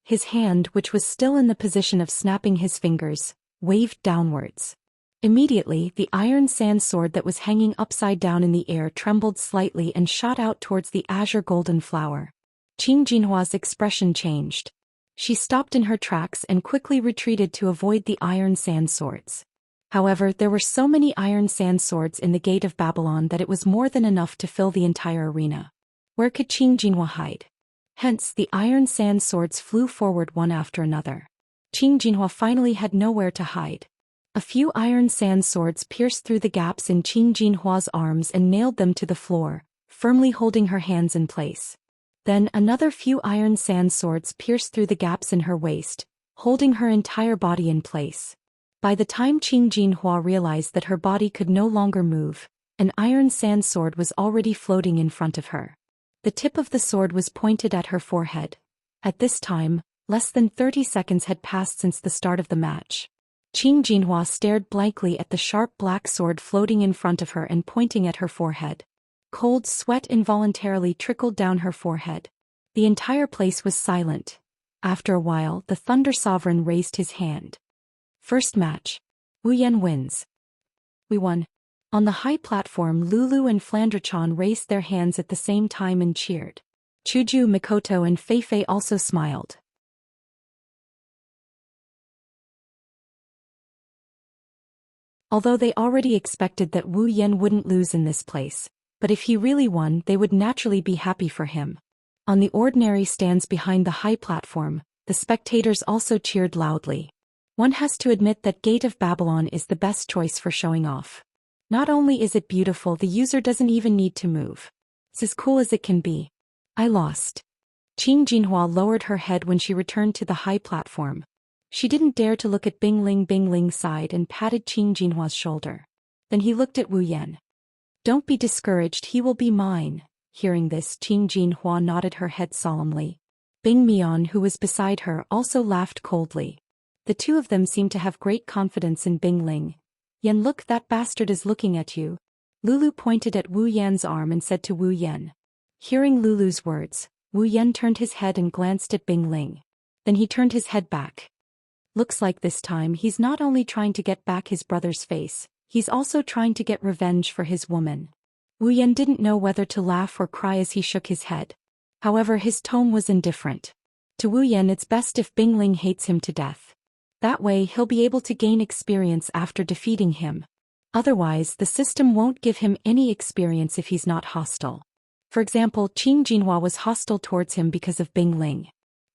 His hand, which was still in the position of snapping his fingers, waved downwards. Immediately, the iron sand sword that was hanging upside down in the air trembled slightly and shot out towards the azure golden flower. Qing Jinhua's expression changed. She stopped in her tracks and quickly retreated to avoid the iron sand swords. However, there were so many iron sand swords in the Gate of Babylon that it was more than enough to fill the entire arena. Where could Qing Jinhua hide? Hence, the iron sand swords flew forward one after another. Qing Jinhua finally had nowhere to hide. A few iron sand swords pierced through the gaps in Qing Jinhua's arms and nailed them to the floor, firmly holding her hands in place. Then another few iron sand swords pierced through the gaps in her waist, holding her entire body in place. By the time Qing Jinhua realized that her body could no longer move, an iron sand sword was already floating in front of her. The tip of the sword was pointed at her forehead. At this time, less than 30 seconds had passed since the start of the match. Qing Jinhua stared blankly at the sharp black sword floating in front of her and pointing at her forehead. Cold sweat involuntarily trickled down her forehead. The entire place was silent. After a while, the Thunder Sovereign raised his hand. First match. Wu Yan wins. We won. On the high platform, Lulu and Flandrechan raised their hands at the same time and cheered. Chuju, Mikoto and Feifei also smiled. Although they already expected that Wu Yan wouldn't lose in this place, but if he really won, they would naturally be happy for him. On the ordinary stands behind the high platform, the spectators also cheered loudly. One has to admit that Gate of Babylon is the best choice for showing off. Not only is it beautiful, the user doesn't even need to move. It's as cool as it can be. I lost. Qing Jinhua lowered her head when she returned to the high platform. She didn't dare to look at Bingling. Bingling sighed and patted Qing Jinhua's shoulder. Then he looked at Wu Yan. Don't be discouraged, he will be mine. Hearing this, Qing Jinhua nodded her head solemnly. Bing Mian, who was beside her, also laughed coldly. The two of them seemed to have great confidence in Bingling. Yan, look, that bastard is looking at you. Lulu pointed at Wu Yan's arm and said to Wu Yan. Hearing Lulu's words, Wu Yan turned his head and glanced at Bingling. Then he turned his head back. Looks like this time he's not only trying to get back his brother's face, he's also trying to get revenge for his woman. Wu Yan didn't know whether to laugh or cry as he shook his head. However, his tone was indifferent. To Wu Yan, it's best if Bingling hates him to death. That way he'll be able to gain experience after defeating him. Otherwise, the system won't give him any experience if he's not hostile. For example, Qing Jinhua was hostile towards him because of Bingling.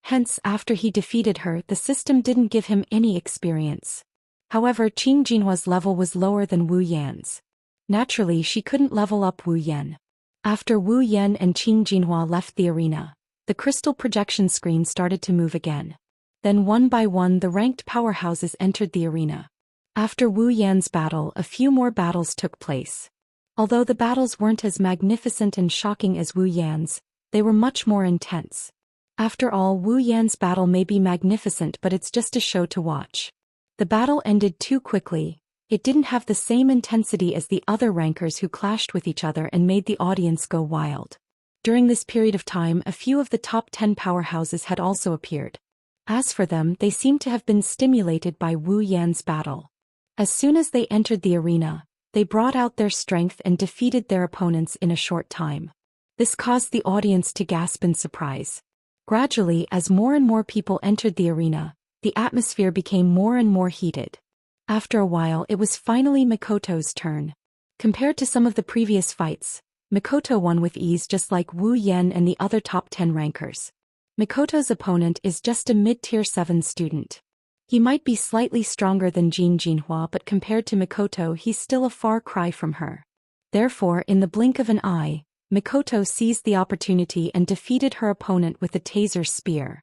Hence, after he defeated her, the system didn't give him any experience. However, Qing Jinhua's level was lower than Wu Yan's. Naturally, she couldn't level up Wu Yan. After Wu Yan and Qing Jinhua left the arena, the crystal projection screen started to move again. Then one by one the ranked powerhouses entered the arena. After Wu Yan's battle, a few more battles took place. Although the battles weren't as magnificent and shocking as Wu Yan's, they were much more intense. After all, Wu Yan's battle may be magnificent, but it's just a show to watch. The battle ended too quickly. It didn't have the same intensity as the other rankers who clashed with each other and made the audience go wild. During this period of time, a few of the top 10 powerhouses had also appeared. As for them, they seemed to have been stimulated by Wu Yan's battle. As soon as they entered the arena, they brought out their strength and defeated their opponents in a short time. This caused the audience to gasp in surprise. Gradually, as more and more people entered the arena, the atmosphere became more and more heated. After a while, it was finally Mikoto's turn. Compared to some of the previous fights, Mikoto won with ease, just like Wu Yan and the other top 10 rankers. Mikoto's opponent is just a mid-tier 7 student. He might be slightly stronger than Jin Jinhua, but compared to Mikoto, he's still a far cry from her. Therefore, in the blink of an eye, Mikoto seized the opportunity and defeated her opponent with a taser spear.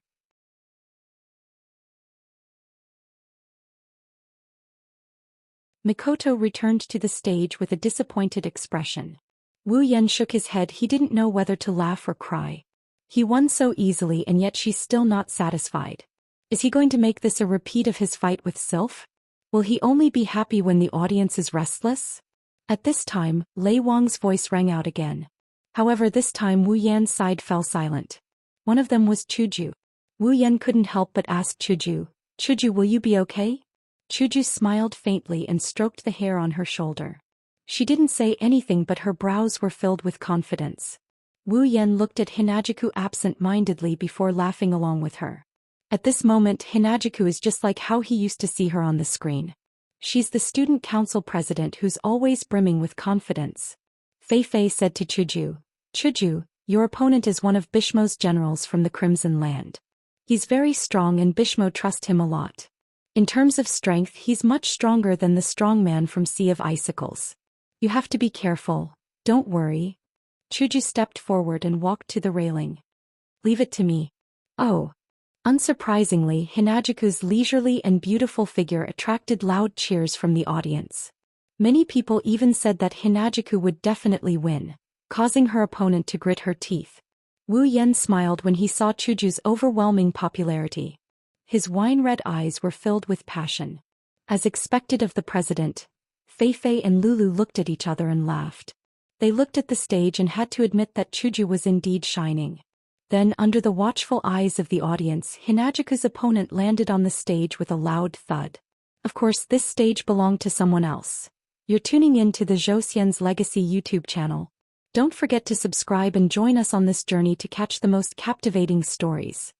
Mikoto returned to the stage with a disappointed expression. Wu Yan shook his head. He didn't know whether to laugh or cry. He won so easily, and yet she's still not satisfied. Is he going to make this a repeat of his fight with Sylph? Will he only be happy when the audience is restless? At this time, Lei Wang's voice rang out again. However, this time Wu Yan's side fell silent. One of them was Chuju. Wu Yan couldn't help but ask Chuju, "Chuju, will you be okay?" Chuju smiled faintly and stroked the hair on her shoulder. She didn't say anything, but her brows were filled with confidence. Wu Yan looked at Hinajiku absent-mindedly before laughing along with her. At this moment, Hinajiku is just like how he used to see her on the screen. She's the student council president who's always brimming with confidence. Fei Fei said to Chuju, "Chuju, your opponent is one of Bishmo's generals from the Crimson Land. He's very strong and Bishmo trusts him a lot. In terms of strength, he's much stronger than the strong man from Sea of Icicles. You have to be careful, don't worry." Chuju stepped forward and walked to the railing. "Leave it to me." "Oh." Unsurprisingly, Hinajiku's leisurely and beautiful figure attracted loud cheers from the audience. Many people even said that Hinajiku would definitely win, causing her opponent to grit her teeth. Wu Yan smiled when he saw Chuju's overwhelming popularity. His wine-red eyes were filled with passion. As expected of the president, Fei Fei and Lulu looked at each other and laughed. They looked at the stage and had to admit that Chuju was indeed shining. Then, under the watchful eyes of the audience, Hinajiku's opponent landed on the stage with a loud thud. Of course, this stage belonged to someone else. You're tuning in to the Zhou Xian's Legacy YouTube channel. Don't forget to subscribe and join us on this journey to catch the most captivating stories.